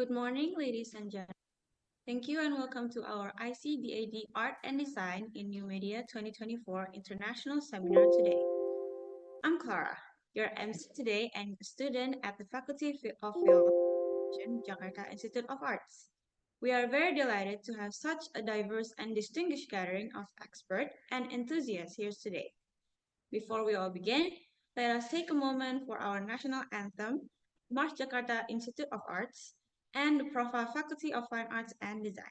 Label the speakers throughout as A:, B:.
A: Good morning, ladies and gentlemen. Thank you and welcome to our ICDAD Art and Design in New Media 2024 International Seminar today. I'm Clara, your MC today and a student at the Faculty of Film Jakarta Institute of Arts. We are very delighted to have such a diverse and distinguished gathering of experts and enthusiasts here today. Before we all begin, let us take a moment for our national anthem, March Jakarta Institute of Arts, and the Profile Faculty of Fine Arts and Design.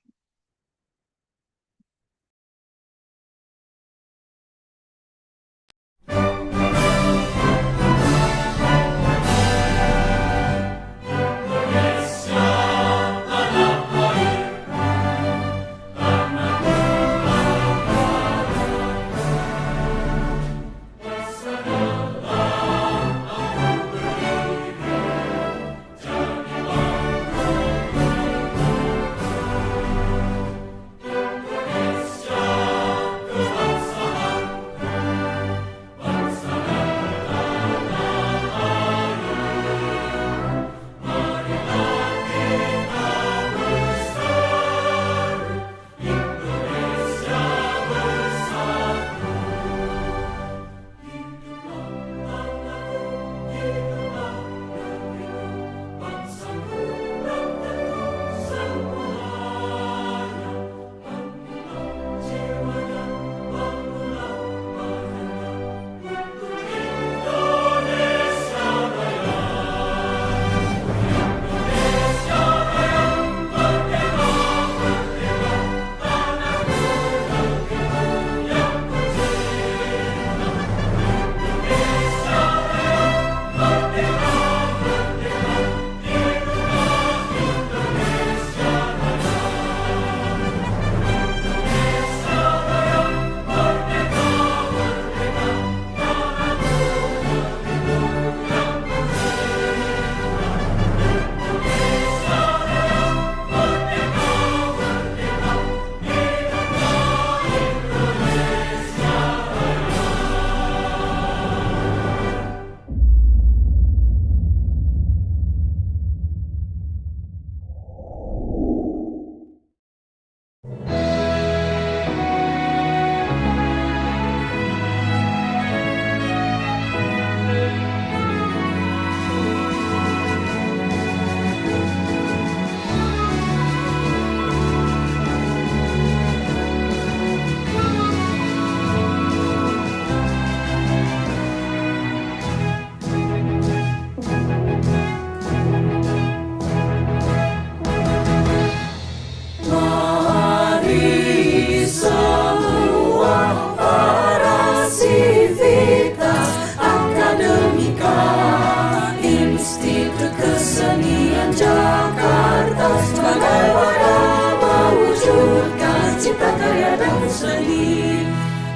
B: seni,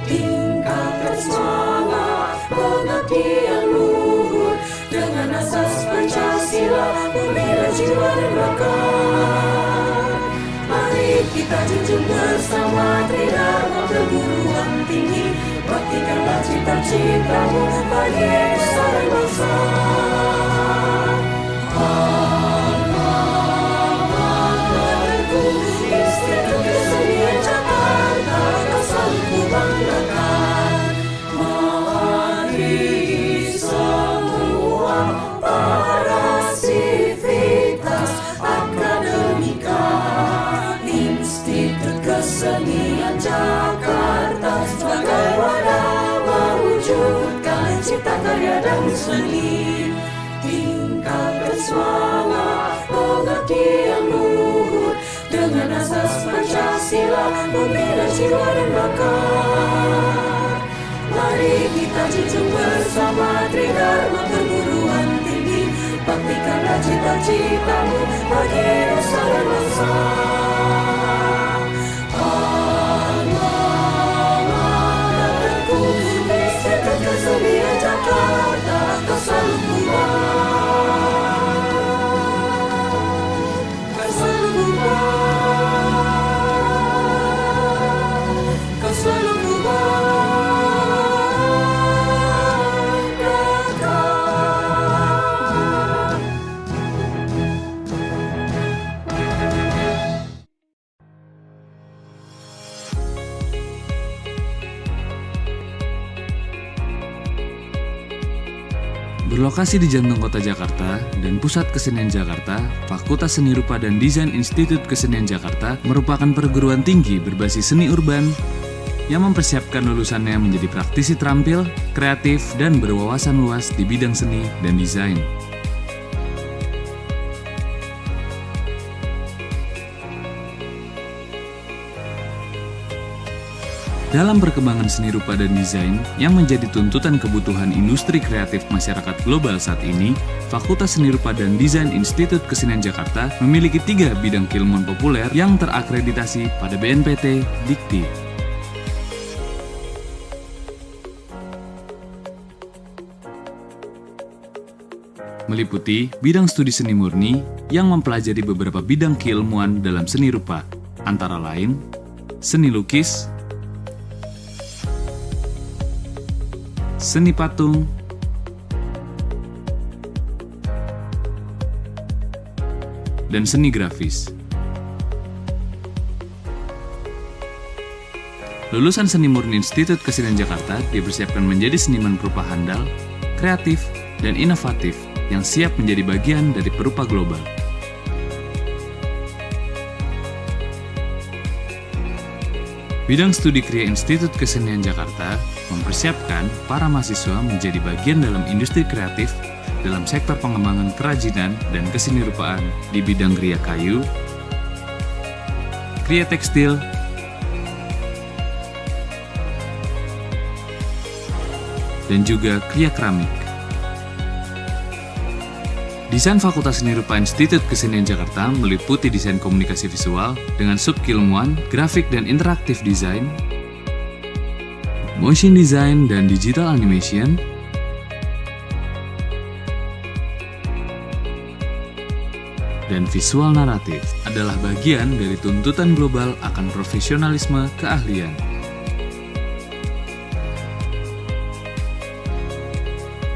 B: tingkatkan semangat pengabdian luhur dengan asas Pancasila, membina jiwa dan bakat. Mari kita junjung bersama tridharma perguruan tinggi, baktikanlah cita-citamu bagi nusa dan bangsa. Institut Kesenian Jakarta kau selalu kubanggakan. Mari semua para sivitas akademika, Institut Kesenian Jakarta sebagai wadah mewujudkan cipta karya dan seni. Tingkatkan semangat pengabdian luhur dengan asas Pancasila, membina jiwa dan bakat. Mari kita junjung bersama tridharma perguruan tinggi, baktikanlah cita-citamu bagi nusa dan bangsa. Alam-alamku Institut Kesenian Jakarta, kau selalu kuat, kau selalu kuat, kau selalu kuat.
C: Berlokasi di jantung kota Jakarta dan Pusat Kesenian Jakarta, Fakultas Seni Rupa dan Desain Institut Kesenian Jakarta merupakan perguruan tinggi berbasis seni urban yang mempersiapkan lulusannya menjadi praktisi terampil, kreatif, dan berwawasan luas di bidang seni dan desain. Dalam perkembangan seni rupa dan desain yang menjadi tuntutan kebutuhan industri kreatif masyarakat global saat ini, Fakultas Seni Rupa dan Desain Institut Kesenian Jakarta memiliki 3 bidang keilmuan populer yang terakreditasi pada BNPT Dikti. Meliputi bidang studi seni murni yang mempelajari beberapa bidang keilmuan dalam seni rupa, antara lain seni lukis, seni patung, dan seni grafis. Lulusan seni murni Institut Kesenian Jakarta dipersiapkan menjadi seniman perupa handal, kreatif, dan inovatif yang siap menjadi bagian dari perupa global. Bidang studi Kriya Institut Kesenian Jakarta mempersiapkan para mahasiswa menjadi bagian dalam industri kreatif dalam sektor pengembangan kerajinan dan kesenirupaan di bidang kriya kayu, kriya tekstil, dan juga kriya keramik. Desain Fakultas Seni Rupa Institut Kesenian Jakarta meliputi desain komunikasi visual dengan subkeilmuan grafik dan interaktif design, motion design dan digital animation, dan visual naratif adalah bagian dari tuntutan global akan profesionalisme keahlian.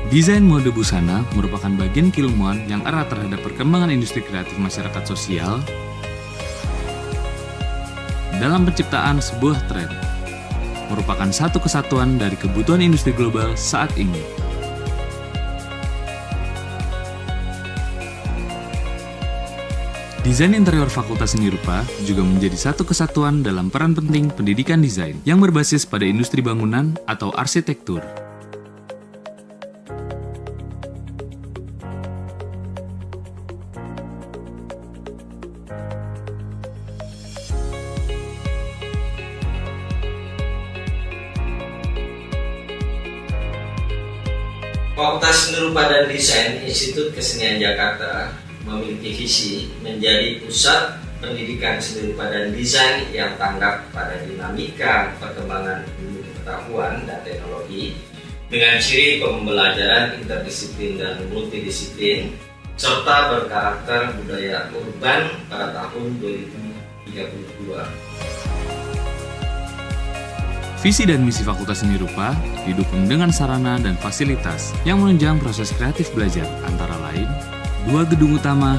C: Desain mode busana merupakan bagian keilmuan yang erat terhadap perkembangan industri kreatif masyarakat sosial dalam penciptaan sebuah tren, merupakan satu kesatuan dari kebutuhan industri global saat ini. Desain interior Fakultas Seni Rupa juga menjadi satu kesatuan dalam peran penting pendidikan desain yang berbasis pada industri bangunan atau arsitektur.
D: Fakultas Seni Rupa dan Desain Institut Kesenian Jakarta memiliki visi menjadi pusat pendidikan seni rupa dan desain yang tanggap pada dinamika perkembangan ilmu pengetahuan dan teknologi dengan ciri pembelajaran interdisiplin dan multidisiplin serta berkarakter budaya urban pada tahun 2032.
C: Visi dan misi Fakultas Seni Rupa didukung dengan sarana dan fasilitas yang menunjang proses kreatif belajar, antara lain 2 gedung utama,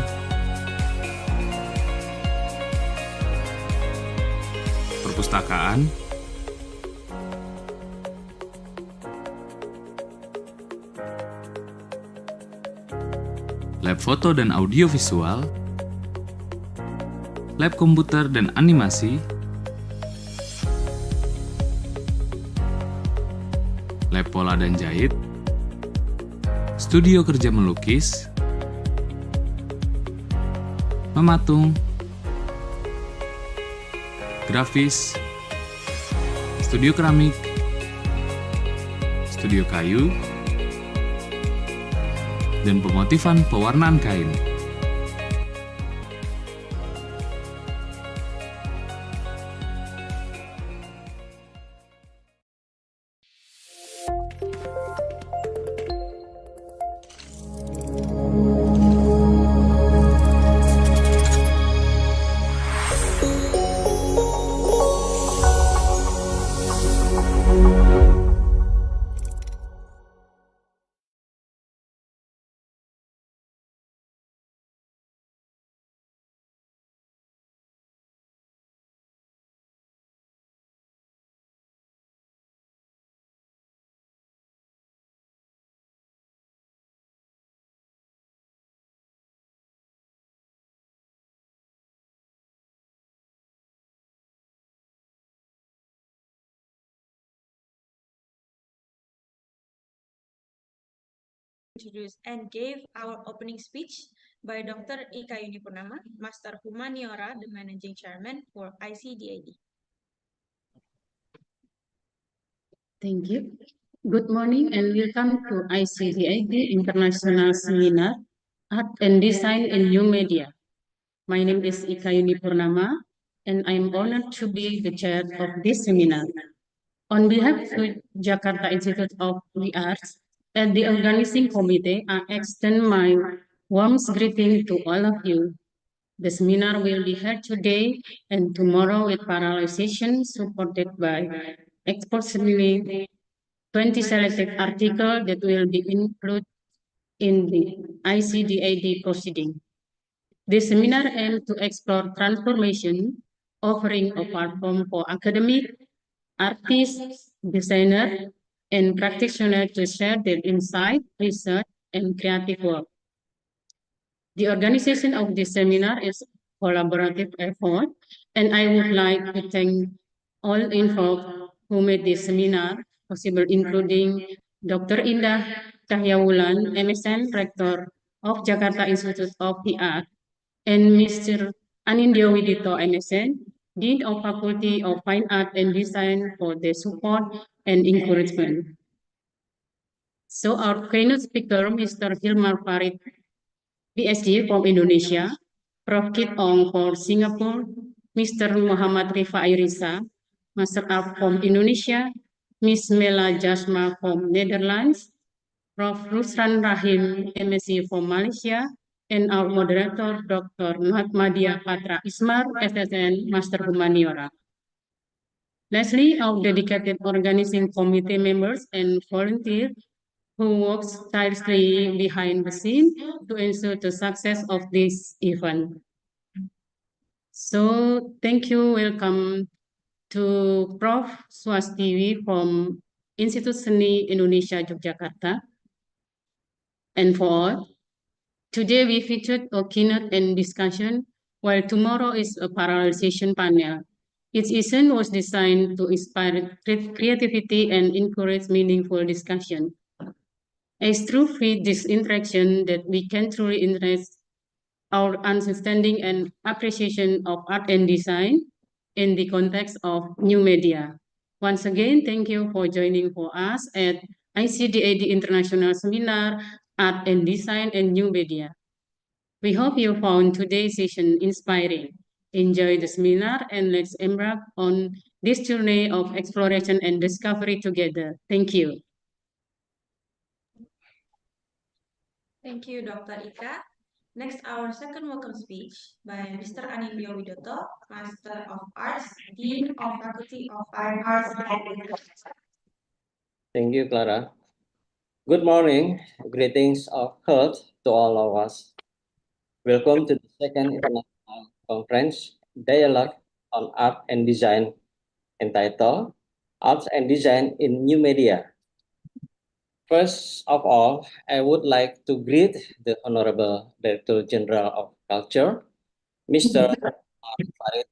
C: perpustakaan, lab foto dan audio visual, lab komputer dan animasi, lab pola dan jahit, studio kerja melukis, mematung, grafis, studio keramik, studio kayu, dan pemotifan pewarnaan kain.
A: Introduced and gave our opening speech by Dr. Ika Yunipurnama, Master Humaniora, the Managing Chairman for ICDAD.
E: Thank you. Good morning and welcome to ICDAD International Seminar, Art and Design in New Media. My name is Ika Yunipurnama and I'm honored to be the chair of this seminar. On behalf of Jakarta Institute of the Arts and the organizing committee, I extend my warmest greeting to all of you. The seminar will be held today and tomorrow with parallel sessions supported by expositionally 20 selected articles that will be included in the ICDAD proceeding. This seminar aims to explore transformation, offering a platform for academic, artists, designers, and practitioners to share their insight, research, and creative work. The organization of this seminar is a collaborative effort, and I would like to thank all involved who made this seminar possible, including Dr. Indah Cahyawulan, MSN Rector of Jakarta Institute of the Art, and Mr. Anindya Widito, MSN, Dean of Faculty of Fine Art and Design, for their support and encouragement. So our keynote speaker, Mr. Hilmar Farid, PhD from Indonesia, Prof. Kit Ong for Singapore, Mr. Muhammad Rifai Risa, Master Art from Indonesia, Ms. Mela Jasma from Netherlands, Prof. Rusran Rahim, MSc from Malaysia, and our moderator, Dr. Muhammadiyah Patra Ismar, SSN, Master Humaniora. Lastly, our dedicated organizing committee members and volunteers who works tirelessly behind the scene to ensure the success of this event. So thank you, welcome to Prof. Swastiwi from Institut Seni Indonesia Yogyakarta. And for all, today we featured a keynote and discussion, while tomorrow is a parallel session panel. Each session was designed to inspire creativity and encourage meaningful discussion. It's through this interaction that we can truly enrich our understanding and appreciation of art and design in the context of new media. Once again, thank you for joining for us at ICDAD International Seminar, Art and Design and New Media. We hope you found today's session inspiring. Enjoy the seminar and let's embark on this journey of exploration and discovery together. Thank you.
A: Thank you, Dr. Ika. Next, our second welcome speech by Mr. Anindya Widoto, Master of Arts, Dean of Faculty of Fine Arts.
F: Thank you, Clara. Good morning. Greetings of health to all of us. Welcome to the second international conference dialogue on art and design entitled Arts and Design in New Media. First of all, I would like to greet the Honorable Director General of Culture, Mr. Farid.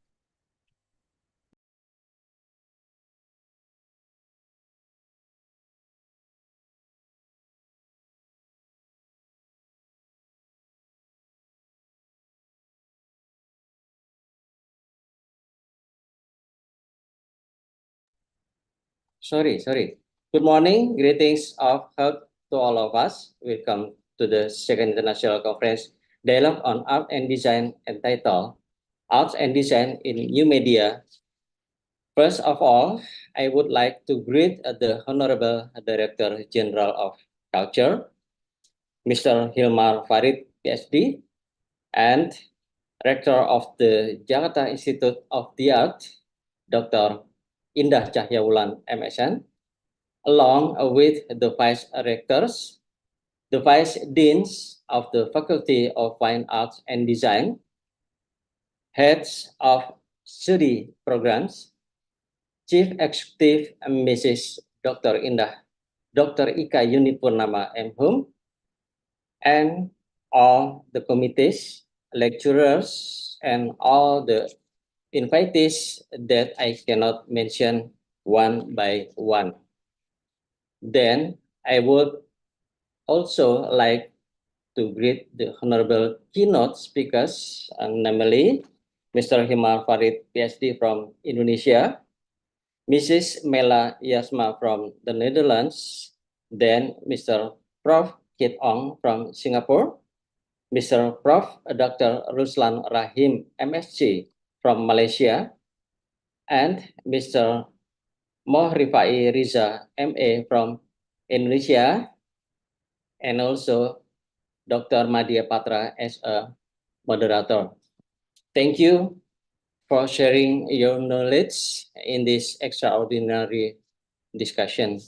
F: Sorry. Good morning. Greetings of health to all of us. Welcome to the second international conference dialogue on art and design entitled Arts and Design in New Media. First of all, I would like to greet the Honorable Director General of Culture, Mr. Hilmar Farid, PhD, and Rector of the Jakarta Institute of the Art, Dr. Indah Cahyawulan, MSN, along with the Vice Rectors, the Vice Deans of the Faculty of Fine Arts and Design, Heads of Studi Programs, Chief Executive Mrs. Dr. Ika Yunipurnama M.Hum, and all the committees, lecturers, and all the invitees that I cannot mention one by one. Then I would also like to greet the honorable keynote speakers, namely Mr. Hilmar Farid, PhD from Indonesia, Mrs. Mela Yasma from the Netherlands, then Mr. Prof. Kit Ong from Singapore, Mr. Prof. Dr. Ruslan Rahim, MSc from Malaysia, and Mr. Moh Rifai Riza, MA from Indonesia, and also Dr. Madhya Patra as a moderator. Thank you for sharing your knowledge in this extraordinary discussion.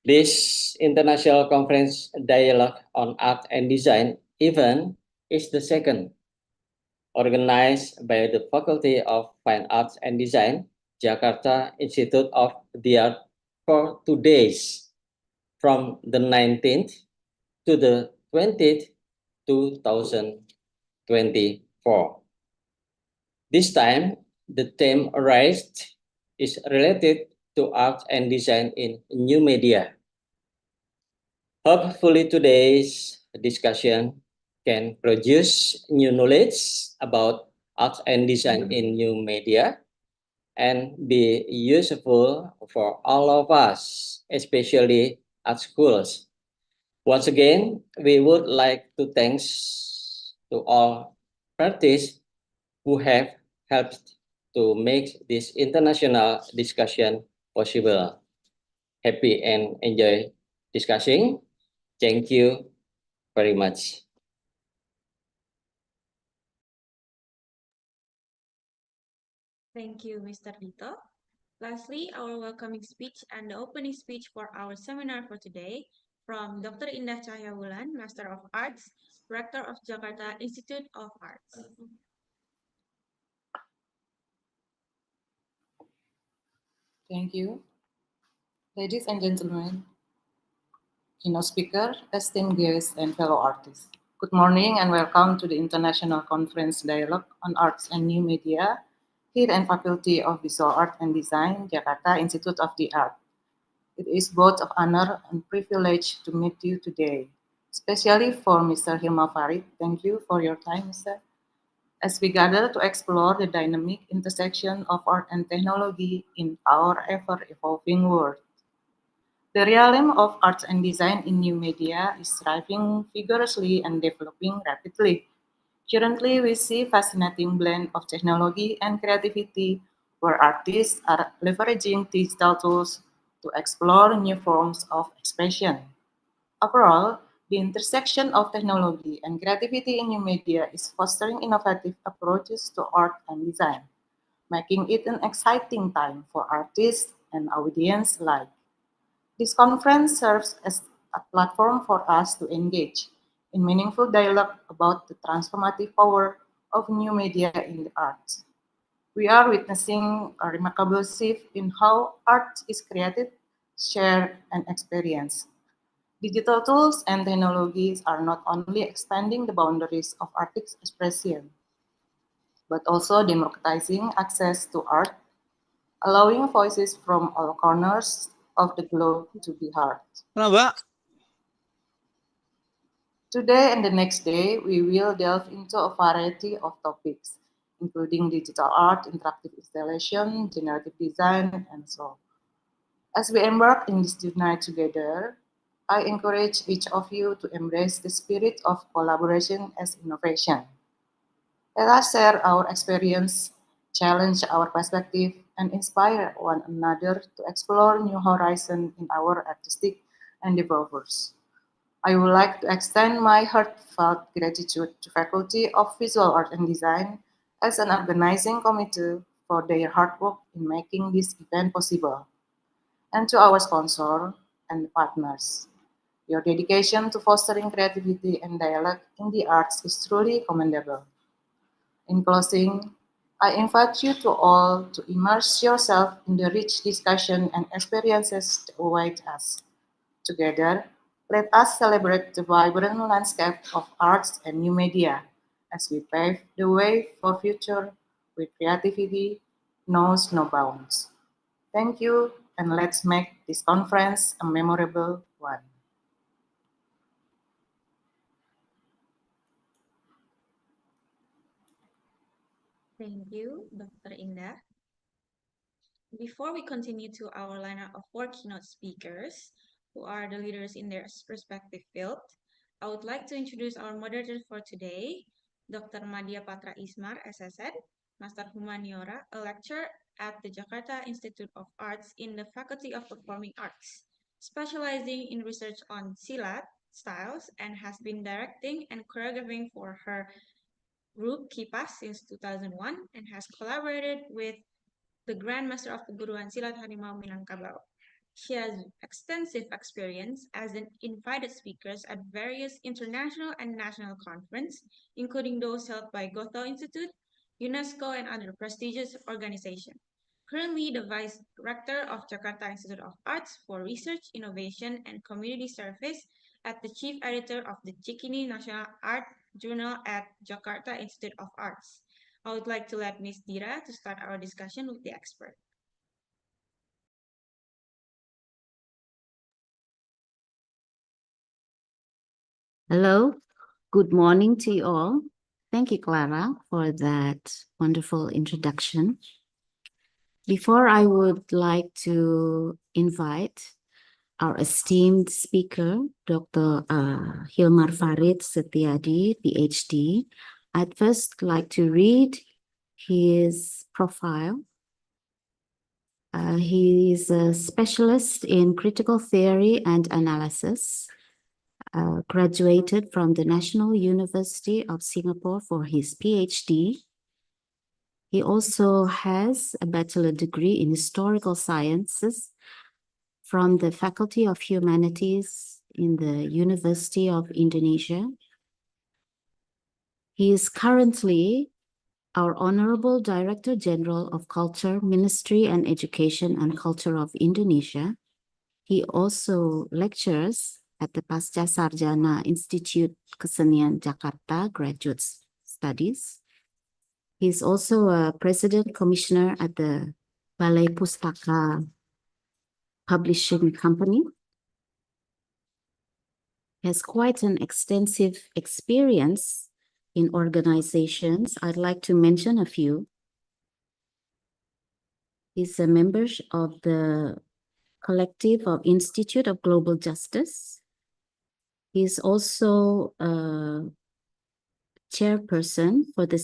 F: This International Conference Dialogue on Art and Design event is the second, organized by the Faculty of Fine Arts and Design, Jakarta Institute of the Art, for 2 days, from the 19th to the 20th, 2024. This time, the theme raised is related to art and design in new media. Hopefully, today's discussion can produce new knowledge about art and design in new media and be useful for all of us, especially at schools. Once again, we would like to thank to all parties who have helped to make this international discussion possible. Happy and enjoy discussing. Thank you very much.
A: Thank you, Mr. Dito. Lastly, our welcoming speech and the opening speech for our seminar for today from Dr. Indah Cahyawulan, Master of Arts, Rector of Jakarta Institute of Arts.
G: Thank you. Ladies and gentlemen, keynote speaker, esteemed guests, and fellow artists. Good morning and welcome to the International Conference Dialogue on Arts and New Media here in Faculty of Visual Art and Design, Jakarta Institute of the Art. It is both of honor and privilege to meet you today, especially for Mr. Hilmar Farid. Thank you for your time, Mr. As we gather to explore the dynamic intersection of art and technology in our ever-evolving world. The realm of arts and design in new media is thriving vigorously and developing rapidly. Currently, we see a fascinating blend of technology and creativity where artists are leveraging digital tools to explore new forms of expression. Overall, the intersection of technology and creativity in new media is fostering innovative approaches to art and design, making it an exciting time for artists and audience alike. This conference serves as a platform for us to engage in meaningful dialogue about the transformative power of new media in the arts. We are witnessing a remarkable shift in how art is created, shared, and experienced. Digital tools and technologies are not only expanding the boundaries of artistic expression, but also democratizing access to art, allowing voices from all corners of the globe to be heard. Today and the next day, we will delve into a variety of topics, including digital art, interactive installation, generative design, and so on. As we embark in this journey together, I encourage each of you to embrace the spirit of collaboration as innovation. Let us share our experience, challenge our perspective, and inspire one another to explore new horizons in our artistic endeavors. I would like to extend my heartfelt gratitude to Faculty of Visual Art and Design as an organizing committee for their hard work in making this event possible, and to our sponsor and partners. Your dedication to fostering creativity and dialogue in the arts is truly commendable. In closing, I invite you to all to immerse yourself in the rich discussion and experiences that await us. Together, let us celebrate the vibrant landscape of arts and new media as we pave the way for future where creativity knows no bounds. Thank you, and let's make this conference a memorable one.
A: Thank you, Dr. Indah. Before we continue to our lineup of 4 keynote speakers, who are the leaders in their respective field, I would like to introduce our moderator for today, Dr. Madhya Patra Ismar, SSN, Master Humaniora, a lecturer at the Jakarta Institute of Arts in the Faculty of Performing Arts, specializing in research on silat styles, and has been directing and choreographing for her group KIPAS since 2001 and has collaborated with the Grandmaster of Keguruan Silat Harimau Minangkabau. She has extensive experience as an invited speaker at various international and national conferences, including those held by Goethe Institute, UNESCO, and other prestigious organizations. Currently the Vice Rector of Jakarta Institute of Arts for Research, Innovation, and Community Service at the Chief Editor of the Cikini Nasional Art Journal at Jakarta Institute of Arts. I would like to let Ms. Dira to start our discussion with the expert.
H: Hello, good morning to you all. Thank you, Clara, for that wonderful introduction. Before I would like to invite our esteemed speaker, Dr. Hilmar Farid Setiadi, PhD, I'd first like to read his profile. He is a specialist in critical theory and analysis. Graduated from the National University of Singapore for his PhD. He also has a bachelor degree in historical sciences from the Faculty of Humanities in the University of Indonesia. He is currently our Honorable Director General of Culture, Ministry and Education and Culture of Indonesia. He also lectures at the Pasca Sarjana Institute Kesenian Jakarta Graduate Studies. He's also a President Commissioner at the Balai Pustaka Publishing Company. He has quite an extensive experience in organizations. I'd like to mention a few. He's a member of the Collective of Institute of Global Justice. He's also a chairperson for the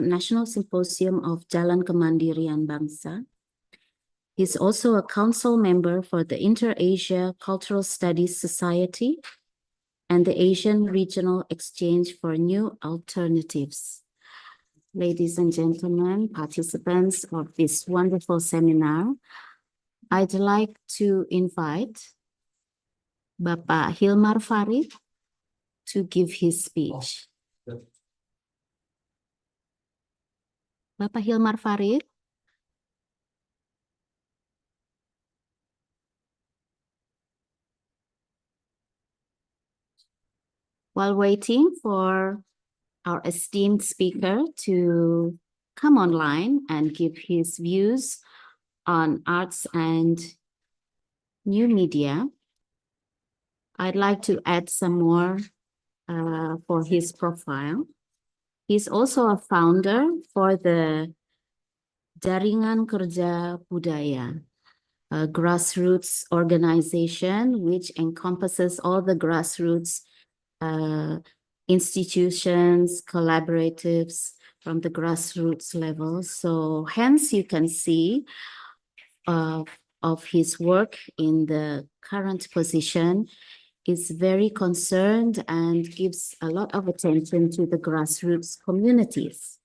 H: National Symposium of Jalan Kemandirian Bangsa. He's also a council member for the Inter-Asia Cultural Studies Society and the Asian Regional Exchange for New Alternatives. Ladies and gentlemen, participants of this wonderful seminar, I'd like to invite Bapak Hilmar Farid to give his speech. Bapak Hilmar Farid. While waiting for our esteemed speaker to come online and give his views on arts and new media, I'd like to add some more for his profile. He's also a founder for the Jaringan Kerja Budaya. a grassroots organization which encompasses all the grassroots institutions, collaboratives from the grassroots level. So hence you can see of his work in the current position is very concerned and gives a lot of attention to the grassroots communities.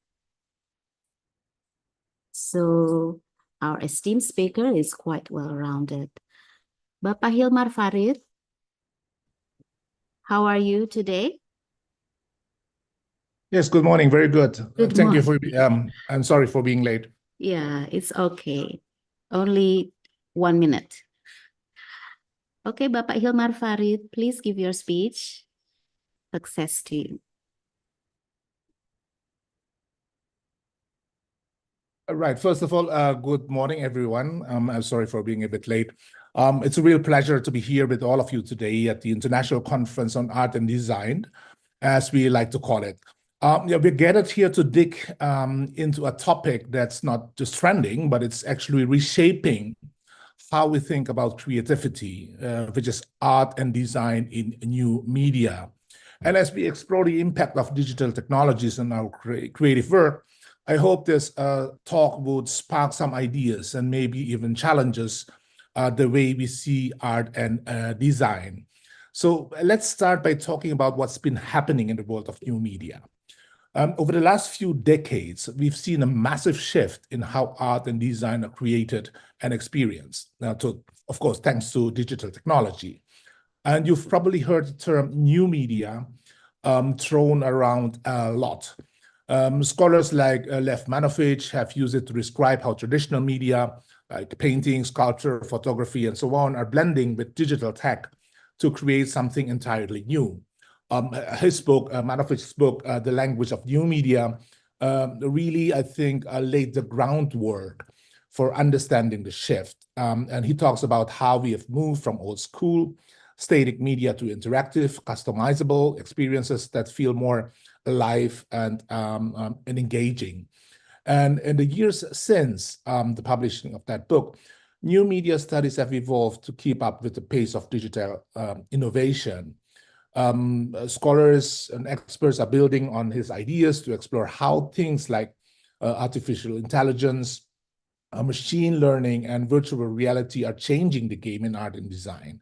H: So our esteemed speaker is quite well-rounded. Bapak Hilmar Farid, how are you today?
I: Yes, good morning. Very good.
H: Good
I: Thank you for,
H: morning.
I: I'm sorry for being late.
H: Yeah, it's okay. Only 1 minute. Okay, Bapak Hilmar Farid, please give your speech. Success to you.
I: All right. First of all, good morning, everyone. I'm sorry for being a bit late. It's a real pleasure to be here with all of you today at the International Conference on Art and Design, as we like to call it. Yeah, we're gathered here to dig into a topic that's not just trending, but it's actually reshaping how we think about creativity, which is art and design in new media. And as we explore the impact of digital technologies in our creative work, I hope this talk would spark some ideas and maybe even challenges the way we see art and design. So let's start by talking about what's been happening in the world of new media. Over the last few decades, we've seen a massive shift in how art and design are created and experienced. Now, of course, thanks to digital technology. And you've probably heard the term new media thrown around a lot. Scholars like Lev Manovich have used it to describe how traditional media, like painting, sculpture, photography, and so on, are blending with digital tech to create something entirely new. His book, Manovich's book, The Language of New Media, really, I think, laid the groundwork for understanding the shift. And he talks about how we have moved from old school, static media to interactive, customizable experiences that feel more alive and engaging. And in the years since the publishing of that book, new media studies have evolved to keep up with the pace of digital innovation. Scholars and experts are building on his ideas to explore how things like artificial intelligence, machine learning, and virtual reality are changing the game in art and design.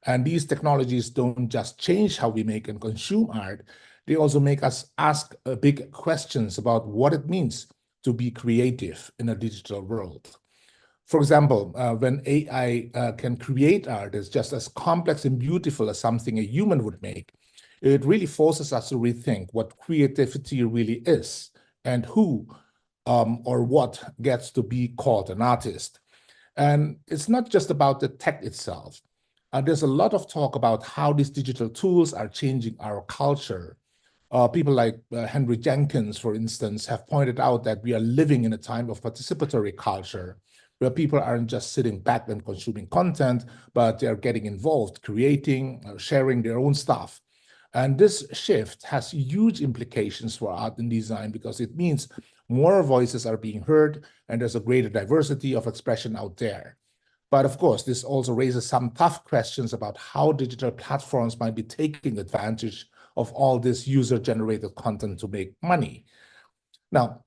I: And these technologies don't just change how we make and consume art, they also make us ask big questions about what it means to be creative in a digital world. For example, when AI can create art that's just as complex and beautiful as something a human would make, it really forces us to rethink what creativity really is and who or what gets to be called an artist. And it's not just about the tech itself. There's a lot of talk about how these digital tools are changing our culture. People like Henry Jenkins, for instance, have pointed out that we are living in a time of participatory culture, where people aren't just sitting back and consuming content, but they're getting involved, creating, sharing their own stuff. And this shift has huge implications for art and design because it means more voices are being heard and there's a greater diversity of expression out there. But of course, this also raises some tough questions about how digital platforms might be taking advantage of all this user-generated content to make money. Now,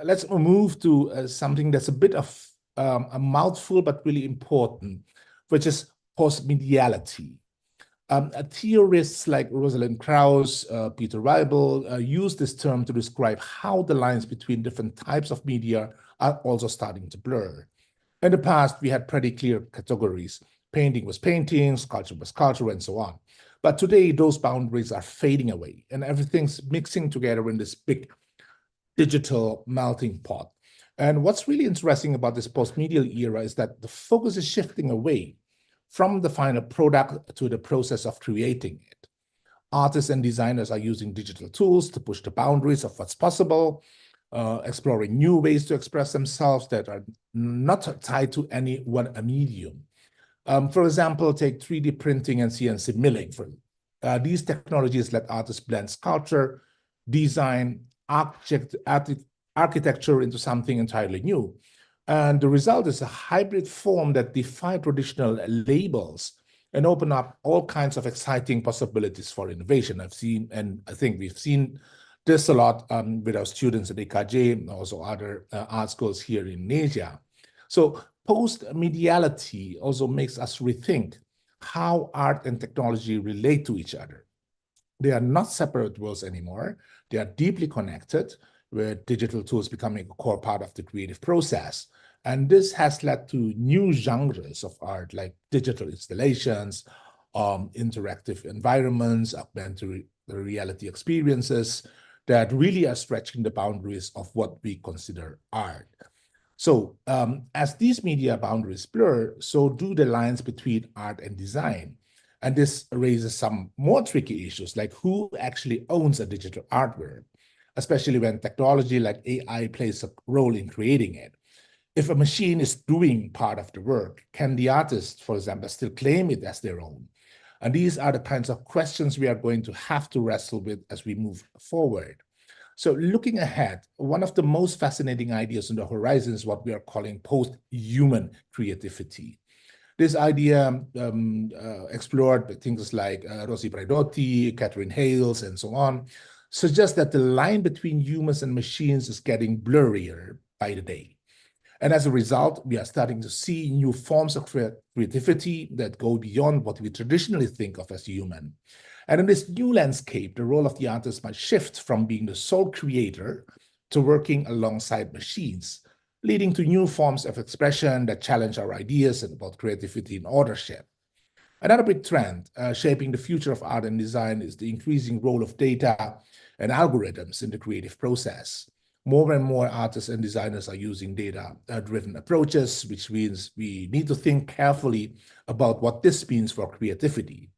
I: let's move to something that's a bit of a mouthful, but really important, which is post-mediality. Theorists like Rosalind Krauss, Peter Weibel use this term to describe how the lines between different types of media are also starting to blur. In the past, we had pretty clear categories. Painting was painting, sculpture was sculpture, and so on. But today, those boundaries are fading away, and everything's mixing together in this big digital melting pot. And what's really interesting about this post-medial era is that the focus is shifting away from the final product to the process of creating it. Artists and designers are using digital tools to push the boundaries of what's possible, exploring new ways to express themselves that are not tied to any one medium. For example, take 3D printing and CNC milling. These technologies let artists blend sculpture, design, architecture into something entirely new. And the result is a hybrid form that defies traditional labels and open up all kinds of exciting possibilities for innovation. I've seen, and I think we've seen this a lot with our students at IKJ and also other art schools here in Asia. So post-mediality also makes us rethink how art and technology relate to each other. They are not separate worlds anymore. They are deeply connected, with digital tools becoming a core part of the creative process. And this has led to new genres of art like digital installations, interactive environments, augmented reality experiences that really are stretching the boundaries of what we consider art. So as these media boundaries blur, so do the lines between art and design. And this raises some more tricky issues, like who actually owns a digital artwork, especially when technology like AI plays a role in creating it. If a machine is doing part of the work, can the artist, for example, still claim it as their own? And these are the kinds of questions we are going to have to wrestle with as we move forward. So looking ahead, one of the most fascinating ideas on the horizon is what we are calling post-human creativity. This idea explored by things like Rossi Braidotti, Catherine Hales, and so on, suggests that the line between humans and machines is getting blurrier by the day. And as a result, we are starting to see new forms of creativity that go beyond what we traditionally think of as human. And in this new landscape, the role of the artist might shift from being the sole creator to working alongside machines, leading to new forms of expression that challenge our ideas about creativity and authorship. Another big trend shaping the future of art and design is the increasing role of data and algorithms in the creative process. More and more artists and designers are using data-driven approaches, which means we need to think carefully about what this means for creativity.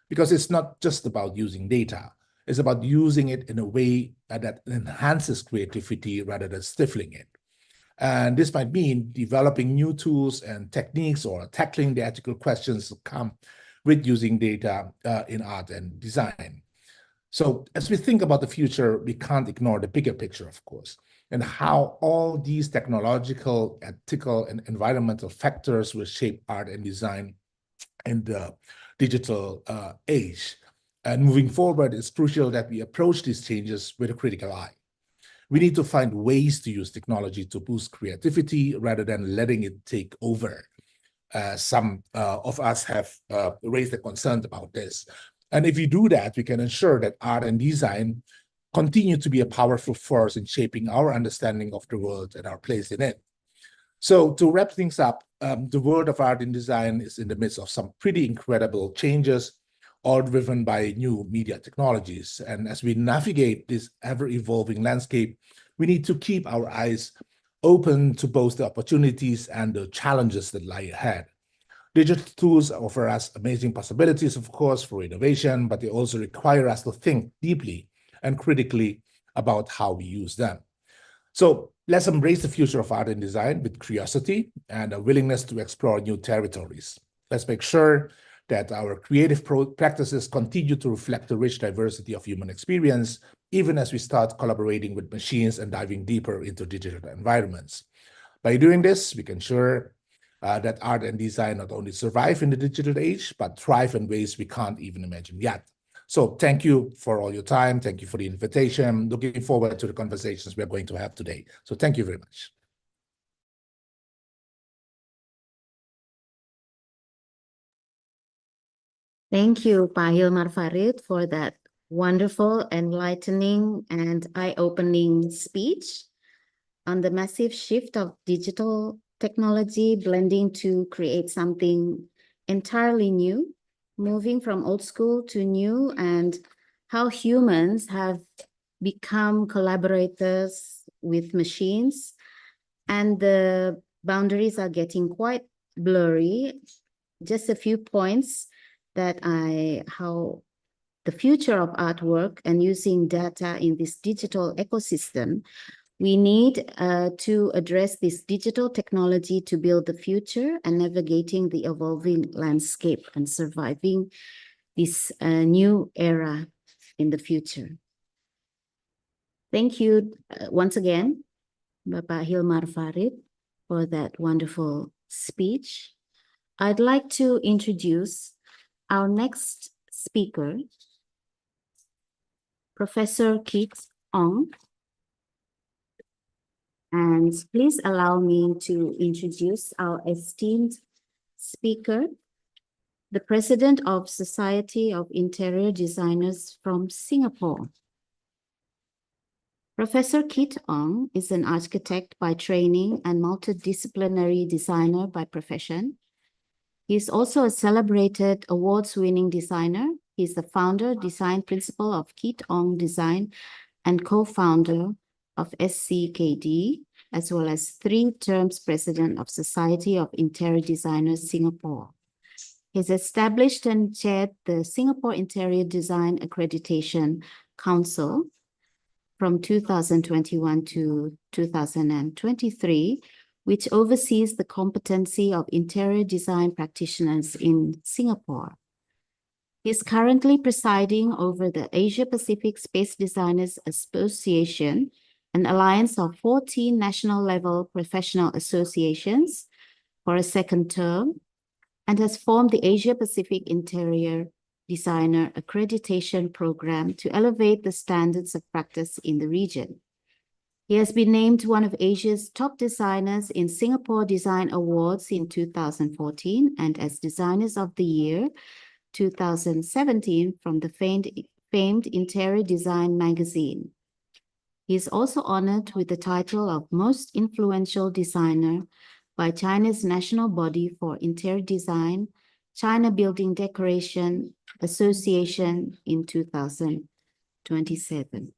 I: Because it's not just about using data, it's about using it in a way that enhances creativity rather than stifling it. And this might mean developing new tools and techniques or tackling the ethical questions that come with using data in art and design. So as we think about the future, we can't ignore the bigger picture, of course, and how all these technological, ethical, and environmental factors will shape art and design in the digital age. And moving forward, it's crucial that we approach these changes with a critical eye. We need to find ways to use technology to boost creativity rather than letting it take over. Some of us have raised a concern about this. And if we do that, we can ensure that art and design continue to be a powerful force in shaping our understanding of the world and our place in it. So to wrap things up, the world of art and design is in the midst of some pretty incredible changes, all driven by new media technologies. And as we navigate this ever-evolving landscape, we need to keep our eyes open to both the opportunities and the challenges that lie ahead. Digital tools offer us amazing possibilities, of course, for innovation, but they also require us to think deeply and critically about how we use them. So let's embrace the future of art and design with curiosity and a willingness to explore new territories. Let's make sure that our creative practices continue to reflect the rich diversity of human experience, even as we start collaborating with machines and diving deeper into digital environments. By doing this, we can ensure that art and design not only survive in the digital age, but thrive in ways we can't even imagine yet. So thank you for all your time. Thank you for the invitation. Looking forward to the conversations we're going to have today. So thank you very much.
H: Thank you, Pak Hilmar Farid, for that wonderful, enlightening, and eye-opening speech on the massive shift of digital technology blending to create something entirely new, moving from old school to new, and how humans have become collaborators with machines, and the boundaries are getting quite blurry. Just a few points that how the future of artwork and using data in this digital ecosystem, we need to address this digital technology to build the future and navigating the evolving landscape and surviving this new era in the future. Thank you once again, Bapak Hilmar Farid. for that wonderful speech. I'd like to introduce our next speaker, Professor Kit Ong. And please allow me to introduce our esteemed speaker, the President of Society of Interior Designers from Singapore. Professor Kit Ong is an architect by training and multidisciplinary designer by profession. He is also a celebrated awards-winning designer. He is the founder, design principal of Kit Ong Design and co-founder of SCKD, as well as 3 terms president of Society of Interior Designers Singapore. He's established and chaired the Singapore Interior Design Accreditation Council from 2021 to 2023, which oversees the competency of interior design practitioners in Singapore. He is currently presiding over the Asia-Pacific Space Designers Association, an alliance of 14 national-level professional associations for a 2nd term, and has formed the Asia-Pacific Interior Designer Accreditation Program to elevate the standards of practice in the region. He has been named one of Asia's top designers in Singapore Design Awards in 2014 and as Designers of the Year 2017 from the famed Interior Design magazine. He is also honored with the title of Most Influential Designer by China's National Body for Interior Design, China Building Decoration Association in 2017.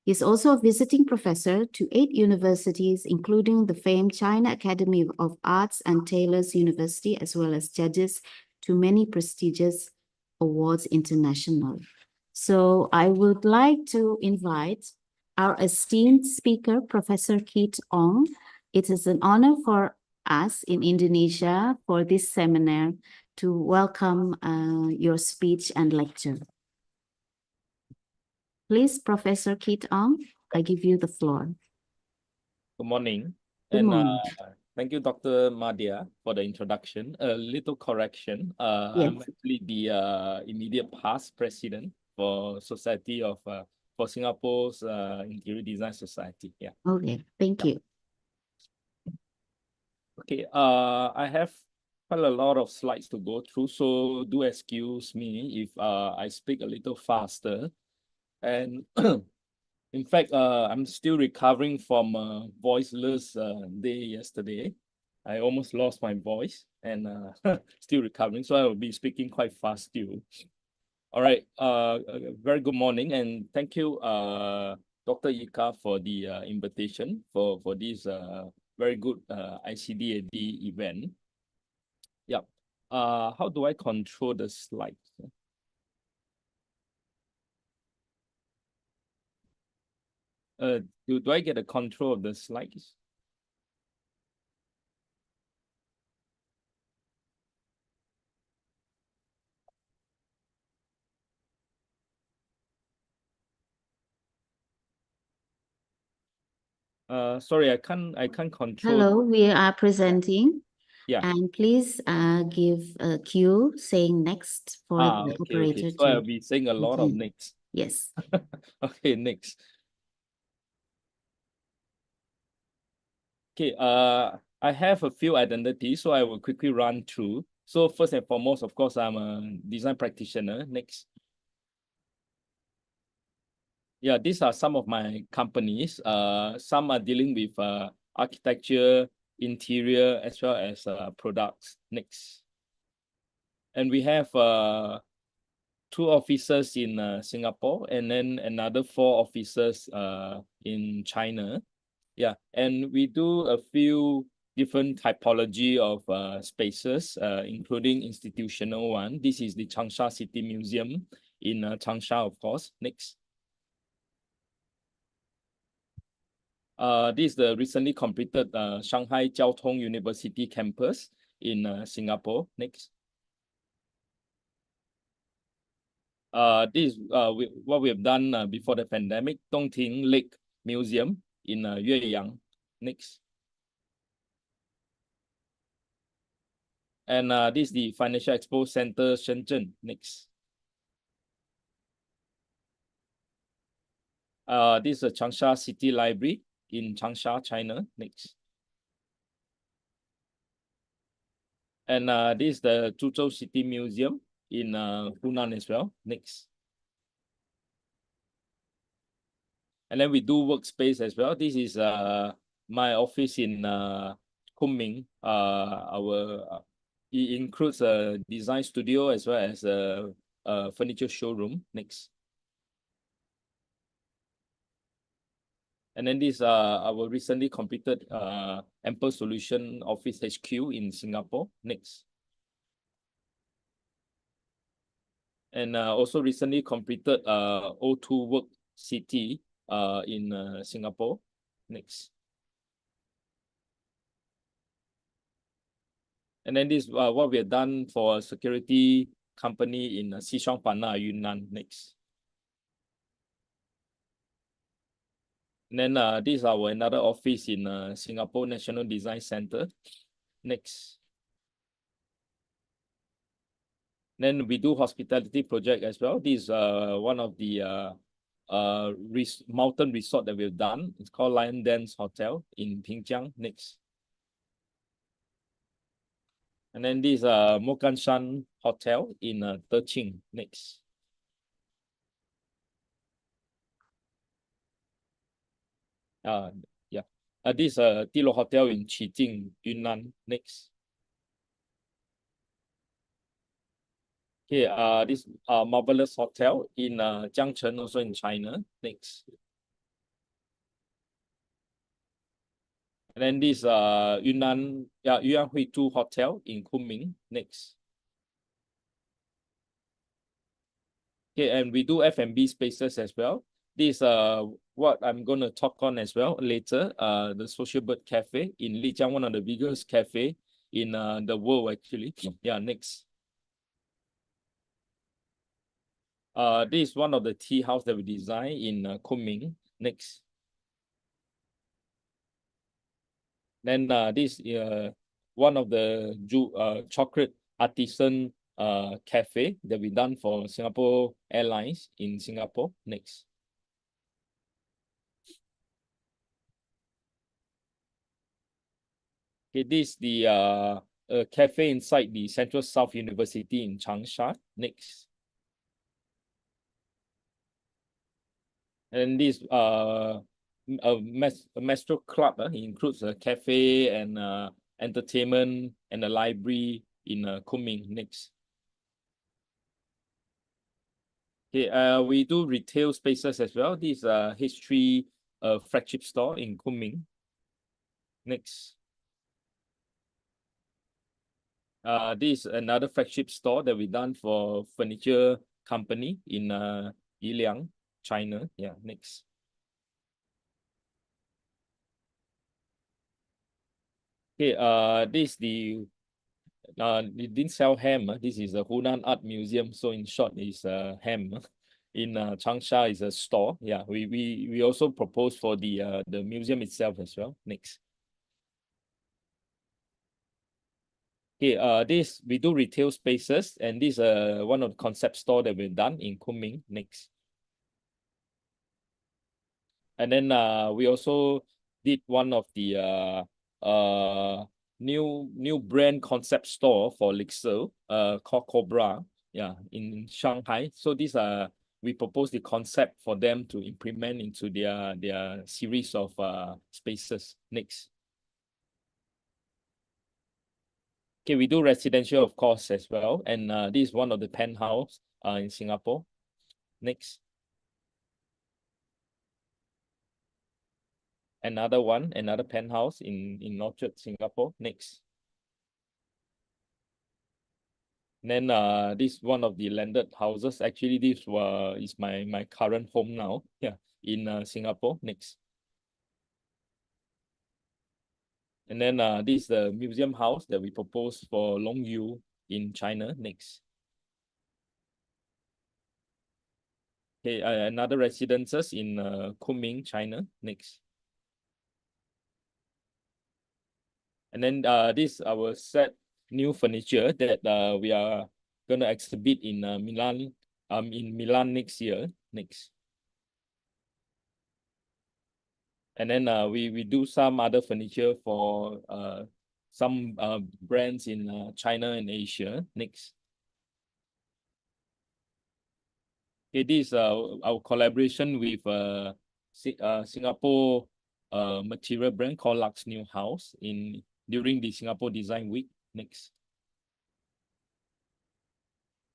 H: He is also a visiting professor to 8 universities, including the famed China Academy of Arts and Taylor's University, as well as judges to many prestigious awards internationally. So I would like to invite our esteemed speaker, Professor Kit Ong. It is an honor for us in Indonesia for this seminar to welcome your speech and lecture. Please, Professor Kit Ong, I give you the floor.
J: Good morning.
H: Good morning.
J: Thank you, Dr. Madhya, for the introduction. A little correction.
H: Yes.
J: I'm actually the immediate past president for Society of for Singapore's Interior Design Society. Yeah.
H: Okay, thank you.
J: Okay. I have quite a lot of slides to go through, so do excuse me if I speak a little faster. And in fact, I'm still recovering from a voiceless day yesterday. I almost lost my voice and still recovering, so I will be speaking quite fast still. All right, very good morning, and thank you, Dr. Ika, for the invitation for this very good ICDAD event. Yep. How do I control the slides? Do I get a control of the slides? Sorry, I can't control.
H: Hello, we are presenting.
J: Yeah.
H: And please give a cue saying next for the operator.
J: Okay. So I'll be saying a lot of next.
H: Yes.
J: Okay, next. Okay, I have a few identities, so I will quickly run through. So first and foremost, of course, I'm a design practitioner. Next. Yeah, these are some of my companies. Some are dealing with architecture, interior, as well as products. Next. And we have 2 offices in Singapore, and then another 4 offices in China. Yeah, and we do a few different typology of spaces, including institutional one. This is the Changsha City Museum in Changsha, of course. Next. This is the recently completed Shanghai Jiao Tong University campus in Singapore. Next. This is what we have done before the pandemic, Dongting Lake Museum in Yueyang. Next. And this is the Financial Expo Center, Shenzhen. Next. This is the Changsha City Library in Changsha, China. Next. And this is the Zhuzhou City Museum in Hunan as well. Next. And then we do workspace as well. This is my office in Kunming. It includes a design studio as well as a furniture showroom. Next. And then this our recently completed Ample Solution Office HQ in Singapore. Next. And also recently completed O2 Work City in Singapore. Next. And then this what we have done for a security company in Xishuangbanna, Yunnan. Next. And then this is our another office in Singapore National Design Center. Next. Then we do hospitality project as well. This is one of the mountain resort that we've done. It's called Lion Dance Hotel in Pingjiang. Next. And then this Mokanshan Hotel in Deching. Next. Yeah. This Tilo Hotel in Qijing, Yunnan. Next. Okay, this Marvelous Hotel in Jiangchen, also in China. Next. And then this Yunnan Huitu Hotel in Kunming. Next. Okay, and we do F&B spaces as well. This what I'm going to talk on as well later. The Social Bird Cafe in Lijiang, one of the biggest cafe in the world actually. Yeah, next. This is one of the tea house that we designed in Kunming. Next. Then this one of the chocolate artisan cafe that we done for Singapore Airlines in Singapore. Next. Okay, this is the cafe inside the Central South University in Changsha. Next. And this a Maestro Club includes a cafe and entertainment and a library in Kunming. Next. Okay, we do retail spaces as well. This is history flagship store in Kunming. Next. This is another flagship store that we done for furniture company in Yiliang, China. Yeah, next. Okay, this the we didn't sell ham. This is a Hunan Art Museum. So in short, is ham. In Changsha is a store. Yeah, we also propose for the museum itself as well. Next. Okay, this we do retail spaces, and this one of the concept store that we've done in Kunming. Next. And then we also did one of the new brand concept store for Lixo, called Cobra, yeah, in Shanghai. So these we propose the concept for them to implement into their series of spaces. Next. Okay, we do residential, of course, as well. And this is one of the penthouse in Singapore. Next. Another penthouse in Orchard, Singapore. Next. Then this one of the landed houses. Actually, this is my current home now. Yeah, in Singapore. Next. And then this is the museum house that we propose for Longyu in China. Next. Okay, another residences in Kunming, China. Next. And then this our set new furniture that we are gonna exhibit in Milan next year. Next. And then we do some other furniture for some brands in China and Asia. Next. Okay, this is our collaboration with Singapore material brand called Lux New House during the Singapore Design Week. Next.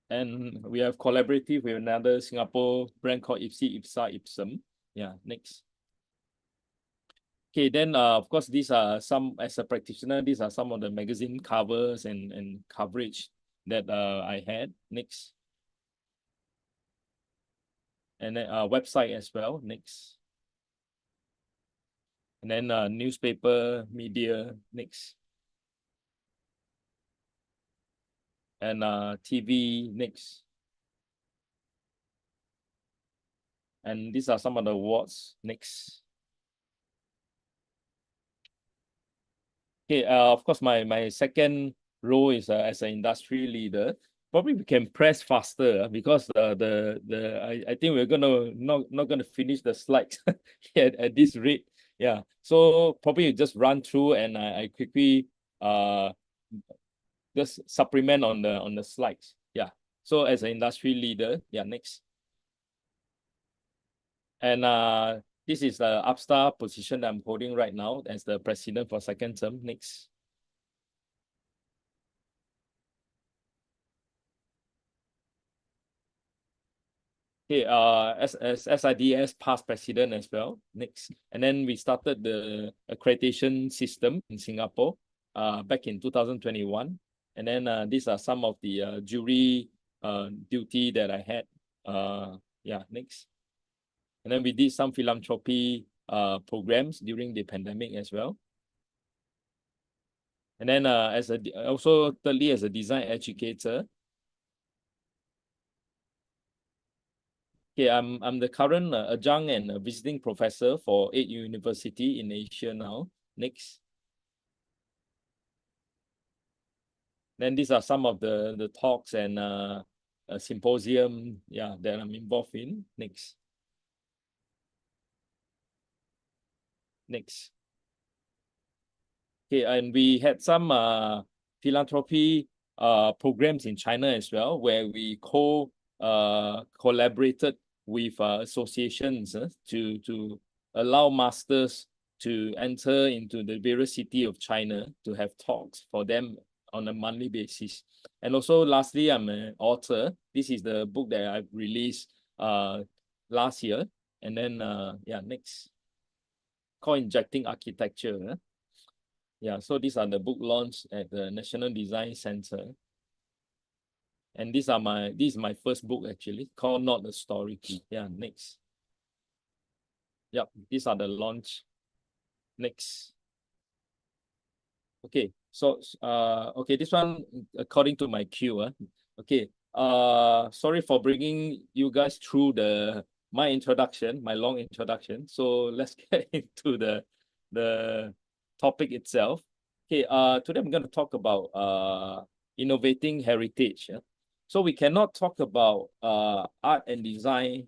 J: And we have collaborative with another Singapore brand called Ipsy Ipsa Ipsum. Yeah, next. Okay, then of course these are some, as a practitioner, these are some of the magazine covers and coverage that I had. Next. And then website as well. Next. And then newspaper, media. Next. And TV. Next. And these are some of the awards. Next. Okay, of course, my second role is as an industry leader. Probably we can press faster because I think we're not gonna finish the slides at this rate. Yeah, so probably just run through and I quickly just supplement on the slides. Yeah. So as an industry leader, yeah, next. And this is the upstar position that I'm holding right now as the president for second term. Next. Okay, as SIDS past president as well. Next. And then we started the accreditation system in Singapore back in 2021. And then these are some of the jury duty that I had. Yeah, next. And then we did some philanthropy programs during the pandemic as well. And then also thirdly, as a design educator. Okay, I'm the current adjunct and visiting professor for 8 university in Asia now. Next. Then these are some of the talks and symposium, yeah, that I'm involved in. Next. Next. Okay, and we had some philanthropy programs in China as well, where we collaborated with associations to allow masters to enter into the various city of China to have talks for them on a monthly basis. And also lastly, I'm an author. This is the book that I've released last year. And then yeah, next. Called Injecting Architecture. Yeah, so these are the book launch at the National Design Center. And this is my first book actually, called Not a Story. Yeah, next. Yep, these are the launch. Next. Okay, so okay, this one according to my cue. Okay, sorry for bringing you guys through my introduction, my long introduction. So let's get into the topic itself. Okay, today I'm going to talk about innovating heritage. So we cannot talk about art and design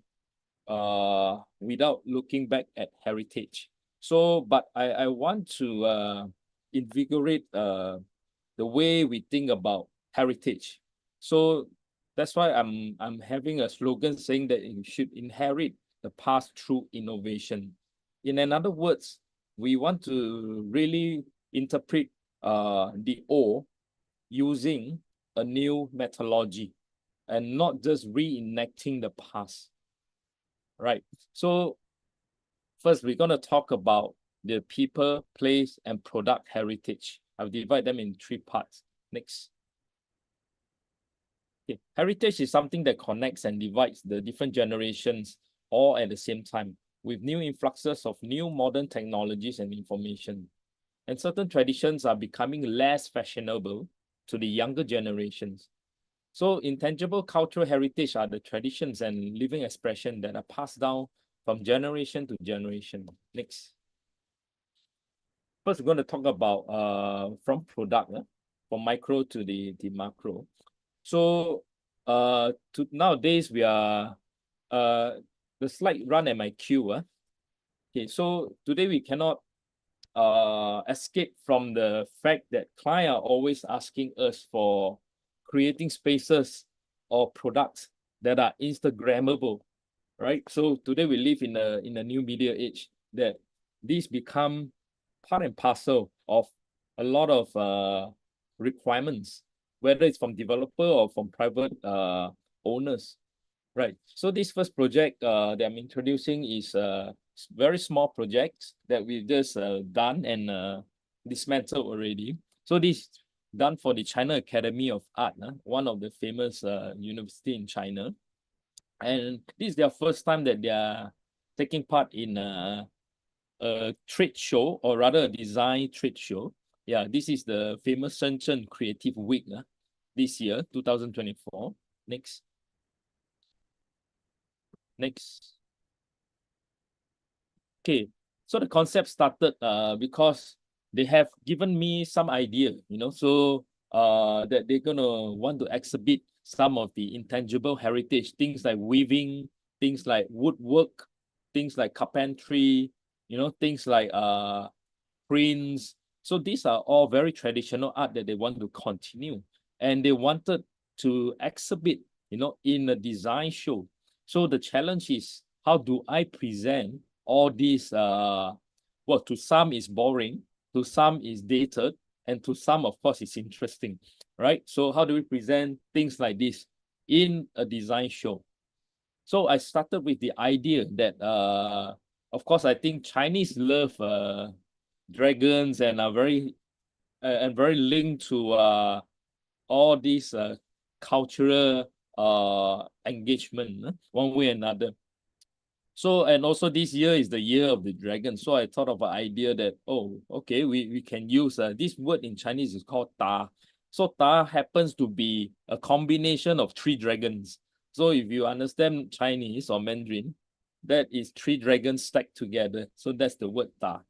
J: without looking back at heritage. So, but I want to invigorate the way we think about heritage. So that's why I'm having a slogan saying that you should inherit the past through innovation. In other words, we want to really interpret the old using a new methodology and not just reenacting the past. Right. So first, we're going to talk about the people, place, and product heritage. I'll divide them in 3 parts. Next. Okay. Heritage is something that connects and divides the different generations all at the same time, with new influxes of new modern technologies and information. And certain traditions are becoming less fashionable to the younger generations. So intangible cultural heritage are the traditions and living expression that are passed down from generation to generation. Next. first we're going to talk about from product, from micro to the macro. So nowadays we are the slide run at my queue. Okay, so today we cannot escape from the fact that clients are always asking us for creating spaces or products that are Instagrammable, right? So today we live in a new media age that these become part and parcel of a lot of requirements, whether it's from developer or from private owners, right? So this first project that I'm introducing is very small projects that we've just done and dismantled already. So this done for the China Academy of Art, one of the famous university in China. And this is their first time that they are taking part in a trade show, or rather a design trade show. Yeah, this is the famous Shenzhen Creative Week this year, 2024. Next. Next. Okay, so the concept started because they have given me some idea, so that they're gonna want to exhibit some of the intangible heritage, things like weaving, things like woodwork, things like carpentry, things like prints. So these are all very traditional art that they want to continue, and they wanted to exhibit, in a design show. So the challenge is, how do I present all these, well, to some is boring, to some is dated, and to some, of course, is interesting, right? So how do we present things like this in a design show? So I started with the idea that, of course, I think Chinese love dragons and are very linked to all these cultural engagement, one way or another. So, and also this year is the year of the dragon. So I thought of an idea that, oh, okay, we can use this word in Chinese is called ta. So ta happens to be a combination of 3 dragons. So if you understand Chinese or Mandarin, that is 3 dragons stacked together. So that's the word ta,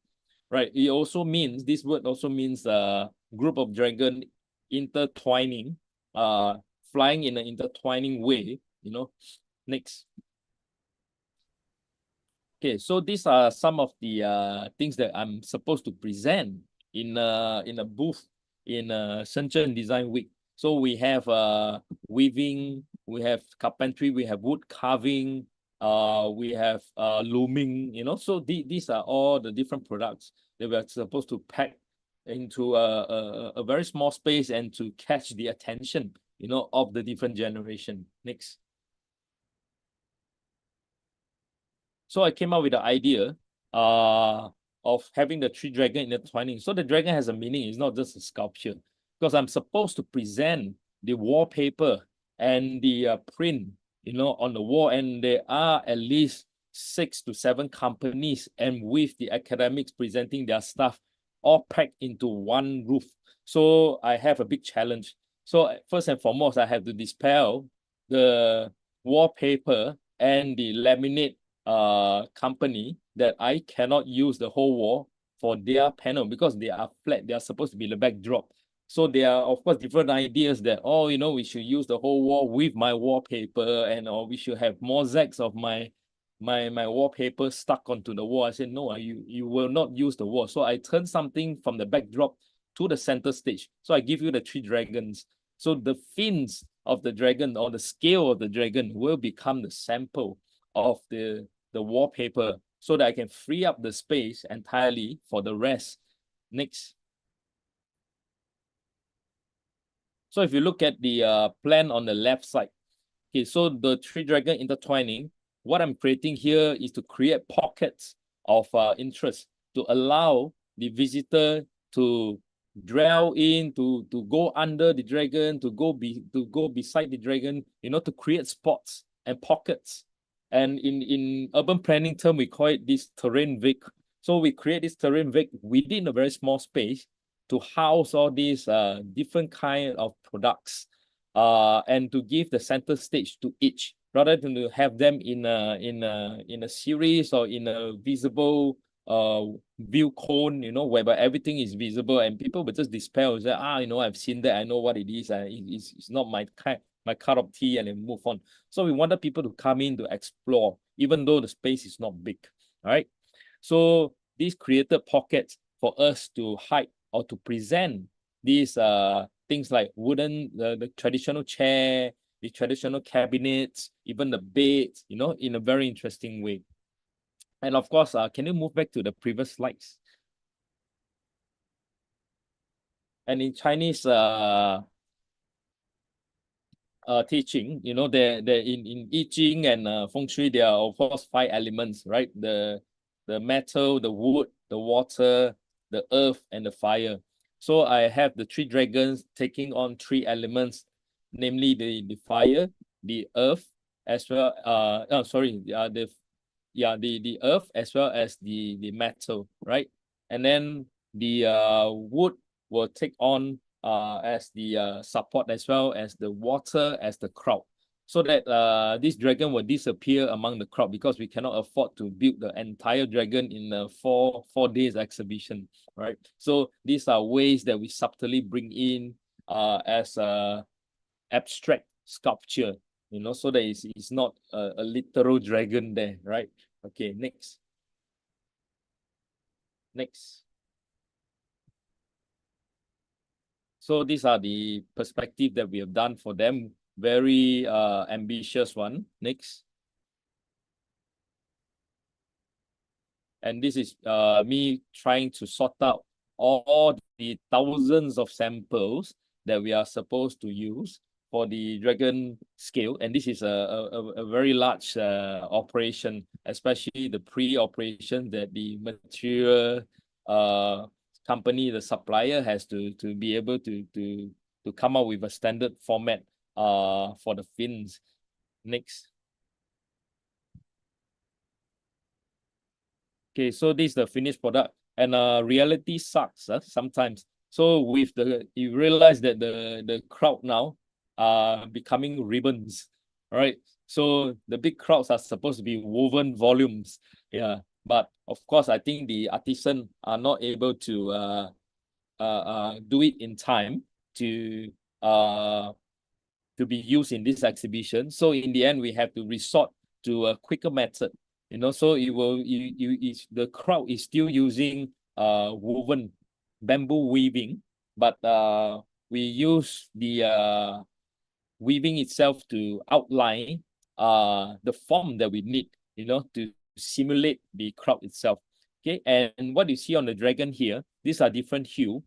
J: right? It also means, this word also means a group of dragon intertwining, flying in an intertwining way, Next. Okay, so these are some of the things that I'm supposed to present in a booth in Shenzhen Design Week. So we have weaving, we have carpentry, we have wood carving, we have looming, So these are all the different products that we're supposed to pack into a very small space and to catch the attention, of the different generation. Next. So I came up with the idea of having the 3 dragon intertwining. So the dragon has a meaning. It's not just a sculpture, because I'm supposed to present the wallpaper and the print, on the wall. And there are at least 6 to 7 companies, and with the academics presenting their stuff, all packed into one roof. So I have a big challenge. So first and foremost, I have to dispel the wallpaper and the laminate company that I cannot use the whole wall for their panel, because they are flat. They are supposed to be the backdrop. So there are, of course, different ideas that, oh, we should use the whole wall with my wallpaper, and or we should have mosaics of my wallpaper stuck onto the wall. I said, no, you will not use the wall. So I turn something from the backdrop to the center stage. So I give you the 3 dragons. So the fins of the dragon, or the scale of the dragon, will become the sample of the wallpaper, so that I can free up the space entirely for the rest. Next. So if you look at the plan on the left side, okay, so the 3 dragon intertwining, what I'm creating here is to create pockets of interest, to allow the visitor to dwell in, to go under the dragon, to go beside the dragon, to create spots and pockets. And in urban planning term, we call it this terrain vehic. So we create this terrain vehic within a very small space to house all these different kind of products, and to give the center stage to each, rather than to have them in a series or in a visible view cone, whereby everything is visible and people will just despair and say, I've seen that, I know what it is, it's not my cup of tea, and then move on. So we wanted people to come in to explore, even though the space is not big. All right. So these created pockets for us to hide or to present these things like the traditional chair, the traditional cabinets, even the beds, in a very interesting way. And of course, can you move back to the previous slides? And in Chinese teaching, there in I Ching and Feng Shui, there are of course 5 elements, right? The metal, the wood, the water, the earth, and the fire. So I have the 3 dragons taking on 3 elements, namely the fire, the earth, as well. The earth as well as the metal, right? And then the wood will take on as the support, as well as the water as the crowd, so that this dragon will disappear among the crowd, because we cannot afford to build the entire dragon in a 4 days exhibition, right? So these are ways that we subtly bring in as a abstract sculpture, so that it's not a literal dragon there, right? Okay, next. So these are the perspective that we have done for them. Very ambitious one. Next. And this is me trying to sort out all the thousands of samples that we are supposed to use for the dragon scale. And this is a very large operation, especially the pre-operation that the material company, the supplier, has to be able to come up with a standard format for the fins. Next. Okay, so this is the finished product, and reality sucks sometimes. So you realize that the crowd now are becoming ribbons, right? So the big crowds are supposed to be woven volumes, yeah. But of course, I think the artisans are not able to do it in time to be used in this exhibition. So in the end, we have to resort to a quicker method. So the crowd is still using woven bamboo weaving, but we use the weaving itself to outline the form that we need, to simulate the crowd itself. Okay, and what you see on the dragon here, these are different hue,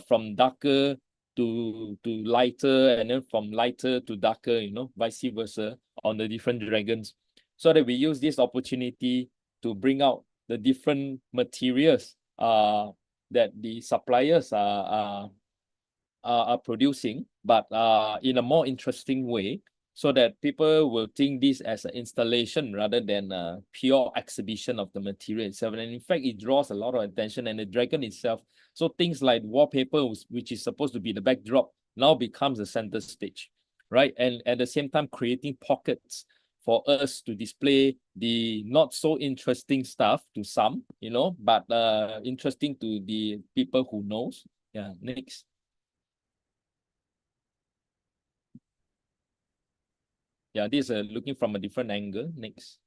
J: from darker to lighter, and then from lighter to darker, vice versa on the different dragons, so that we use this opportunity to bring out the different materials that the suppliers are producing, but in a more interesting way, so that people will think this as an installation rather than a pure exhibition of the material itself. And in fact, it draws a lot of attention, and the dragon itself. So things like wallpaper, which is supposed to be the backdrop, now becomes the center stage, right? And at the same time, creating pockets for us to display the not so interesting stuff to some, but interesting to the people who knows. Yeah, next. Yeah, this is looking from a different angle. Next.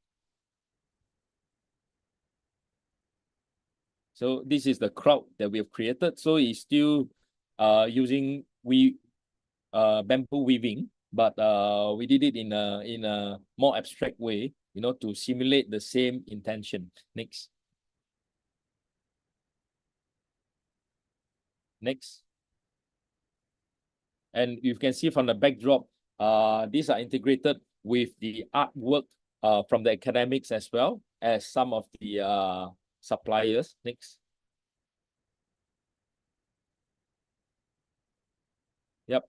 J: So this is the crowd that we have created. So it's still using bamboo weaving, but we did it in a more abstract way, to simulate the same intention. Next. And you can see from the backdrop, these are integrated with the artwork from the academics as well as some of the suppliers. Next. Yep.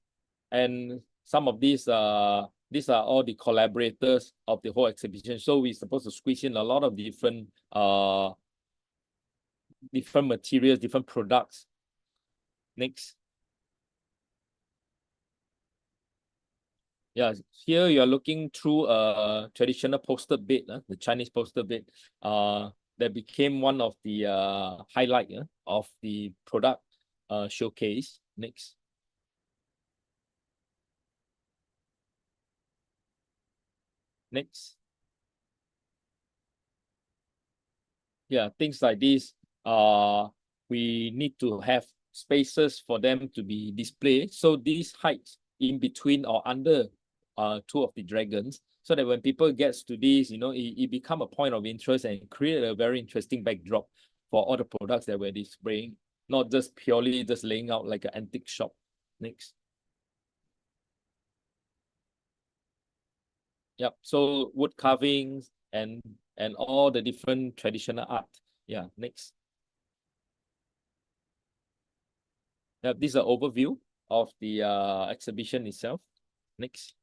J: And some of these are all the collaborators of the whole exhibition. So we're supposed to squeeze in a lot of different materials, different products. Next. Yeah, here you are looking through a traditional poster bed, the Chinese poster bed. that became one of the highlight of the product showcase. Next. Next. Yeah, things like this, we need to have spaces for them to be displayed. So these heights in between or under two of the dragons, so that when people gets to this, it become a point of interest and create a very interesting backdrop for all the products that we're displaying, not just purely just laying out like an antique shop. Next. Yep. So wood carvings and all the different traditional art. Yeah. Next. Yeah, this is an overview of the exhibition itself. Next.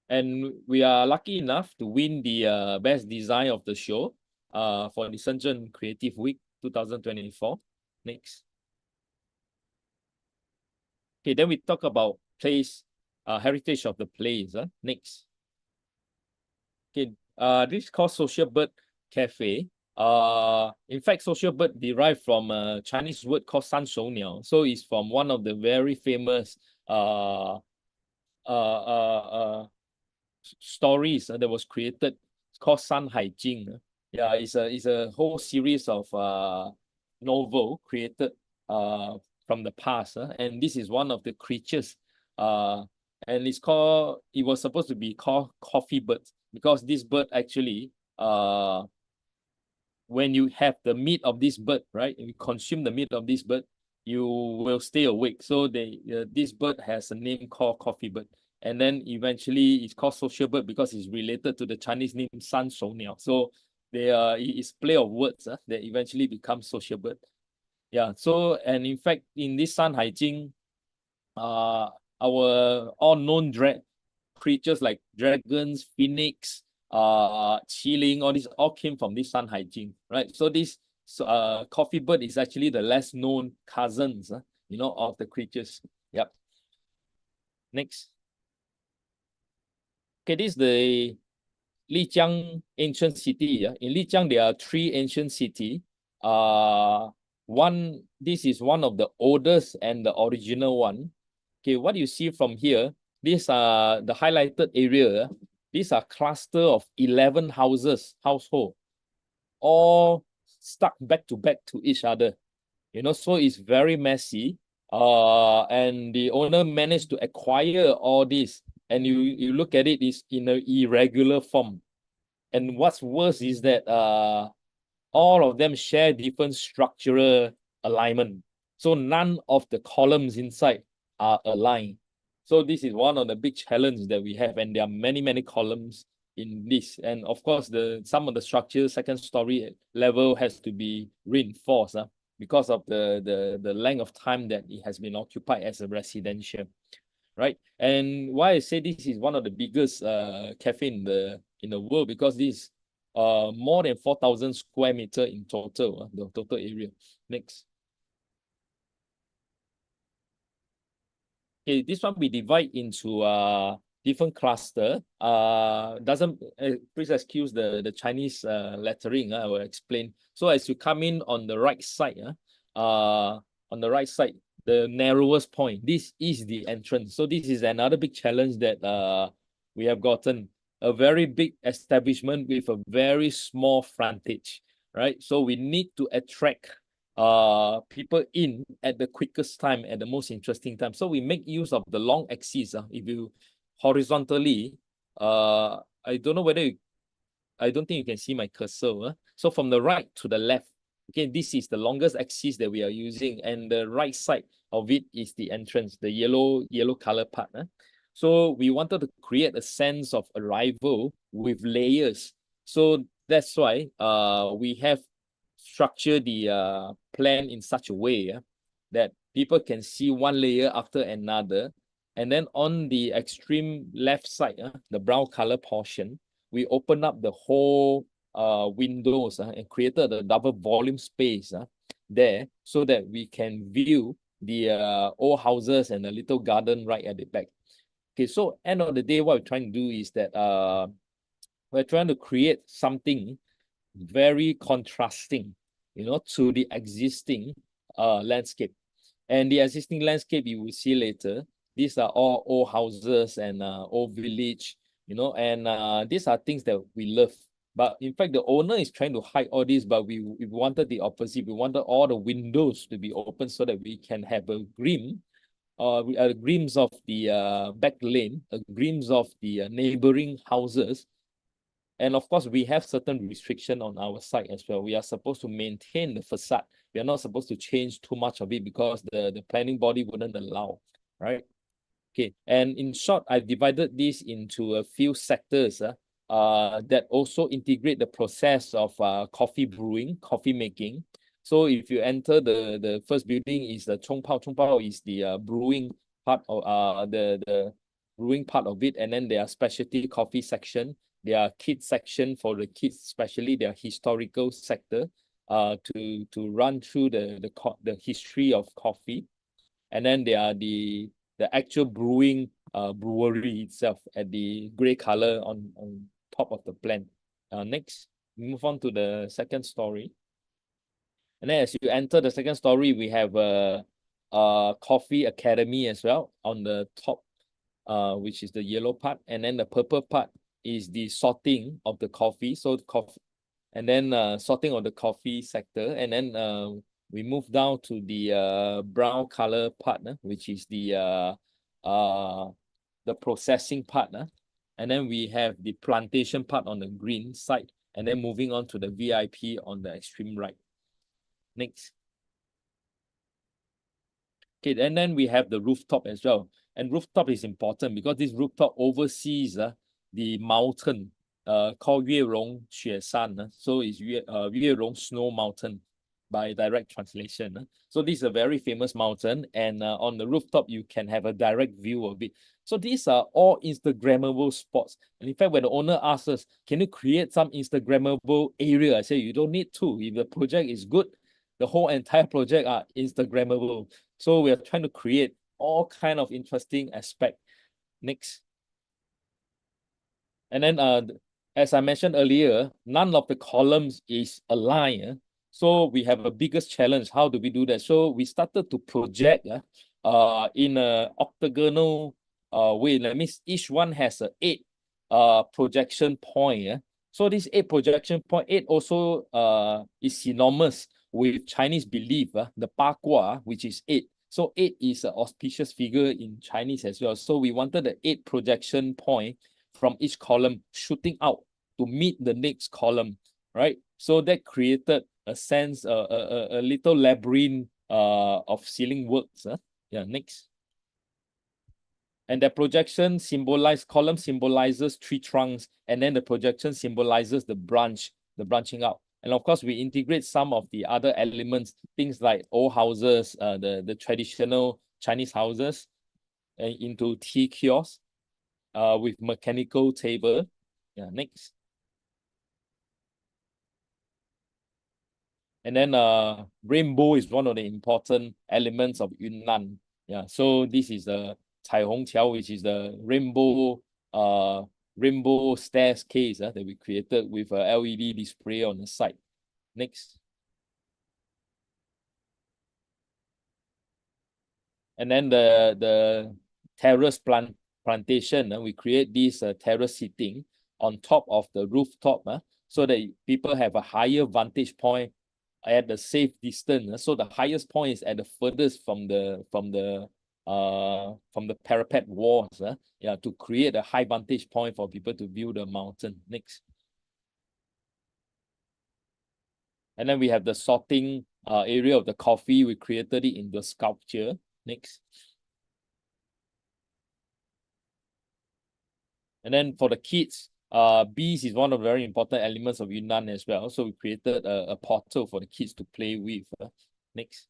J: And we are lucky enough to win the best design of the show for the Shenzhen Creative Week 2024. Next. Okay, then we talk about place, heritage of the place. Next. Okay, this is called Social Bird Cafe. In fact, social bird derived from a Chinese word called san shou niao. So it's from one of the very famous stories that was created. It's called San Hai Jing. Yeah, it's a whole series of novel created from the past, and this is one of the creatures. And it was supposed to be called coffee bird, because this bird actually when you have the meat of this bird, right? If you consume the meat of this bird, you will stay awake. So this bird has a name called coffee bird. And then eventually it's called social bird because it's related to the Chinese name san shou niao. So it's play of words that eventually become social bird. Yeah, so, and in fact, in this San Hai Jing, our all known creatures like dragons, phoenix, qilin, all these all came from this San Hai Jing, right? So this coffee bird is actually the less known cousins, of the creatures. Yep. Next. Okay, this is the Lijiang ancient city. In Lijiang, there are 3 ancient cities. This is one of the oldest and the original one. Okay, what you see from here, these are the highlighted area. These are cluster of 11 household, all stuck back to each other. So it's very messy. And the owner managed to acquire all this. And you look at it, it's in an irregular form. And what's worse is that all of them share different structural alignment. So none of the columns inside are aligned. So this is one of the big challenges that we have. And there are many, many columns in this. And of course, some of the structure, second story level has to be reinforced because of the length of time that it has been occupied as a residential. Right, and why I say this is one of the biggest cafe in the world, because this more than 4,000 square meter in total, the total area. Next. Okay, this one we divide into different cluster. Please excuse the Chinese lettering. I will explain. So as you come in on the right side, the narrowest point, this is the entrance. So this is another big challenge that we have gotten. A very big establishment with a very small frontage, right? So we need to attract people in at the quickest time, at the most interesting time. So we make use of the long axis. If you horizontally, I don't think you can see my cursor. So from the right to the left, okay, this is the longest axis that we are using, and the right side of it is the entrance, the yellow color part. So we wanted to create a sense of arrival with layers. So that's why we have structured the plan in such a way that people can see one layer after another. And then on the extreme left side, the brown color portion, we open up the whole windows and created a double volume space there, so that we can view the old houses and a little garden right at the back. Okay, so end of the day, what we're trying to do is that we're trying to create something very contrasting, to the existing landscape. And the existing landscape you will see later, these are all old houses and old village, and these are things that we love. But in fact, the owner is trying to hide all this, but we wanted the opposite. We wanted all the windows to be open so that we can have a glimpse of the back lane, a glimpse of the neighboring houses. And of course, we have certain restriction on our side as well. We are supposed to maintain the facade. We are not supposed to change too much of it because the planning body wouldn't allow, right? Okay, and in short, I've divided this into a few sectors that also integrate the process of coffee brewing, coffee making. So if you enter the first building is the Chongpao. Chongpao is the brewing part of the brewing part of it, and then there are specialty coffee section. There are kids section for the kids, especially their historical sector, to run through the history of coffee, and then there are the actual brewing brewery itself at the gray color on top of the plant. Next, move on to the second story. And then as you enter the second story, we have a coffee academy as well on the top, which is the yellow part, and then the purple part is the sorting of the coffee. So and then sorting of the coffee sector, and then we move down to the brown color part, which is the processing part, and then we have the plantation part on the green side, and then moving on to the VIP on the extreme right. Next. Okay, and then we have the rooftop as well. And rooftop is important because this rooftop oversees the mountain called Yuerong Xueshan. So it's Yuerong Snow Mountain by direct translation. So this is a very famous mountain, and on the rooftop you can have a direct view of it. So these are all Instagrammable spots. And in fact, when the owner asks us, can you create some Instagrammable area? I say you don't need to. If the project is good, the whole entire project are Instagrammable. So we are trying to create all kind of interesting aspect. Next. And then as I mentioned earlier, none of the columns is aligned. So we have a biggest challenge. How do we do that? So we started to project in an octagonal way. That means each one has a 8 projection point. So this 8 projection point, 8 also is synonymous with Chinese belief, the Papua, which is 8. So 8 is an auspicious figure in Chinese as well. So we wanted the 8 projection point from each column shooting out to meet the next column, right? So that created a sense, a little labyrinth of ceiling works. Yeah, next. And the projection column symbolizes tree trunks, and then the projection symbolizes the branching out. And of course, we integrate some of the other elements, things like old houses, the traditional Chinese houses, into tea kiosks with mechanical table. Yeah, next. And then rainbow is one of the important elements of Yunnan. Yeah, so this is the Cai Hong Qiao, which is the rainbow staircase that we created with a LED display on the side. Next. And then the terrace plantation, we create this terrace seating on top of the rooftop, so that people have a higher vantage point at the safe distance. So the highest point is at the furthest from the parapet walls, to create a high vantage point for people to view the mountain. Next. And then we have the sorting area of the coffee. We created it in the sculpture. Next. And then for the kids, bees is one of the very important elements of Yunnan as well. So we created a portal for the kids to play with. Next.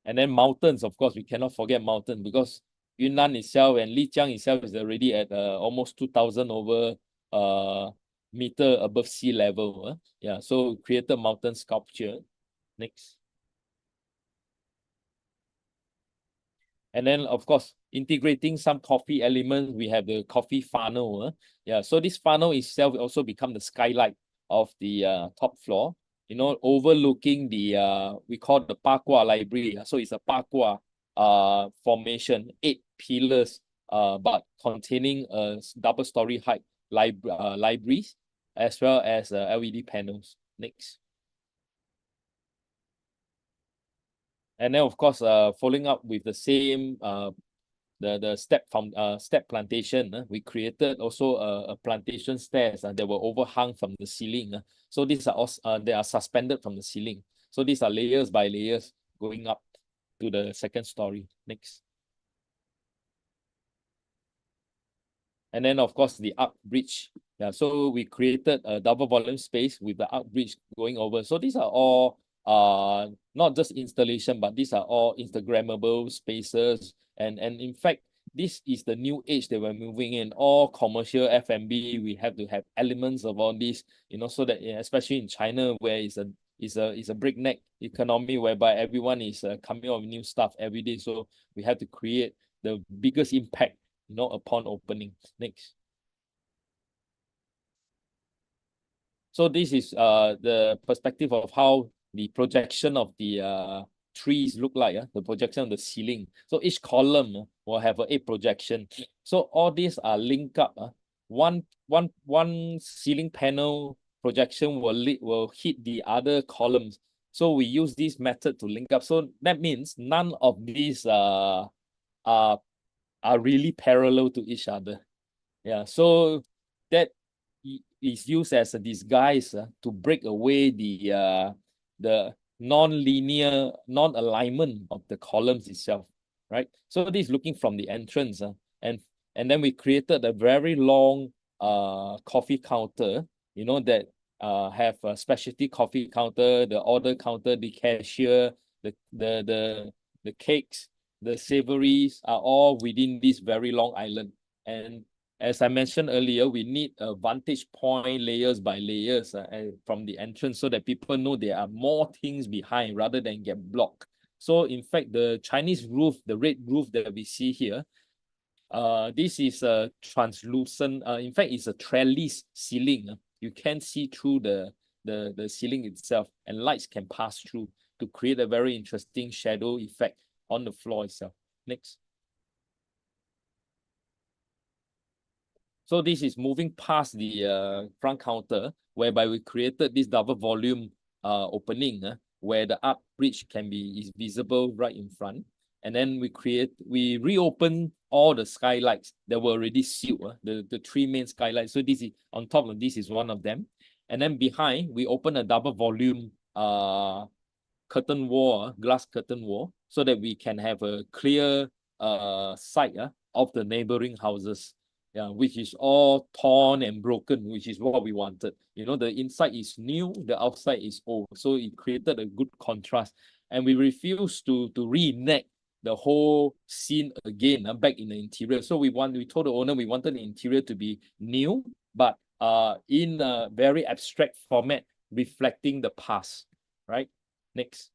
J: And then mountains, of course, we cannot forget mountains, because Yunnan itself and Lijiang itself is already at almost 2,000 over meter above sea level. Yeah, so we created mountain sculpture. Next. And then, of course, integrating some coffee elements. We have the coffee funnel. Yeah, so this funnel itself will also become the skylight of the top floor, overlooking the we call the Papua library. So it's a Papua formation, 8 pillars, but containing a double-story height libraries, as well as LED panels. Next. And then, of course, following up with the same the step plantation, we created also a plantation stairs that were overhung from the ceiling. So these are also, they are suspended from the ceiling. So these are layers by layers going up to the second story. Next. And then, of course, the arc bridge. Yeah, so we created a double volume space with the arc bridge going over. So these are all not just installation, but these are all Instagrammable spaces. And in fact, this is the new age that we're moving in. All commercial F&B, we have to have elements of all this, so that especially in China, where it's a breakneck economy whereby everyone is coming up with new stuff every day. So we have to create the biggest impact, upon opening. Next. So this is the perspective of how the projection of the trees look like, the projection of the ceiling. So each column will have a 8 projection. So all these are linked up. One ceiling panel projection will hit the other columns. So we use this method to link up. So that means none of these are really parallel to each other. Yeah, so that is used as a disguise to break away the non-linear, non-alignment of the columns itself, right? So this is looking from the entrance, and then we created a very long coffee counter, that have a specialty coffee counter, the order counter, the cashier, the cakes, the savories are all within this very long island. And as I mentioned earlier, we need a vantage point layers by layers from the entrance so that people know there are more things behind rather than get blocked. So in fact, the Chinese roof, the red roof that we see here, this is a translucent, in fact, it's a trellis ceiling. You can see through the ceiling itself, and lights can pass through to create a very interesting shadow effect on the floor itself. Next. So this is moving past the front counter, whereby we created this double volume opening where the arc bridge is visible right in front. And then we reopen all the skylights that were already sealed, the 3 main skylights. So this is on top of this is one of them. And then behind, we open a double volume curtain wall, glass curtain wall, so that we can have a clear sight of the neighboring houses. Yeah, which is all torn and broken, which is what we wanted. The inside is new, the outside is old. So it created a good contrast. And we refused to reenact the whole scene again back in the interior. So we told the owner we wanted the interior to be new, but in a very abstract format, reflecting the past, right? Next.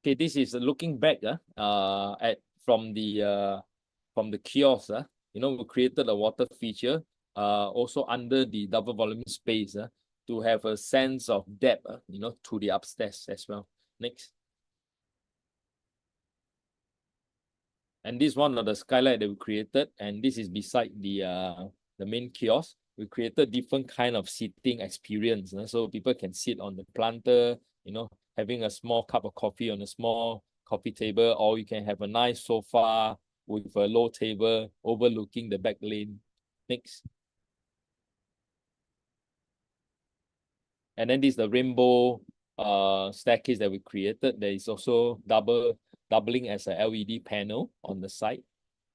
J: Okay, this is looking back at from the kiosk. We created a water feature also under the double volume space to have a sense of depth, to the upstairs as well. Next. And this one of the skylight that we created, and this is beside the main kiosk. We created different kind of seating experience, so people can sit on the planter, having a small cup of coffee on a small coffee table, or you can have a nice sofa with a low table overlooking the back lane. Next. And then this is the rainbow staircase that we created. There is also doubling as a LED panel on the side.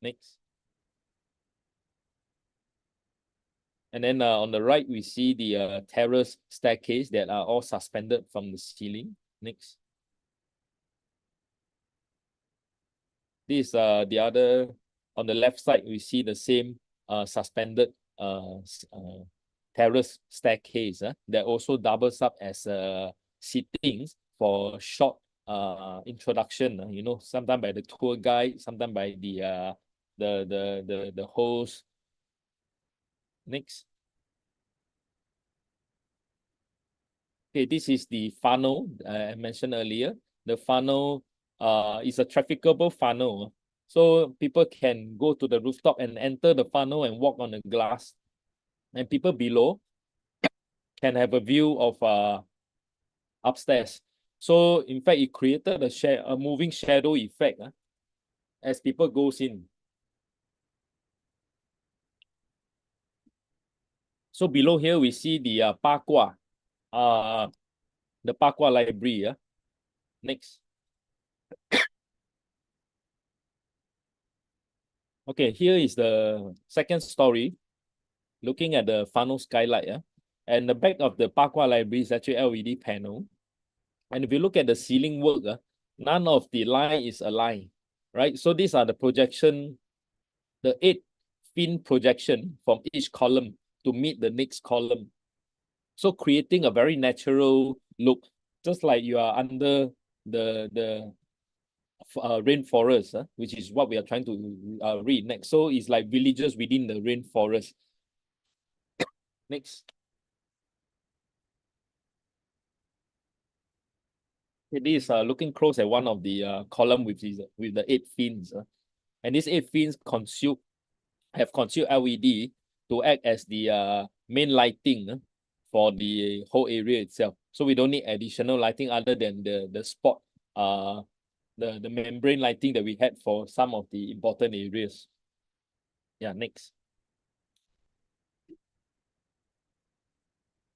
J: Next. And then on the right, we see the terrace staircase that are all suspended from the ceiling. Next. This the other, on the left side, we see the same suspended terrace staircase that also doubles up as sittings for short introduction, you know, sometimes by the tour guide, sometimes by the host. Next. Okay, this is the funnel I mentioned earlier. The funnel is a trafficable funnel. So people can go to the rooftop and enter the funnel and walk on the glass. And people below can have a view of upstairs. So in fact, it created a moving shadow effect as people goes in. So below here we see the Papua, the Papua library. Next. Okay, here is the second story, looking at the funnel skylight. And the back of the Papua library is actually LED panel. And if you look at the ceiling work, none of the line is aligned, right? So these are the projection, the 8-fin projection from each column to meet the next column. So creating a very natural look, just like you are under the rainforest, which is what we are trying to read next. So it's like villages within the rainforest. Next. It is looking close at one of the column with the 8 fins. And these 8 fins have consumed LED to act as the main lighting for the whole area itself. So we don't need additional lighting other than the spot, the membrane lighting that we had for some of the important areas. Yeah, next.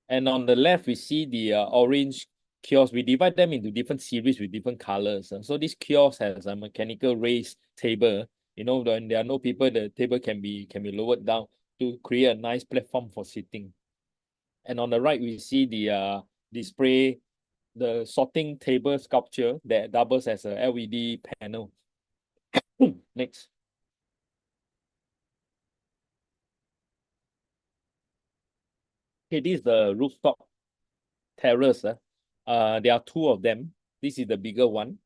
J: And on the left, we see the orange kiosk. We divide them into different series with different colors. So this kiosk has a mechanical raised table. You know, when there are no people, the table can be lowered down to create a nice platform for sitting. And on the right, we see the display, the sorting table sculpture that doubles as a LED panel. Next. Okay, this is the rooftop terrace. There are 2 of them. This is the bigger one.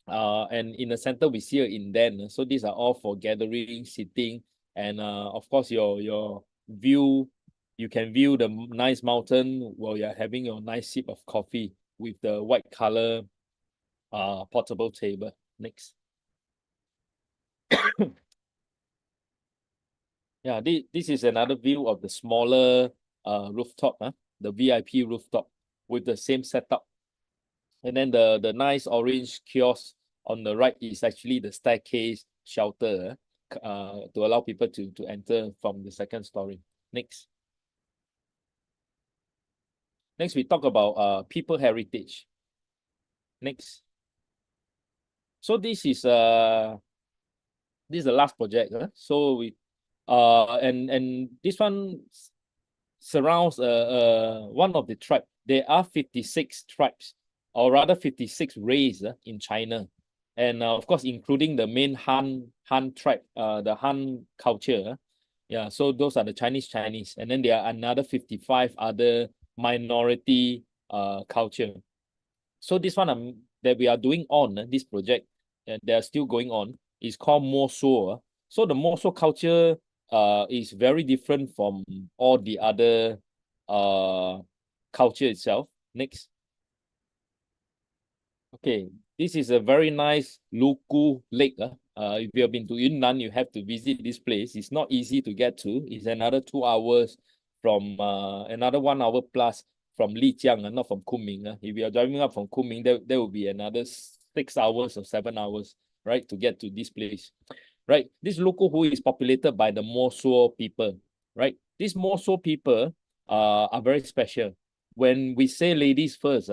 J: And in the center, we see an indent. So these are all for gathering, sitting, and of course, your view, you can view the nice mountain while you're having your nice sip of coffee with the white color portable table. Next. Yeah, this is another view of the smaller rooftop, the VIP rooftop with the same setup. And then the nice orange kiosk on the right is actually the staircase shelter to allow people to enter from the second story. Next. Next, we talk about people heritage. Next. So this is the last project. So we and this one surrounds one of the tribes. There are 56 tribes, or rather 56 races in China, and of course including the main Han tribe, the Han culture. Yeah, so those are the Chinese, and then there are another 55 other minority culture. So this one that we are doing on this project, and they are still going on, is called Moso. So the Moso culture is very different from all the other culture itself. Next. Okay, this is a very nice Luku Lake. If you have been to Yunnan, you have to visit this place. It's not easy to get to. It's another 2 hours from another 1 hour plus from Lijiang, not from Kunming. If you are driving up from Kunming, there will be another 6 hours or 7 hours, right, to get to this place. Right, this Lukuhu is populated by the Moso people, right? These Moso people are very special. When we say ladies first,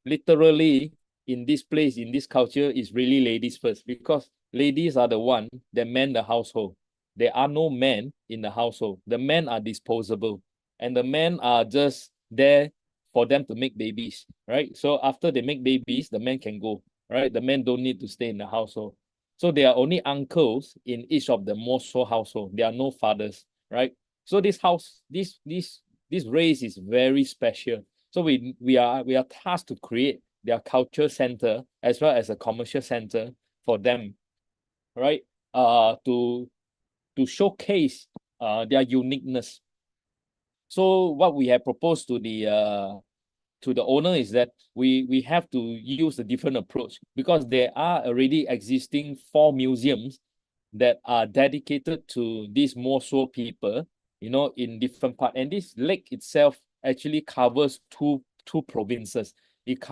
J: literally in this place, in this culture, is really ladies first, because ladies are the one that man the household. There are no men in the household. The men are disposable, and the men are just there for them to make babies, right? So after they make babies, the men can go, right? The men don't need to stay in the household. So there are only uncles in each of the Moso household. There are no fathers, right? So this race is very special. So we are tasked to create their culture center as well as a commercial center for them, right? To showcase their uniqueness. So what we have proposed to the owner is that we have to use a different approach, because there are already existing 4 museums that are dedicated to these Moso people, in different parts. And this lake itself actually covers two provinces. It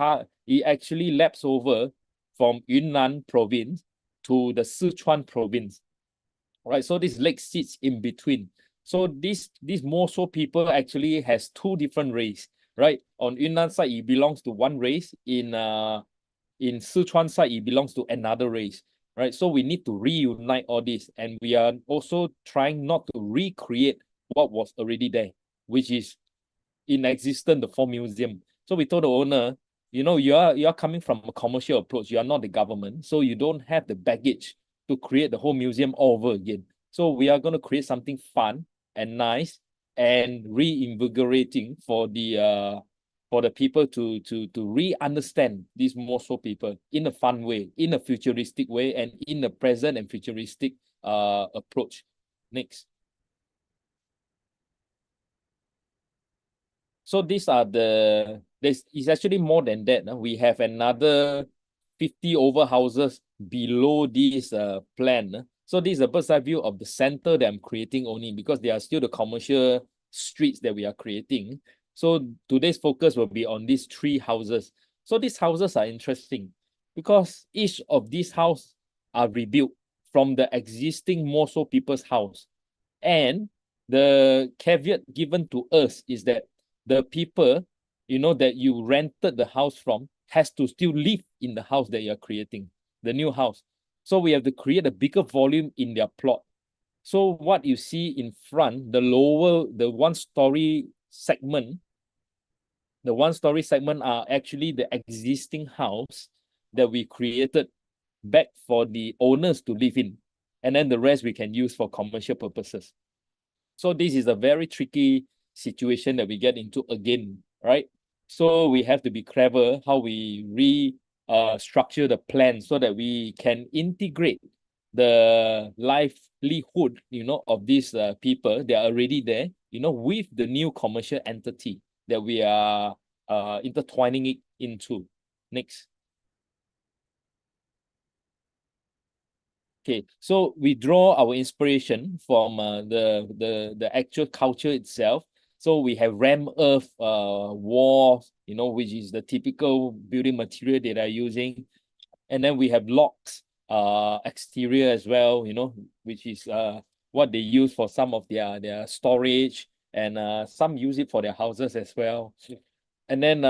J: actually laps over from Yunnan province to the Sichuan province. Right, so this lake sits in between. So these Moso people actually has 2 different race, right? On Yunnan side, it belongs to one race. In Sichuan side, it belongs to another race, right? So we need to reunite all this, and we are also trying not to recreate what was already there, which is in existence, the 4 museum. So we told the owner, you are coming from a commercial approach. You are not the government, so you don't have the baggage to create the whole museum all over again. So we are going to create something fun and nice and reinvigorating for the people to re-understand these Moso people in a fun way, in a futuristic way, and in a present and futuristic approach. Next. So these are it's actually more than that. We have another 50 over houses below this plan. So this is a bird's eye view of the center that I'm creating only, because they are still the commercial streets that we are creating. So today's focus will be on these 3 houses. So these houses are interesting because each of these houses are rebuilt from the existing Moso people's house. And the caveat given to us is that the people, that you rented the house from has to still live in the house that you're creating, the new house. So we have to create a bigger volume in their plot. So what you see in front, the 1-story segment, the 1-story segment are actually the existing house that we created back for the owners to live in. And then the rest we can use for commercial purposes. So this is a very tricky situation that we get into again, right? So we have to be clever how we structure the plan so that we can integrate the livelihood, of these people. They are already there, with the new commercial entity that we are intertwining it into. Next. Okay, so we draw our inspiration from the actual culture itself. So we have ram earth walls, which is the typical building material that they're using. And then we have logs exterior as well, which is what they use for some of their storage, and some use it for their houses as well. And then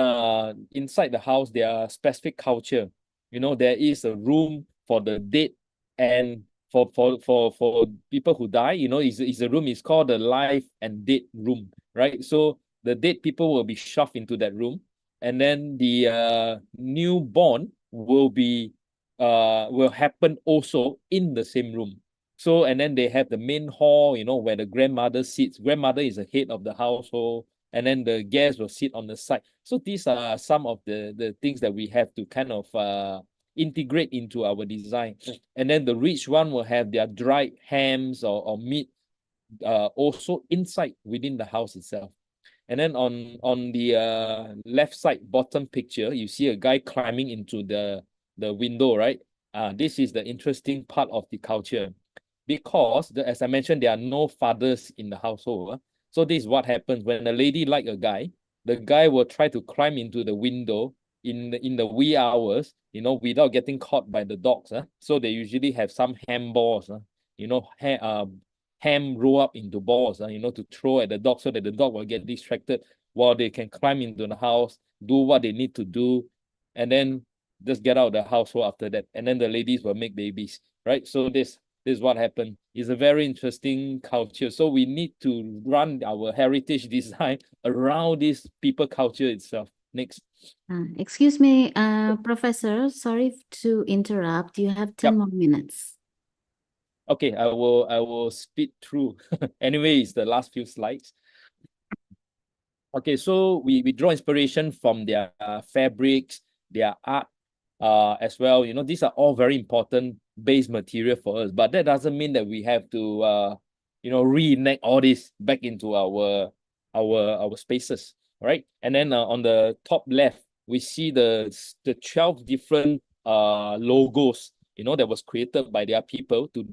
J: inside the house, there are specific culture. There is a room for the dead, and for people who die, is a room. It's called the life and dead room, right? So the dead people will be shoved into that room, and then the newborn will happen also in the same room. So, and then they have the main hall, where the grandmother sits. Grandmother is the head of the household, and then the guests will sit on the side. So these are some of the things that we have to kind of integrate into our design. And then the rich one will have their dried hams or meat also inside within the house itself. And then on the left side bottom picture, you see a guy climbing into the window, right? This is the interesting part of the culture, because as I mentioned, there are no fathers in the household. So this is what happens when a lady like a guy. The guy will try to climb into the window in the wee hours, without getting caught by the dogs. So they usually have some ham balls, ham roll up into balls, to throw at the dog so that the dog will get distracted while they can climb into the house, do what they need to do, and then just get out of the household after that. And then the ladies will make babies, right? So this is what happened. It's a very interesting culture. So we need to run our heritage design around this people culture itself. Next.
H: Excuse me, Professor, sorry to interrupt. You have 10 more minutes.
J: Okay, I will speed through. Anyway, it's the last few slides. Okay, so we draw inspiration from their fabrics, their art as well. You know, these are all very important base material for us, but that doesn't mean that we have to you know, reenact all this back into our spaces, right? And then on the top left, we see the 12 different logos, you know, that was created by their people to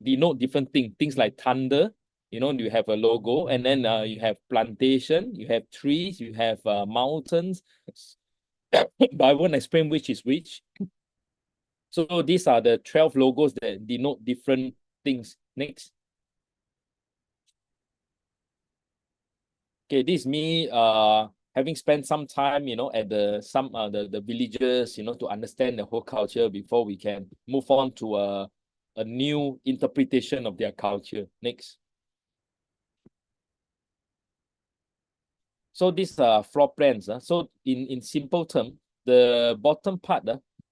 J: denote different things like thunder. You know, you have a logo, and then you have plantation, you have trees, you have mountains. But I won't explain which is which. So these are the 12 logos that denote different things. Next. Okay, this is me having spent some time, you know, at the villages, you know, to understand the whole culture before we can move on to a new interpretation of their culture. Next. So these are floor plans. So in simple term, the bottom part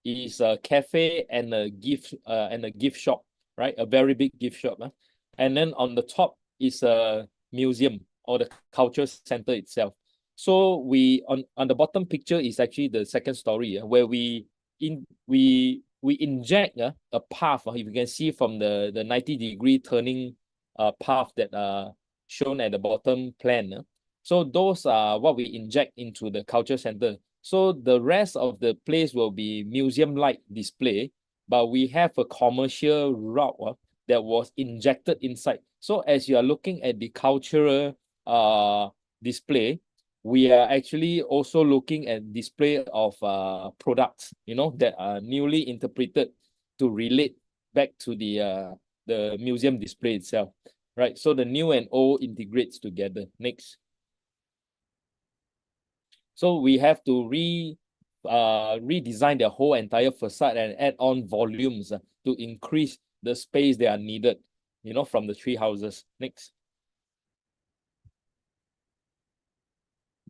J: is a cafe and a gift shop, right? A very big gift shop. And then on the top is a museum or the culture center itself. So we on the bottom picture is actually the second story, where we inject a path. If you can see from the 90-degree turning path that shown at the bottom plan. So those are what we inject into the culture center. So the rest of the place will be museum-like display, but we have a commercial route that was injected inside. So as you are looking at the cultural display, we are actually also looking at display of products, you know, that are newly interpreted to relate back to the museum display itself, right? So the new and old integrates together. Next. So we have to redesign the whole entire facade and add on volumes to increase the space that are needed, you know, from the tree houses. Next.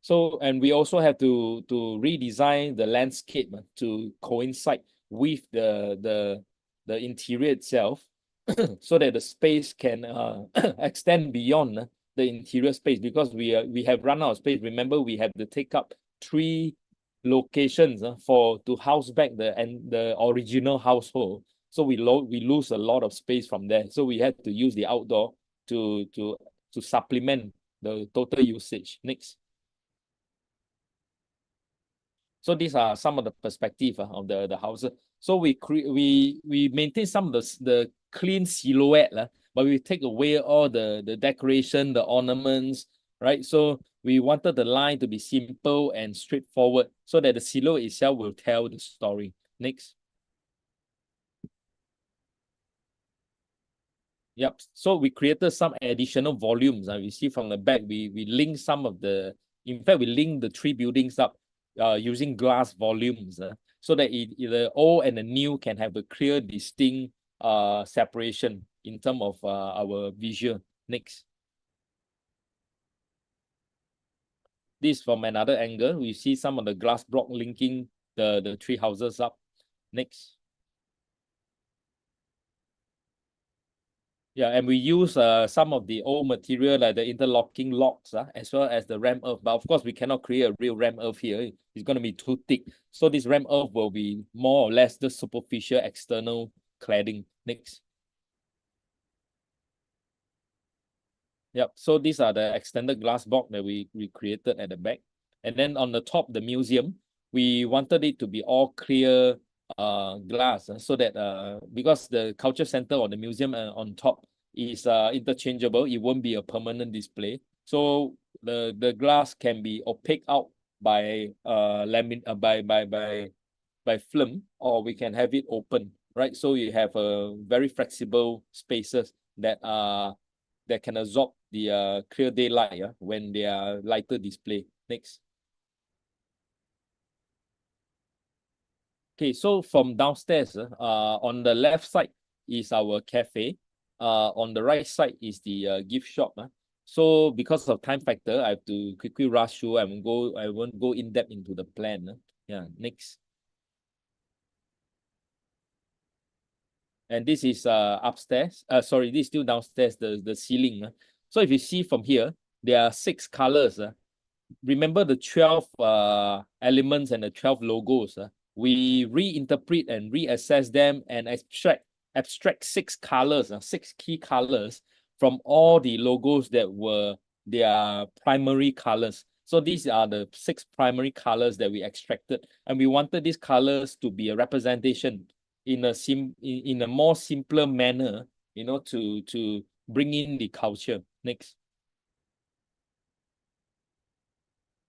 J: So, and we also have to redesign the landscape to coincide with the interior itself, so that the space can extend beyond the interior space, because we have run out of space. Remember, we have to take up 3 locations to house back the original household. So we lose a lot of space from there. So we had to use the outdoor to supplement the total usage. Next. So these are some of the perspective of the houses. So we maintain some of the clean silhouette, but we take away all the decoration, the ornaments, right? So we wanted the line to be simple and straightforward, so that the silhouette itself will tell the story. Next. Yep. So we created some additional volumes. You see from the back, we link some of in fact, we link the 3 buildings up using glass volumes, so that the old and the new can have a clear, distinct separation in terms of our visual. Next. This from another angle, we see some of the glass block linking the 3 houses up. Next. Yeah, and we use some of the old material like the interlocking locks, as well as the ram earth. But of course, we cannot create a real ram earth here. It's going to be too thick. So this ram earth will be more or less the superficial external cladding. Next. Yep. So these are the extended glass block that we created at the back. And then on the top, the museum, we wanted it to be all clear glass, so that because the culture center or the museum on top is interchangeable, it won't be a permanent display. So the glass can be opaque out by by film, or we can have it open, right? So you have a very flexible spaces that can absorb the clear daylight when they are lighter display. Next. Okay, so from downstairs, on the left side is our cafe. On the right side is the gift shop. So because of time factor, I have to quickly rush through. I won't go in depth into the plan. Yeah, next. And this is upstairs. Sorry, this is still downstairs. The ceiling. So if you see from here, there are 6 colors remember the 12 elements and the 12 logos. We reinterpret and reassess them and abstract 6 colors, 6 key colors from all the logos that were their primary colors. So these are the 6 primary colors that we extracted, and we wanted these colors to be a representation in a more simpler manner, you know, to bring in the culture. Next.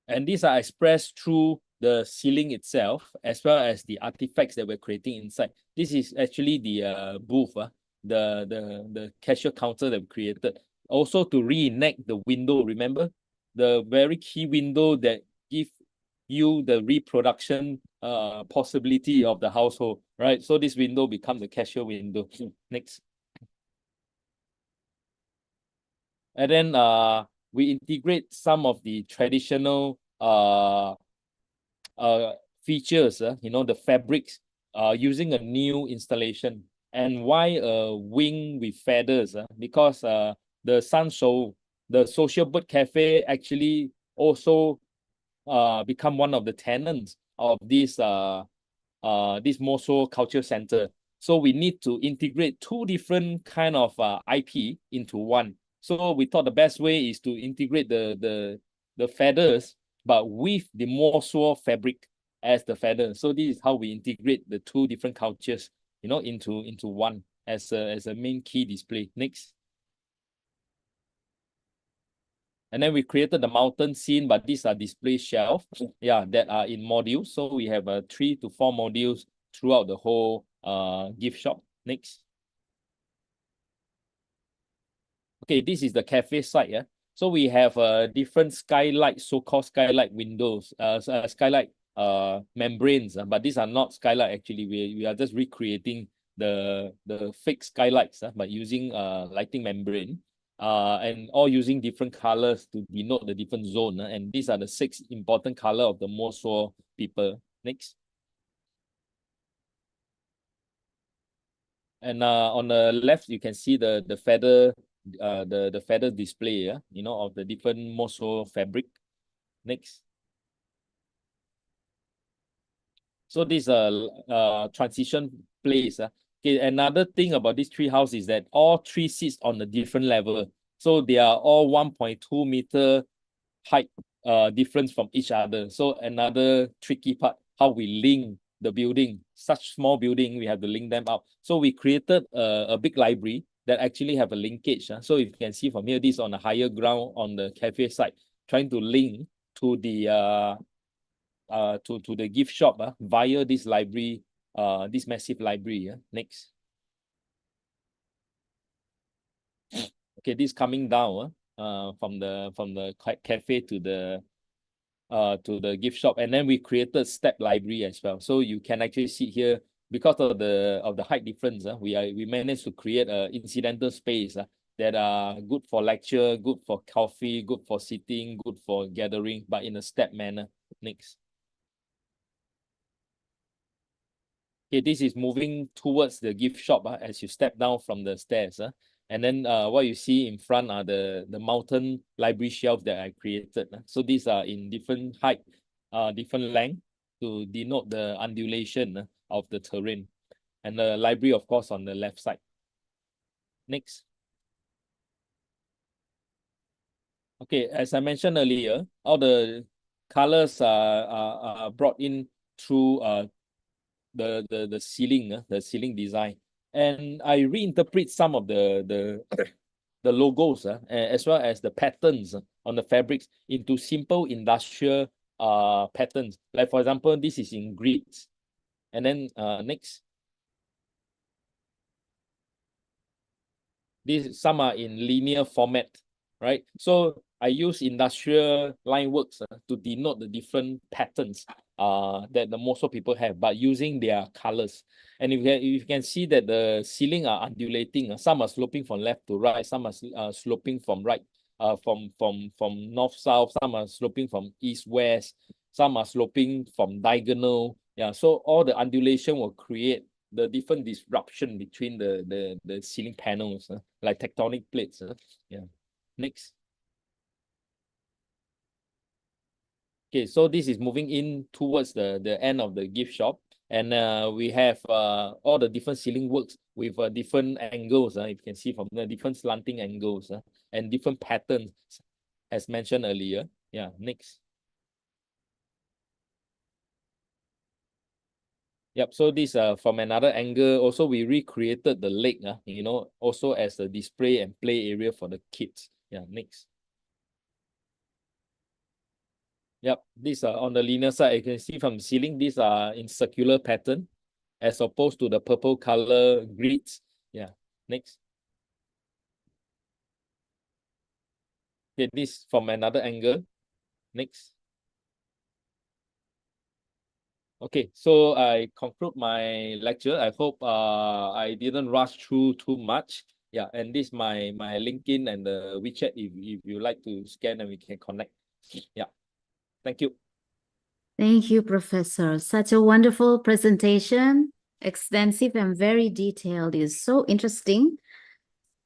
J: And these are expressed through the ceiling itself, as well as the artifacts that we're creating inside. This is actually the booth, the cashier counter that we created. Also to reenact the window, remember? The very key window that give you the reproduction possibility of the household, right? So this window becomes the cashier window. Next. And then we integrate some of the traditional features, you know, the fabrics, using a new installation. And why a wing with feathers? Because the social bird cafe actually also become one of the tenants of this Moso Culture Center. So we need to integrate 2 different kind of IP into one. So we thought the best way is to integrate the feathers, but with the Moso fabric as the feather. So this is how we integrate the 2 different cultures, you know, into one as a main key display. Next. And then we created the mountain scene, but these are display shelves, yeah, that are in modules. So we have 3 to 4 modules throughout the whole gift shop. Next. Okay, this is the cafe side. Yeah. So we have different skylight, so-called skylight windows, skylight membranes, but these are not skylight actually. We are just recreating the fake skylights, but using lighting membrane. And all using different colors to denote the different zone. And these are the 6 important color of the Moso people. Next. And on the left, you can see the feather, the feather display, you know, of the different Moso fabric. Next. So this transition place. Okay, another thing about this tree house is that all 3 sits on a different level. So they are all 1.2 meter height difference from each other. So another tricky part, how we link the building. Such small building, we have to link them up. So we created a big library that actually have a linkage. So if you can see from here, this is on a higher ground on the cafe side, trying to link to the to the gift shop via this library, this massive library. Next. Okay, this coming down from the cafe to the gift shop, and then we created step library as well. So you can actually see here, because of the height difference, we managed to create a incidental space that are good for lecture, good for coffee, good for sitting, good for gathering, but in a step manner. Next. Okay, this is moving towards the gift shop as you step down from the stairs. And then what you see in front are the mountain library shelves that I created. So these are in different height, different length to denote the undulation of the terrain. And the library, of course, on the left side. Next. Okay, as I mentioned earlier, all the colors are brought in through the ceiling design, and I reinterpret some of the logos as well as the patterns on the fabrics into simple industrial patterns. Like for example, this is in grids, and then next, some are in linear format, right? So I use industrial line works to denote the different patterns that the most of people have, but using their colors. And you can see that the ceiling are undulating. Some are sloping from left to right. Some are sloping from right, from north south. Some are sloping from east west. Some are sloping from diagonal. Yeah. So all the undulation will create the different disruption between the ceiling panels, like tectonic plates. Yeah. Next. Okay, so this is moving in towards the end of the gift shop. And we have all the different ceiling works with different angles. You can see from the different slanting angles and different patterns, as mentioned earlier. Yeah, next. Yep, so this from another angle, also we recreated the lake, also as a display and play area for the kids. Yeah, next. Yep, these are on the linear side. You can see from the ceiling, these are in circular pattern as opposed to the purple color grids. Yeah, next. Okay, this from another angle. Next. Okay, so I conclude my lecture. I hope I didn't rush through too much. Yeah, and this my LinkedIn and the WeChat if you like to scan and we can connect. Yeah, thank you.
H: Thank you, Professor. Such a wonderful presentation, extensive and very detailed. It's so interesting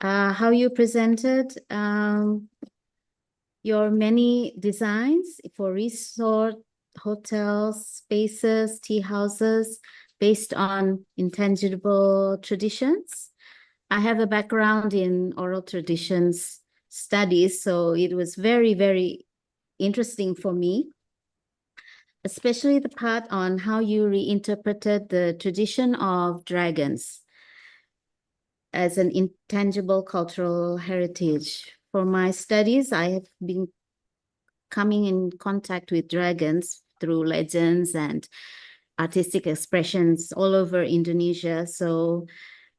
H: how you presented your many designs for resort, hotels, spaces, tea houses based on intangible traditions. I have a background in oral traditions studies, so it was very, very interesting for me, especially the part on how you reinterpreted the tradition of dragons as an intangible cultural heritage. For my studies, I have been coming in contact with dragons through legends and artistic expressions all over Indonesia. So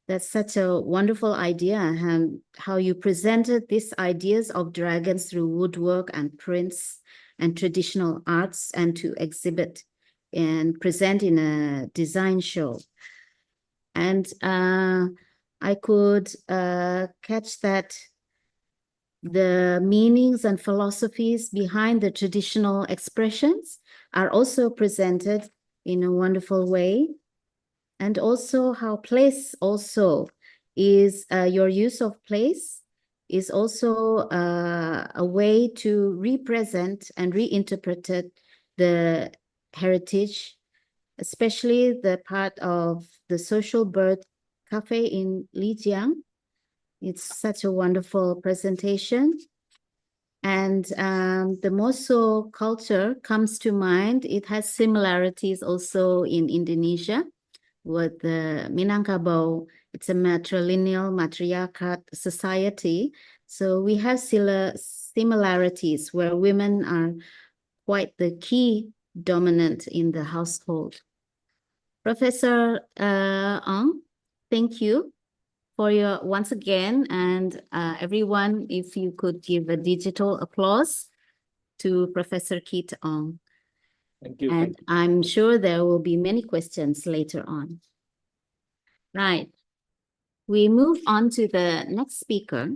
H: that's such a wonderful idea, and how you presented these ideas of dragons through woodwork and prints and traditional arts, and to exhibit and present in a design show. And I could catch that the meanings and philosophies behind the traditional expressions are also presented in a wonderful way. And also how place also is, your use of place is also a way to represent and reinterpret the heritage, especially the part of the social bird cafe in Lijiang. It's such a wonderful presentation. And the Moso culture comes to mind. It has similarities also in Indonesia with the Minangkabau. It's a matrilineal matriarchal society. So we have similarities where women are quite the key dominant in the household. Professor Ong, thank you for your once again, and everyone, if you could give a digital applause to Professor Kit Ong.
J: Thank you.
H: And I'm sure there will be many questions later on. Right. We move on to the next speaker,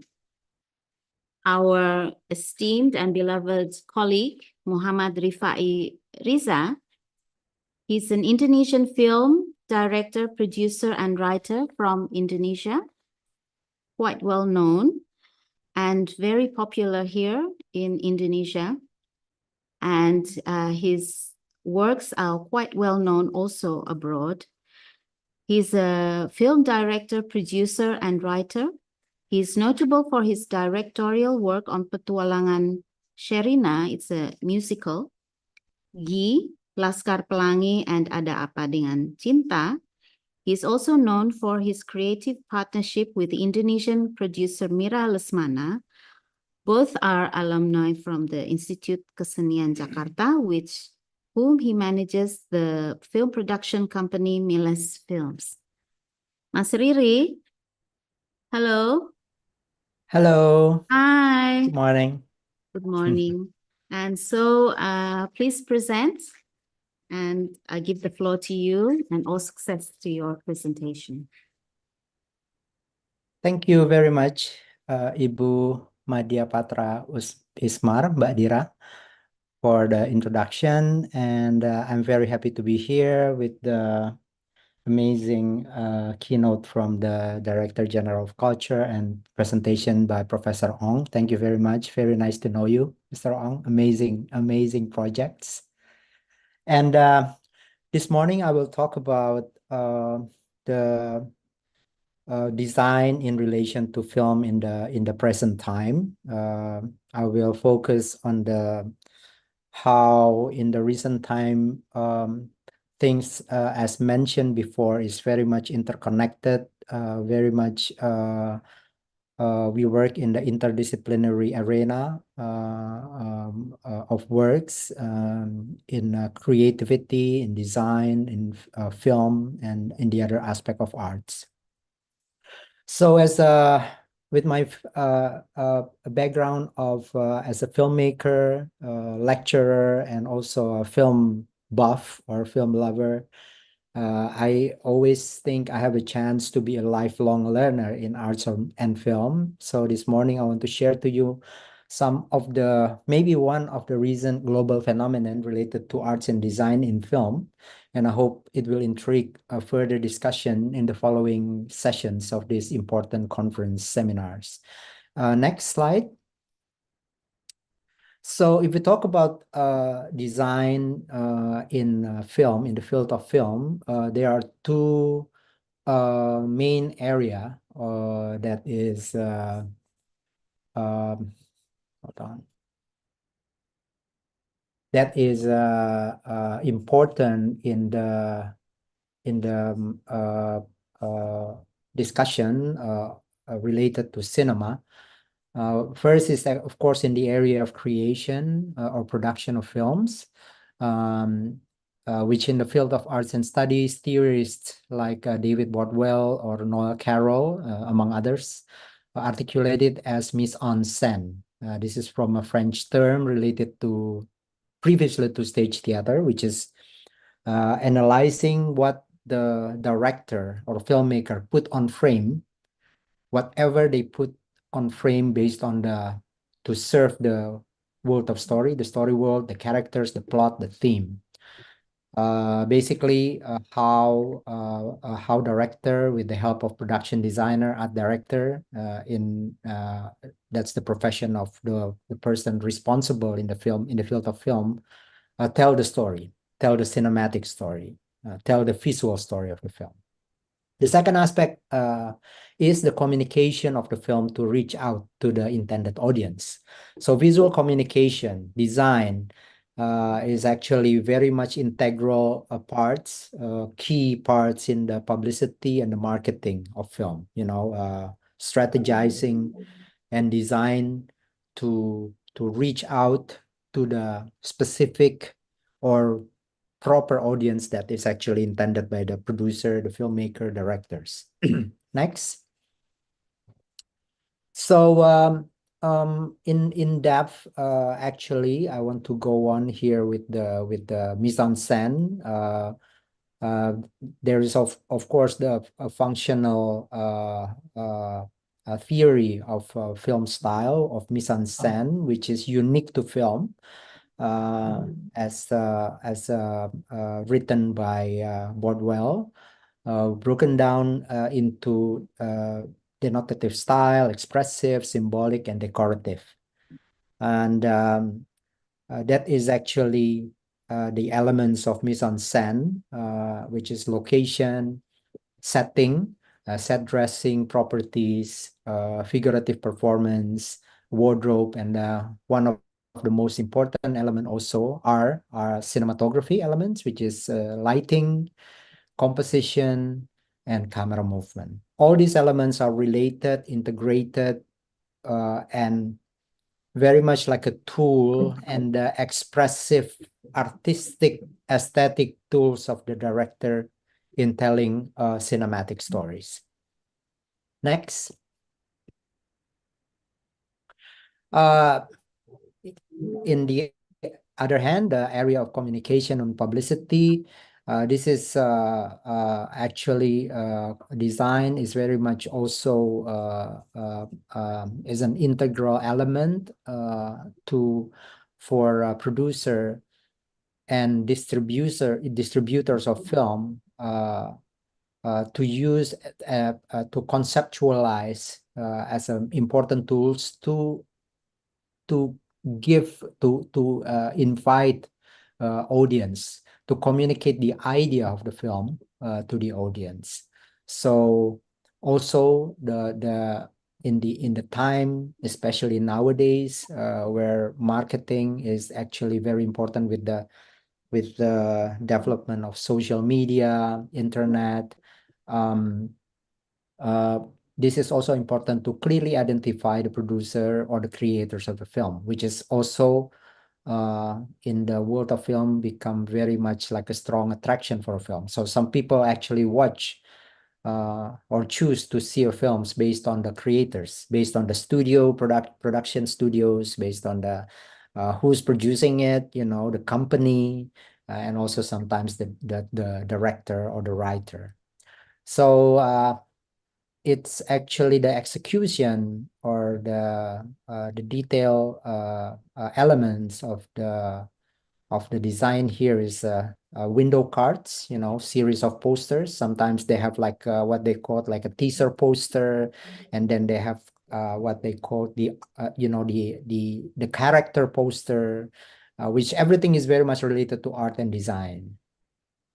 H: our esteemed and beloved colleague, Muhammad Rifai Riza. He's an Indonesian film director, producer, and writer from Indonesia, quite well known and very popular here in Indonesia. And his works are quite well known also abroad. He's a film director, producer, and writer. He's notable for his directorial work on Petualangan Sherina, it's a musical, Gi, Laskar Pelangi, and Ada Apa Dengan Cinta. He's also known for his creative partnership with the Indonesian producer Mira Lesmana. Both are alumni from the Institut Kesenian Jakarta, whom he manages the film production company Miles Films. Mas Riri, hello.
K: Hello.
H: Hi.
K: Good morning.
H: Good morning. And so please present, and I give the floor to you, and all success to your presentation.
K: Thank you very much, Ibu Madya Patra Ismar, Mbak Dira, for the introduction. And I'm very happy to be here with the amazing keynote from the Director General of Culture and presentation by Professor Ong. Thank you very much. Very nice to know you, Mr. Ong. Amazing projects. And this morning I will talk about the design in relation to film in the present time. I will focus on how in the recent time things, as mentioned before, is very much interconnected. Very much we work in the interdisciplinary arena of works in creativity, in design, in film, and in the other aspect of arts. So as with my background of as a filmmaker, lecturer, and also a film buff or film lover, I always think I have a chance to be a lifelong learner in arts and film. So this morning I want to share to you some of maybe one of the recent global phenomenon related to arts and design in film. And I hope it will intrigue a further discussion in the following sessions of these important conference seminars. Next slide. So if we talk about design in film, in the field of film, there are two main area that is hold on. That is important in the discussion related to cinema. First is that, of course, in the area of creation or production of films, which in the field of arts and studies, theorists like David Bordwell or Noel Carroll, among others, articulated as mise en scène. This is from a French term related to previously to stage theater, which is analyzing what the director or filmmaker put on frame, whatever they put on frame based on to serve the world of story, the story world, the characters, the plot, the theme. Basically, how director with the help of production designer, art director, that's the profession of the person responsible in the field of film, tell the story, tell the cinematic story, tell the visual story of the film. The second aspect is the communication of the film to reach out to the intended audience. So visual communication, design, is actually very much integral parts, key parts in the publicity and the marketing of film. Strategizing and design to reach out to the specific or proper audience that is actually intended by the producer, the filmmaker, directors. Next. So in depth, actually, I want to go on here with the mise en scène. There is of course the functional theory of film style of mise en scène, which is unique to film, as written by Bordwell, broken down into denotative style, expressive, symbolic, and decorative. And that is actually the elements of mise en scène, which is location, setting, set dressing properties, figurative performance, wardrobe, and one of the most important element also are cinematography elements, which is lighting, composition, and camera movement. All these elements are related, integrated, and very much like a tool and the expressive, artistic, aesthetic tools of the director in telling cinematic stories. Next. In the other hand, the area of communication and publicity, this is actually design is very much also is an integral element for producer and distributors of film to use to conceptualize as important tools to give to invite audience to communicate the idea of the film to the audience. So also in the time, especially nowadays, where marketing is actually very important with the development of social media, internet. This is also important to clearly identify the producer or the creators of the film, which is also in the world of film become very much like a strong attraction for a film. So some people actually watch or choose to see films based on the creators, based on the production studios, based on the who's producing it, the company, and also sometimes the director or the writer. So it's actually the execution or the detail elements of the design here is window cards, series of posters. Sometimes they have like what they call like a teaser poster, and then they have what they call the the character poster, which everything is very much related to art and design.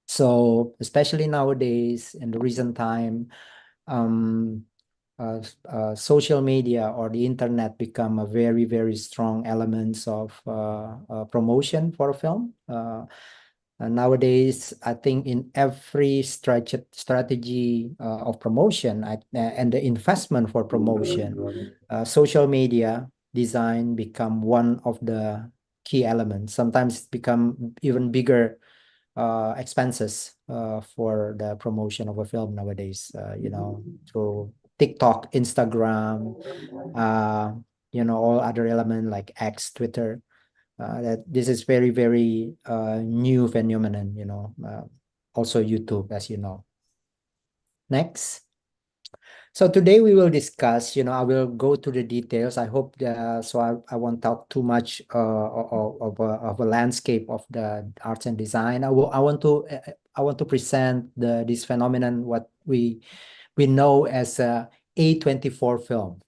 K: So especially nowadays in the recent time, social media or the internet become a very, very strong elements of promotion for a film. Nowadays, I think in every strategy of promotion and the investment for promotion, social media design become one of the key elements. Sometimes it become even bigger expenses for the promotion of a film nowadays, through TikTok, Instagram, all other elements like X, Twitter. That this is very, very new phenomenon, also YouTube, as you know. Next. So today we will discuss, I will go to the details. I hope so I won't talk too much of a landscape of the arts and design. I want to present this phenomenon, what we know as a A24 film,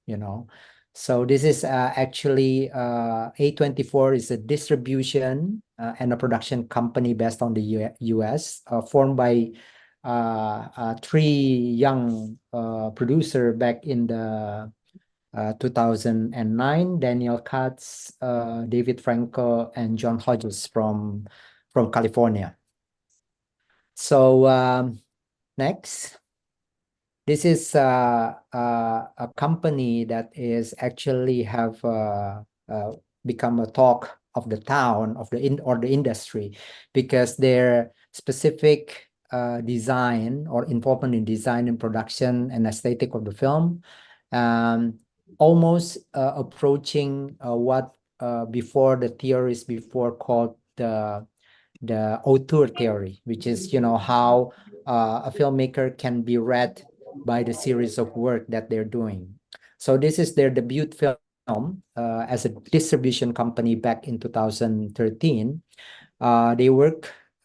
K: So this is actually A24 is a distribution and a production company based on the US, formed by three young producer back in the 2009, Daniel Katz, David Franco, and John Hodges from California. So next. This is a company that is actually have become a talk of the town of the industry, because their specific design or involvement in design and production and aesthetic of the film, almost approaching what before the theories before called the auteur theory, which is how a filmmaker can be read by the series of work that they're doing. So this is their debut film as a distribution company back in 2013.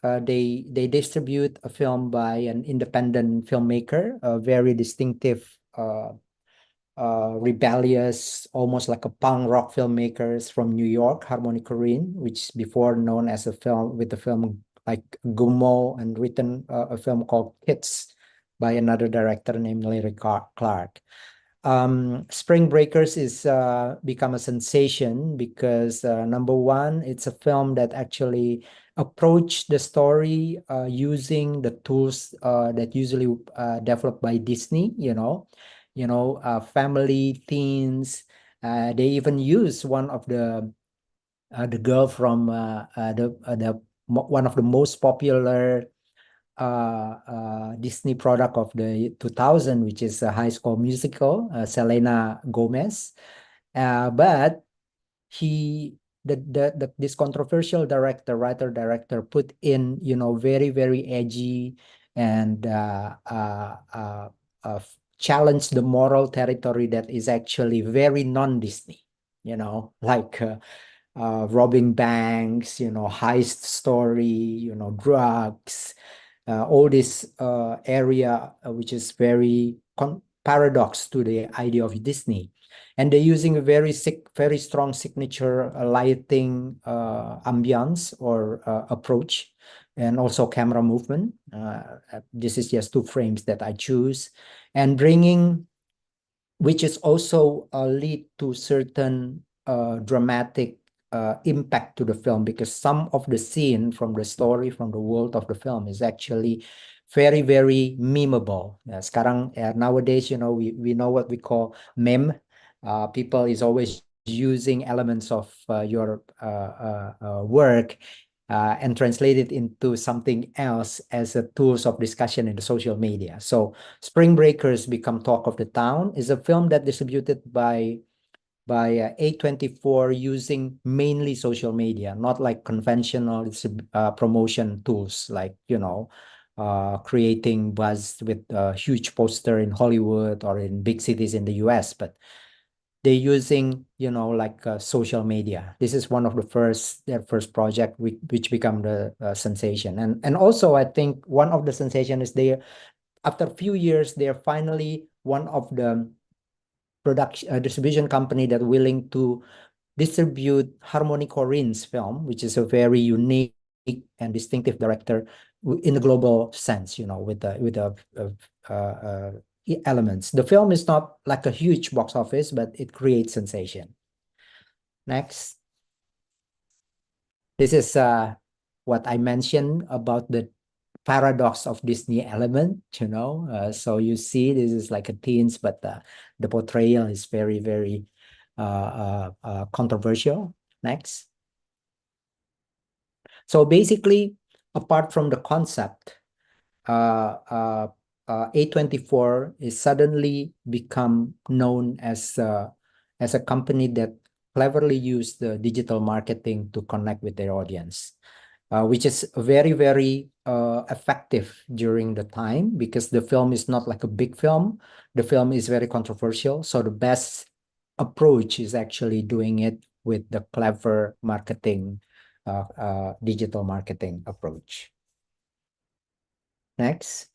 K: They distribute a film by an independent filmmaker, a very distinctive, rebellious, almost like a punk rock filmmakers from New York, Harmony Korine, which before known as a film with the film like Gummo, and written a film called Hits by another director named Larry Clark. Spring Breakers is become a sensation because number one, it's a film that actually approach the story using the tools that usually developed by Disney, family, teens. They even use one of the girl from one of the most popular Disney product of the 2000, which is a High School Musical, Selena Gomez. But this controversial writer-director put in, very, very edgy and challenge the moral territory that is actually very non-Disney, like robbing banks, heist story, drugs, all this area which is very paradox to the idea of Disney. And they're using a very strong signature lighting ambience or approach, and also camera movement. This is just 2 frames that I choose, and bringing, which is also lead to certain dramatic impact to the film, because some of the scene from the story, from the world of the film is actually very, very memeable. Sekarang, nowadays, you know, we know what we call meme. People is always using elements of your work and translate it into something else as a tools of discussion in the social media. So Spring Breakers become talk of the town is a film that distributed by A24 using mainly social media, not like conventional promotion tools like, you know, creating buzz with a huge poster in Hollywood or in big cities in the US, but they're using, you know, like social media. This is one of their first project which become the sensation. And also I think one of the sensation is after a few years, they're finally one of the distribution company that willing to distribute Harmony Corinne's film, which is a very unique and distinctive director in the global sense, you know, with the elements. The film is not like a huge box office, but it creates sensation. Next. This is what I mentioned about the paradox of Disney element, you know. So you see, this is like a teens, but the portrayal is very, very controversial. Next. So basically, apart from the concept, A24 is suddenly become known as a company that cleverly used the digital marketing to connect with their audience, which is very, very effective during the time, because the film is not like a big film. The film is very controversial. So the best approach is actually doing it with the clever marketing, digital marketing approach. Next.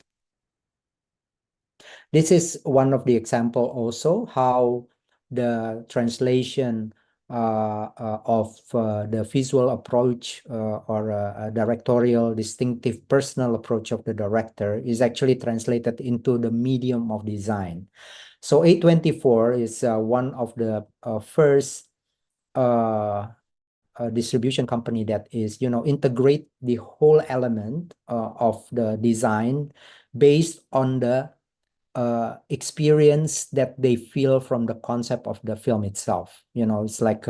K: This is one of the example also how the translation of the visual approach or a directorial distinctive personal approach of the director is actually translated into the medium of design. So A24 is one of the first distribution company that is, you know, integrate the whole element of the design based on the experience that they feel from the concept of the film itself. You know, it's like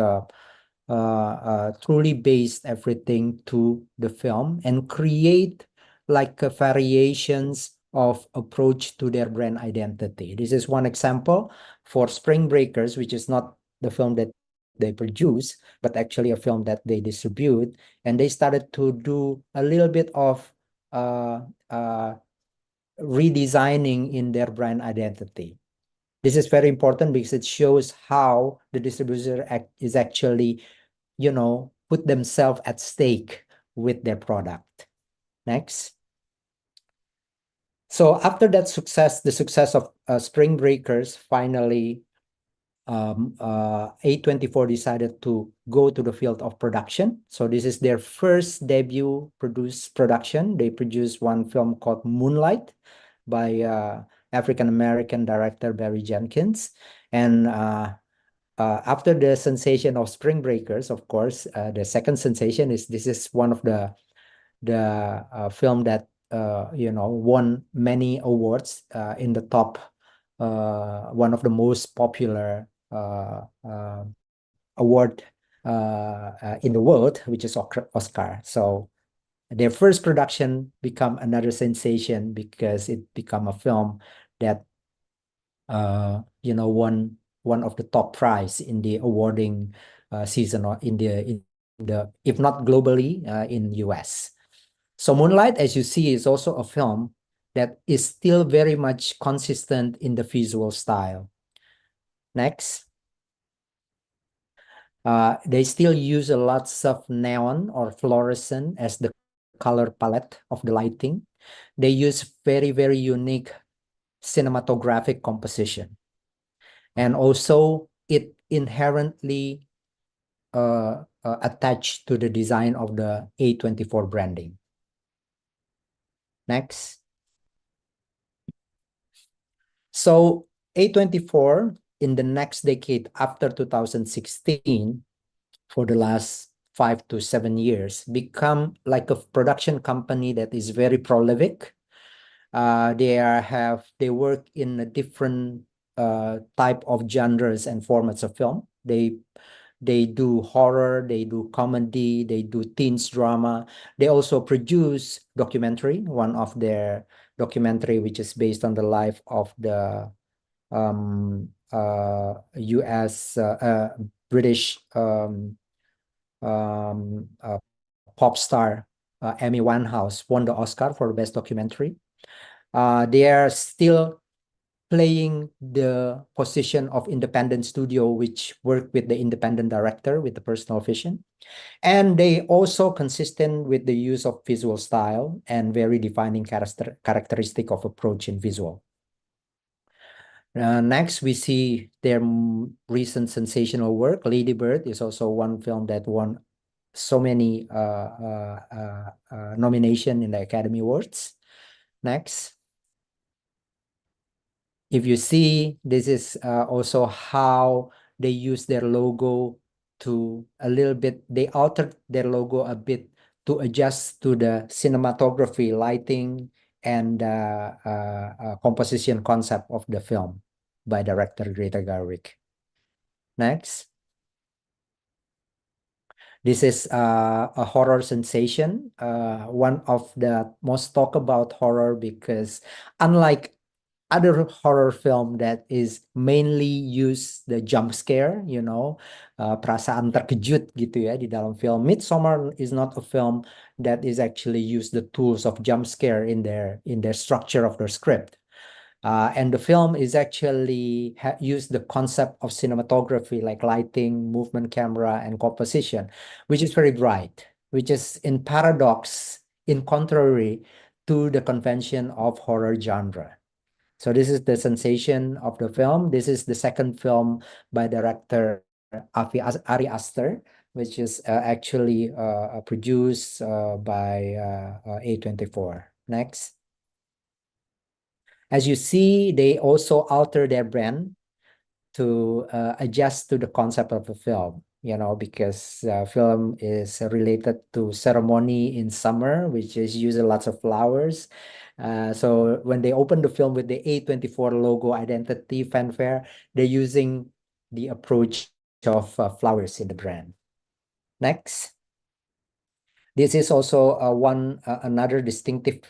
K: truly based everything to the film and create like variations of approach to their brand identity. This is one example for Spring Breakers, which is not the film that they produce, but actually a film that they distribute. And they started to do a little bit of redesigning in their brand identity. This is very important because it shows how the distributor is actually, you know, put themselves at stake with their product. Next. So after that success, the success of Spring Breakers, finally, A24 decided to go to the field of production. So this is their first debut produced production. They produced one film called Moonlight by African-American director Barry Jenkins. And after the sensation of Spring Breakers, of course, the second sensation is this is one of the film that you know, won many awards in the top, one of the most popular award in the world, which is Oscar. So their first production become another sensation because it become a film that you know, won one of the top prize in the awarding season, or in the if not globally, in US. So Moonlight, as you see, is also a film that is still very much consistent in the visual style. Next. They still use a lot of neon or fluorescent as the color palette of the lighting. They use very, very unique cinematographic composition. And also it inherently attached to the design of the A24 branding. Next. So A24 in the next decade after 2016, for the last 5 to 7 years, become like a production company that is very prolific. They work in a different type of genres and formats of film. They do horror, they do comedy, they do teens drama. They also produce documentary, one of their documentary which is based on the life of the US British pop star Amy Winehouse won the Oscar for best documentary. They are still playing the position of independent studio, which work with the independent director with the personal vision. And they also consistent with the use of visual style and very defining characteristic of approach in visual. Next, we see their recent sensational work. Lady Bird is also one film that won so many nomination in the Academy Awards. Next. If you see, this is also how they use their logo to a little bit, they altered their logo a bit to adjust to the cinematography, lighting, and composition concept of the film by director Greta Gerwig. Next. This is a horror sensation, one of the most talked about horror because unlike other horror film that is mainly use the jump scare, perasaan terkejut gitu ya di dalam film. Midsommar is not a film that is actually use the tools of jump scare in their structure of their script. And the film is actually use the concept of cinematography like lighting, movement camera, and composition, which is very bright, which is in paradox, in contrary to the convention of horror genre. So this is the sensation of the film. This is the second film by director Ari Aster, which is actually produced by A24. Next. As you see, they also alter their brand to adjust to the concept of the film, because film is related to ceremony in summer, which is using lots of flowers. So when they open the film with the A24 logo identity fanfare, they're using the approach of flowers in the brand. Next. This is also another distinctive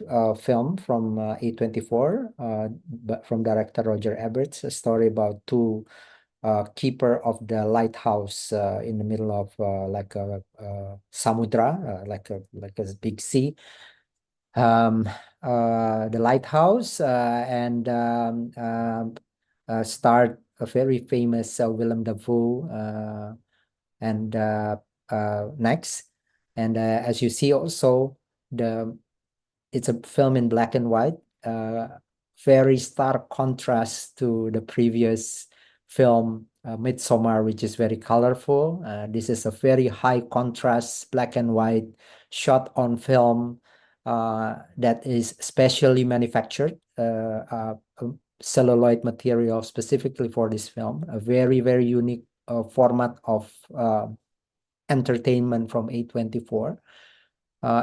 K: film from A24, but from director Roger Ebert's, a story about two keeper of the lighthouse in the middle of like a samudra, like a big sea. The lighthouse and starred a very famous Willem Dafoe and next. And as you see also, it's a film in black and white, very stark contrast to the previous film, Midsommar, which is very colorful. This is a very high contrast, black and white, shot on film that is specially manufactured, celluloid material specifically for this film, a very, very unique format of entertainment from A24.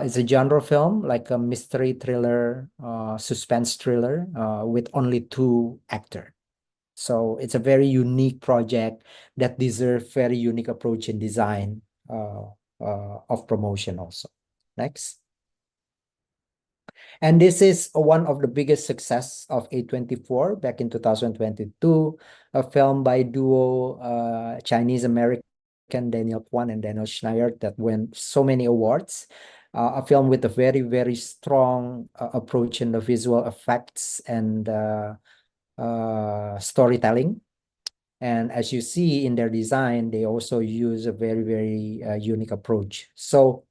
K: It's a genre film, like a mystery thriller, suspense thriller, with only 2 actors. So it's a very unique project that deserves very unique approach in design of promotion also. Next. And this is one of the biggest success of A24 back in 2022, a film by duo Chinese-American Daniel Kwan and Daniel Schneider that won so many awards. A film with a very, very strong approach in the visual effects and storytelling. And as you see in their design, they also use a very, very unique approach. So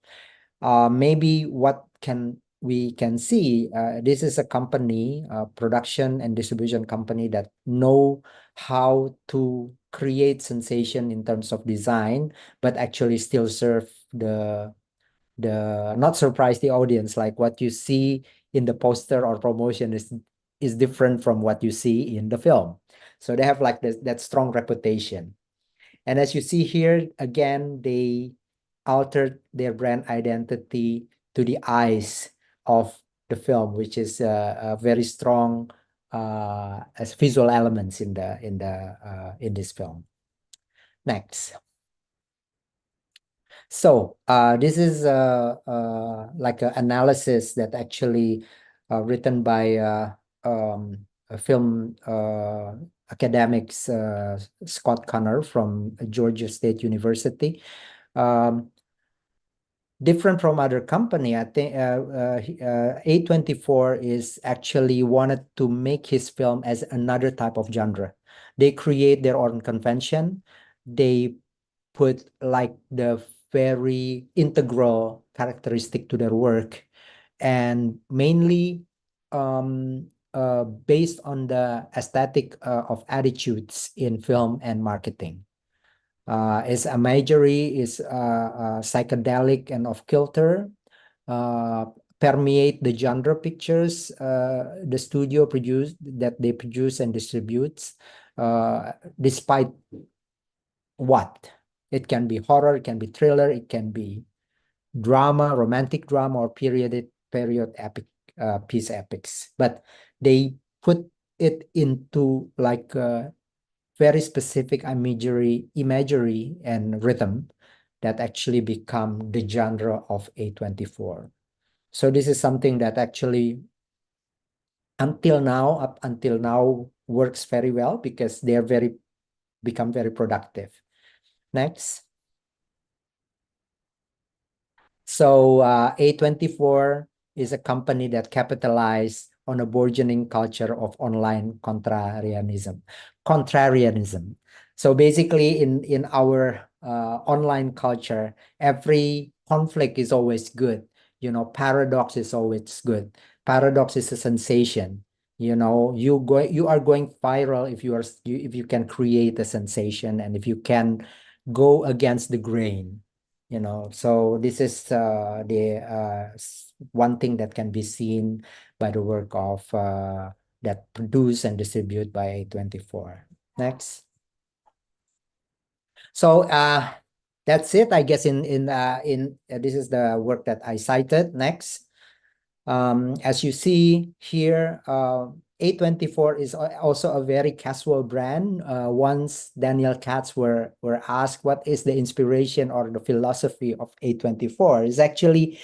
K: maybe what we can see this is a company, production and distribution company that know how to create sensation in terms of design, but actually still serve the not surprise the audience. Like what you see in the poster or promotion is different from what you see in the film. So they have like that strong reputation. And as you see here, again, they altered their brand identity to the eyes of the film, which is a very strong as visual elements in this film. Next. So this is like an analysis that actually written by a film academics Scott Connor from Georgia State University. Different from other company, I think A24 is actually wanted to make his film as another type of genre. They create their own convention. They put like the very integral characteristic to their work, and mainly based on the aesthetic of attitudes in film and marketing. Its imagery is psychedelic and off-kilter, permeate the genre pictures the studio they produce and distributes, despite what. It can be horror, it can be thriller, it can be drama, romantic drama, or period epic, piece epics. But they put it into like very specific imagery and rhythm that actually become the genre of A24. So this is something that actually up until now works very well because they are become very productive. Next. So A24 is a company that capitalized on a burgeoning culture of online contrarianism. So basically in our online culture, every conflict is always good. You know, paradox is always good. Paradox is a sensation. You know, you are going viral if you can create a sensation and if you can go against the grain. You know, so this is the one thing that can be seen by the work of that produced and distributed by A24. Next. So that's it, I guess. This is the work that I cited. Next. As you see here, A24 is also a very casual brand. Once Daniel Katz were asked what is the inspiration or the philosophy of A24, is actually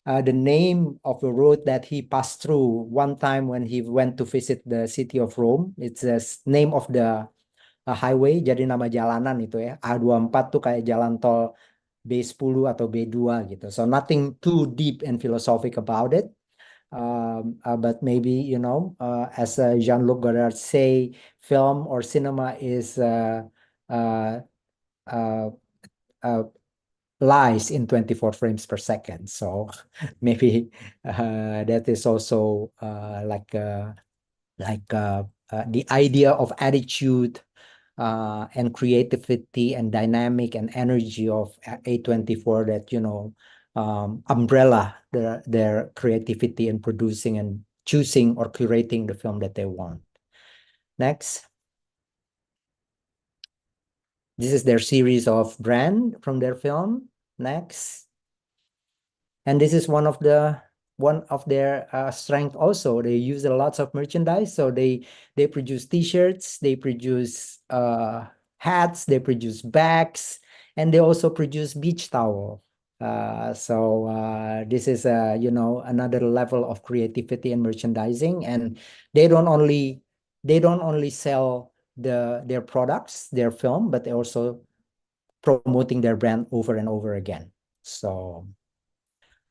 K: the name of a road that he passed through one time when he went to visit the city of Rome. It's the name of the highway, jadi nama jalanan itu ya. A24 tuh kayak jalan tol B10 atau B2 gitu. So nothing too deep and philosophic about it. But maybe, you know, as Jean-Luc Godard say, film or cinema is lies in 24 frames per second. So maybe that is also like the idea of attitude and creativity and dynamic and energy of A24 that, you know, umbrella their creativity in producing and choosing or curating the film that they want. Next. This is their series of brand from their film. Next. And this is one of their strength also. They use a lot of merchandise. So they produce T-shirts, they produce hats, they produce bags, and they also produce beach towel. So this is you know, another level of creativity and merchandising. And they don't only sell their products, their film, but they also promoting their brand over and over again. So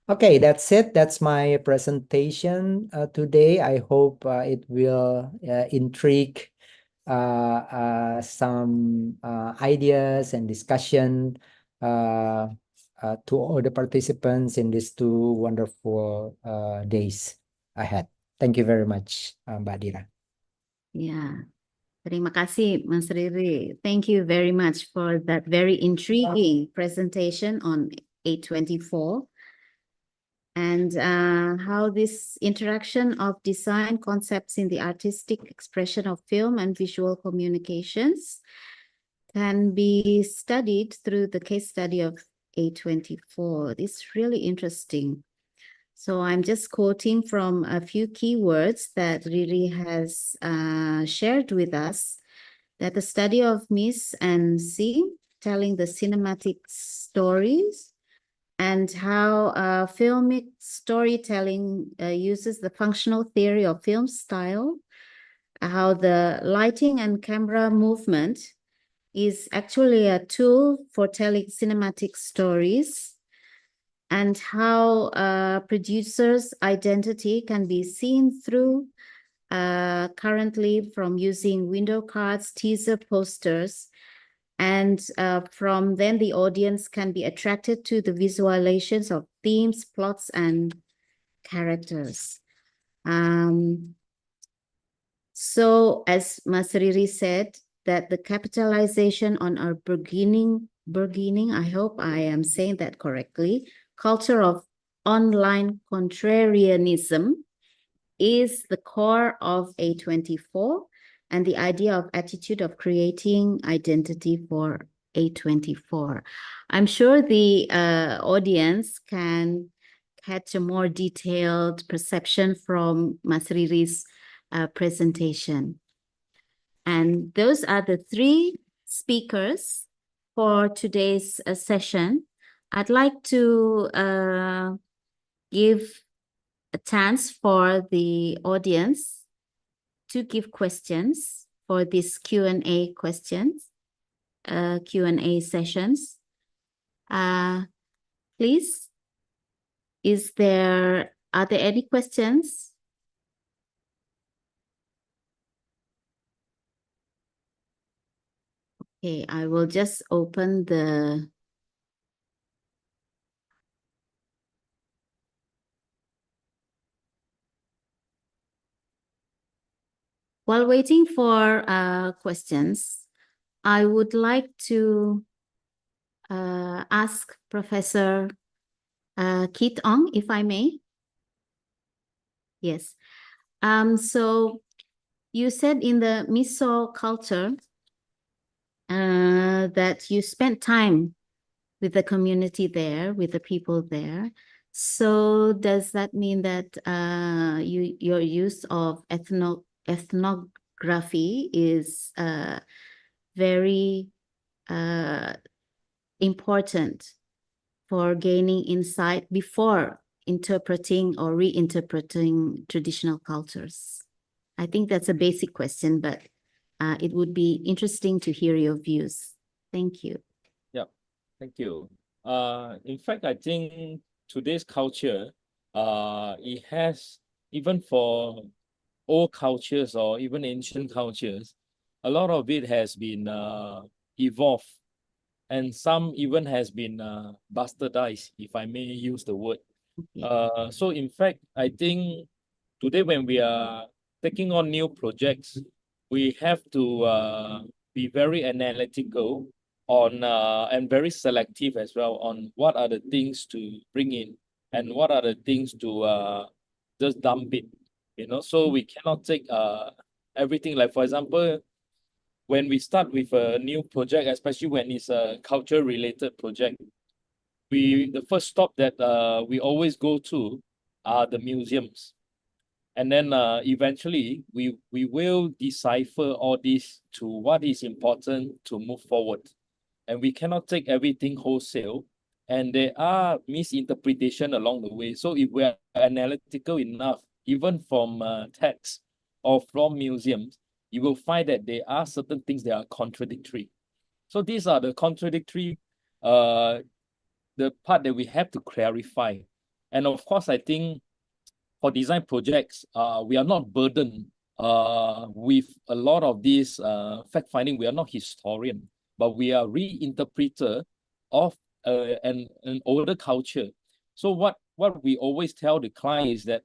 K: okay, that's it. That's my presentation today. I hope it will intrigue some ideas and discussion to all the participants in these 2 wonderful days ahead. Thank you very much, Mbak Dira.
H: Yeah. Terima kasih, Mas Riri. Thank you very much for that very intriguing presentation on 824 and how this interaction of design concepts in the artistic expression of film and visual communications can be studied through the case study of 824. This is really interesting. So I'm just quoting from a few keywords that Riri has shared with us, that the study of Miss and C, telling the cinematic stories, and how filmic storytelling uses the functional theory of film style, how the lighting and camera movement is actually a tool for telling cinematic stories, and how producer's identity can be seen through currently from using window cards, teaser posters, and from then the audience can be attracted to the visualizations of themes, plots, and characters. So as Mas Riri said, that the capitalization on our beginning, I hope I am saying that correctly, culture of online contrarianism is the core of 824 and the idea of attitude of creating identity for 824. I'm sure the audience can catch a more detailed perception from Mas Riri's presentation. And those are the 3 speakers for today's session. I'd like to give a chance for the audience to give questions for this Q&A questions, Q&A sessions. Please, are there any questions? Okay, I will just open the While waiting for questions, I would like to ask Professor Kit Ong, if I may. Yes. So you said in the Miso culture that you spent time with the community there, with the people there. So does that mean that your use of ethnography is very important for gaining insight before interpreting or reinterpreting traditional cultures? I think that's a basic question, but it would be interesting to hear your views. Thank you.
J: Yeah, thank you. In fact, I think today's culture, it has, even for old cultures or even ancient cultures, a lot of it has been evolved, and some even has been bastardized, if I may use the word. So in fact, I think today when we are taking on new projects, we have to be very analytical on and very selective as well on what are the things to bring in and what are the things to just dump it. So we cannot take everything. Like, for example, when we start with a new project, especially when it's a culture-related project, the first stop that we always go to are the museums. And then eventually, we will decipher all this to what is important to move forward. And we cannot take everything wholesale. And there are misinterpretation along the way. So if we are analytical enough, even from text or from museums, you will find that there are certain things that are contradictory. So these are the contradictory, the part that we have to clarify. And of course, I think for design projects, we are not burdened with a lot of this fact-finding. We are not historian, but we are reinterpreter of an older culture. So what we always tell the client is that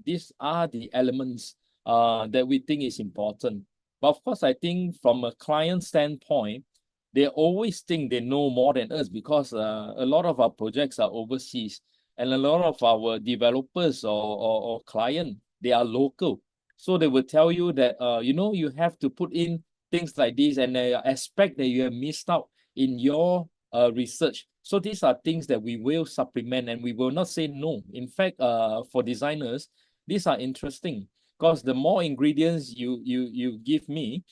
J: these are the elements that we think is important. But of course, I think from a client standpoint, they always think they know more than us because a lot of our projects are overseas, and a lot of our developers or client, they are local. So they will tell you that you have to put in things like this, and aspect that you have missed out in your research. So these are things that we will supplement, and we will not say no. In fact, for designers, these are interesting because the more ingredients you give me,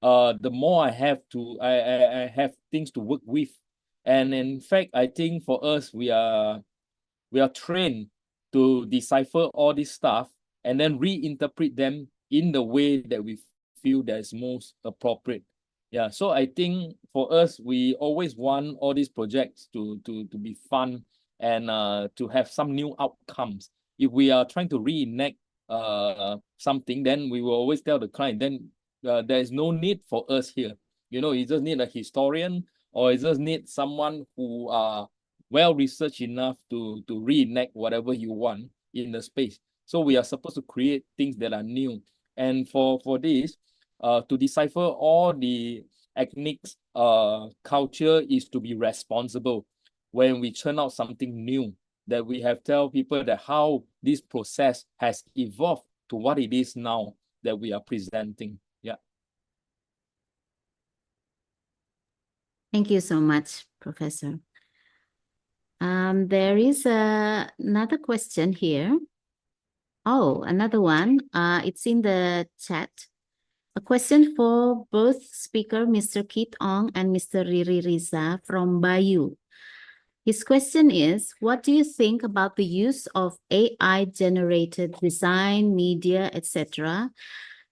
J: the more I have things to work with. And in fact, I think for us, we are trained to decipher all this stuff and then reinterpret them in the way that we feel that is most appropriate. Yeah, so I think for us, we always want all these projects to be fun and to have some new outcomes. If we are trying to reenact something, then we will always tell the client, then there is no need for us here. You just need a historian, or you just need someone who are well-researched enough to reenact whatever you want in the space. So we are supposed to create things that are new. And for this, to decipher all the ethnics, culture is to be responsible when we churn out something new, that we have tell people that how this process has evolved to what it is now that we are presenting. Yeah.
H: Thank you so much, Professor. There is another question here. Oh, another one. It's in the chat. A question for both speaker, Mr. Kit Ong and Mr. Riri Riza from Bayu. His question is, what do you think about the use of AI-generated design, media, etc.?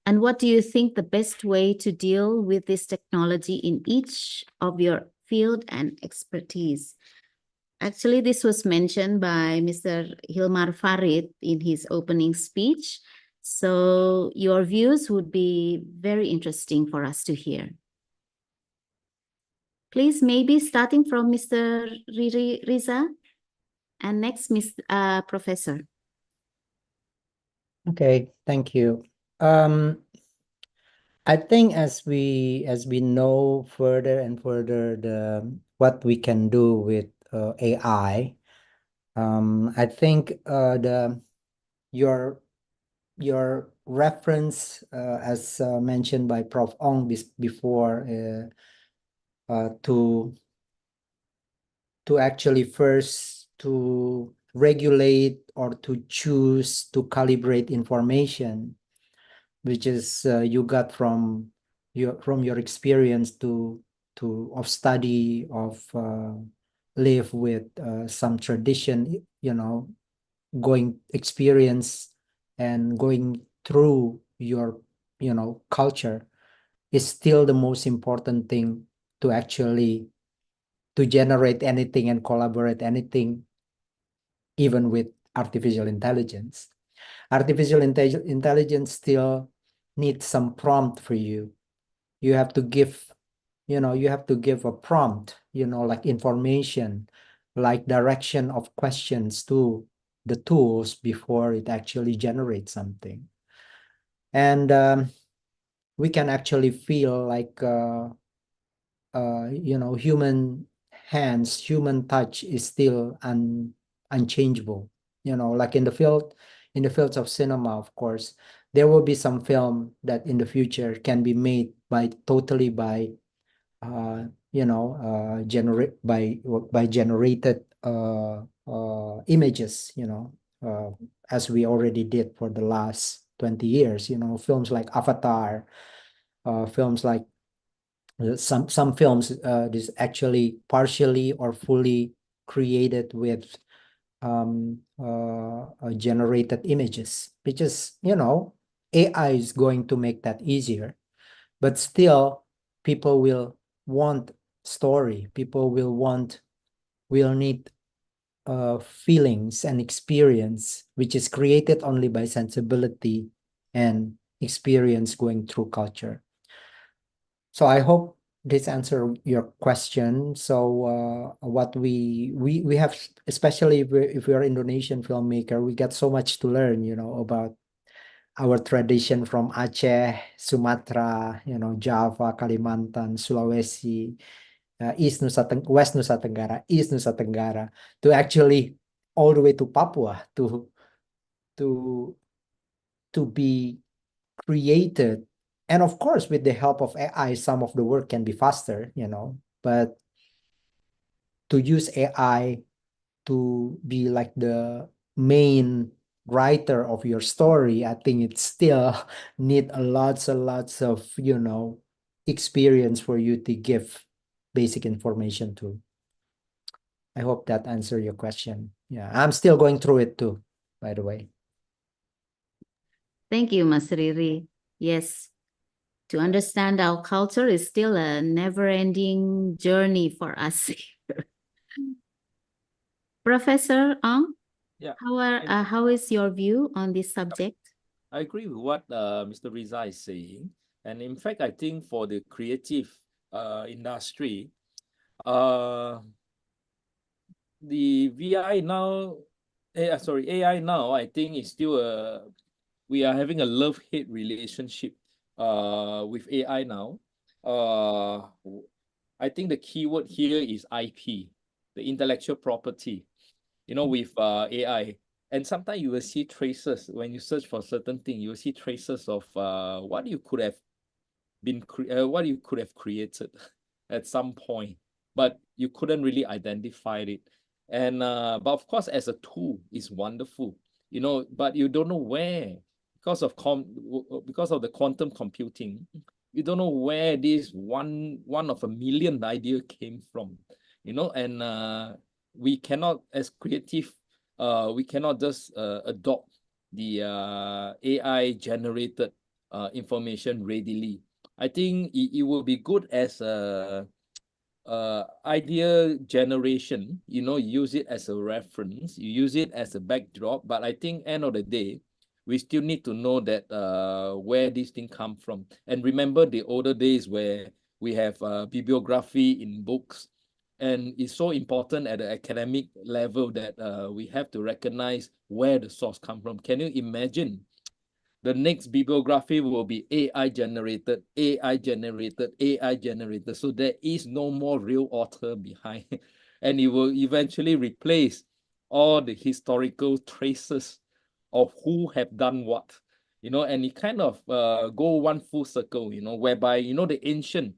H: And what do you think the best way to deal with this technology in each of your field and expertise? Actually, this was mentioned by Mr. Hilmar Farid in his opening speech. So your views would be very interesting for us to hear. Please, maybe starting from Mr. Riri Riza and next, Professor.
K: Okay, thank you. I think as we know further and further what we can do with AI, I think your reference as mentioned by Prof. Ong before to actually first to regulate or to choose to calibrate information, which is you got from your experience of study of live with some tradition, going experience and going through your culture is still the most important thing to actually to generate anything and collaborate anything, even with artificial intelligence. Artificial intelligence still needs some prompt for you. You have to give, a prompt, like information, like direction of questions to the tools before it actually generates something. And we can actually feel like, human hands, human touch is still unchangeable. Like in the fields of cinema, of course, there will be some film that in the future can be made totally by generated images, as we already did for the last 20 years, films like Avatar, films like some films is actually partially or fully created with generated images, which is, AI is going to make that easier, but still people will want story. People will need feelings and experience, which is created only by sensibility and experience going through culture. So I hope this answer your question. So what we have, especially if we are Indonesian filmmaker, we got so much to learn, about our tradition from Aceh, Sumatra, Java, Kalimantan, Sulawesi, West Nusa Tenggara, East Nusa Tenggara, to actually all the way to Papua to be created. And of course, with the help of AI, some of the work can be faster, but to use AI to be like the main writer of your story, I think it still need lots and lots of, experience for you to give basic information to. I hope that answered your question. Yeah, I'm still going through it too, by the way.
H: Thank you, Mas Riri. Yes, to understand our culture is still a never-ending journey for us. Professor Ong,
J: Yeah,
H: how is your view on this subject?
J: I agree with what Mr. Riza is saying. And in fact, I think for the creative industry, the AI now, AI now, I think is still we are having a love-hate relationship with AI now. I think the keyword here is IP, the intellectual property, with AI. And sometimes you will see traces when you search for certain thing. You will see traces of what you could have what you could have created at some point, but you couldn't really identify it. And but of course, as a tool, it's wonderful, but you don't know where, because of the quantum computing, you don't know where this one of a million idea came from, and we cannot, as creative, we cannot just adopt the AI generated information readily. I think it will be good as a idea generation, use it as a reference, you use it as a backdrop, but I think end of the day, we still need to know that where this thing come from. And remember the older days where we have bibliography in books, and it's so important at the academic level that we have to recognize where the source come from. Can you imagine? The next bibliography will be AI generated, AI generated, AI generated. So there is no more real author behind. And it will eventually replace all the historical traces of who have done what, and it kind of go one full circle, whereby, the ancient,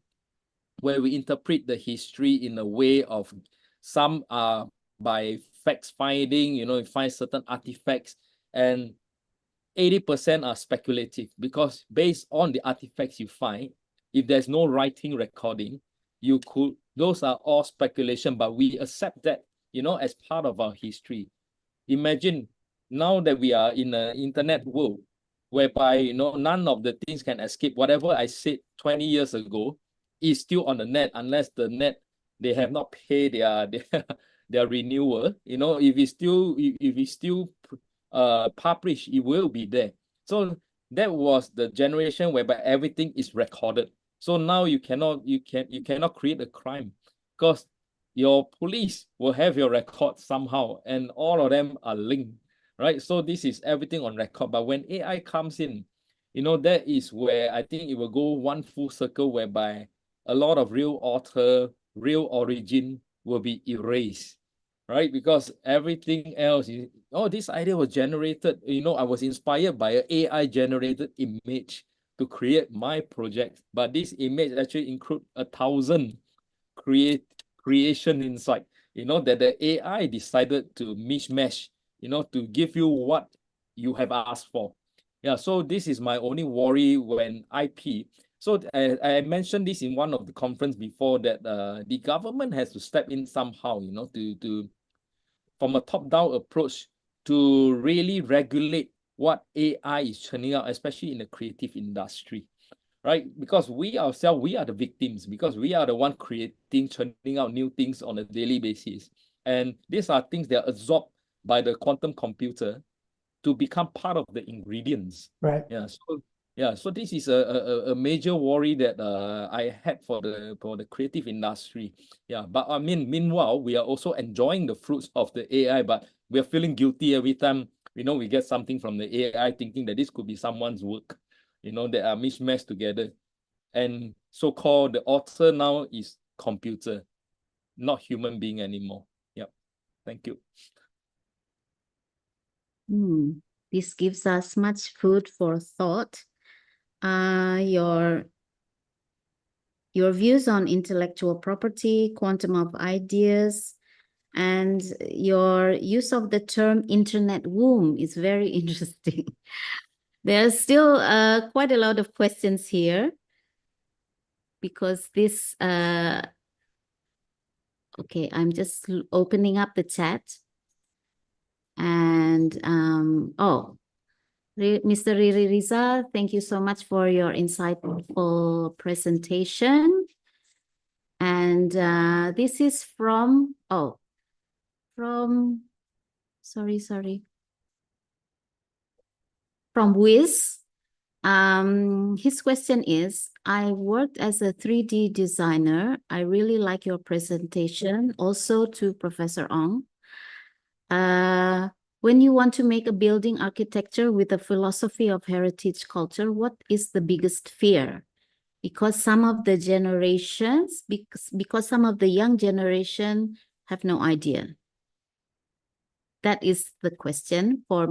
J: where we interpret the history in a way of some by facts finding, you find certain artifacts, and 80% are speculative, because based on the artifacts you find, if there's no writing recording, those are all speculation, but we accept that, as part of our history. Imagine now that we are in an internet world, whereby, none of the things can escape. Whatever I said 20 years ago is still on the net, unless the net, they have not paid their renewal. If it's still published, it will be there. So that was the generation whereby everything is recorded. So now you cannot create a crime, because your police will have your record somehow, and all of them are linked, right? So this is everything on record. But when AI comes in, that is where I think it will go one full circle, whereby a lot of real author, real origin will be erased, right? Because everything else is, this idea was generated, I was inspired by an AI generated image to create my project, but this image actually include 1,000 creation inside, that the AI decided to mishmash, to give you what you have asked for. Yeah, so this is my only worry when IP. So I mentioned this in one of the conference before, that the government has to step in somehow, to from a top-down approach to really regulate what AI is churning out, especially in the creative industry, right? Because we ourselves, we are the victims, because we are the one creating, churning out new things on a daily basis. And these are things that are absorbed by the quantum computer to become part of the ingredients.
K: Right.
J: Yeah. So Yeah, so this is a major worry that I had for the creative industry. Yeah, but I mean, meanwhile, we are also enjoying the fruits of the AI, but we are feeling guilty every time we get something from the AI, thinking that this could be someone's work, that are mismatched together. And so-called the author now is computer, not human being anymore. Yep. Thank you.
H: This gives us much food for thought. Your views on intellectual property, quantum of ideas, and your use of the term internet womb is very interesting. There's still quite a lot of questions here because this, okay, I'm just opening up the chat. And, Mr. Riri Riza, thank you so much for your insightful presentation. And this is from, from Wiz. His question is, I worked as a 3D designer. I really like your presentation. Also to Professor Ong. When you want to make a building architecture with a philosophy of heritage culture, what is the biggest fear? Because some of the generations, because some of the young generation have no idea. That is the question for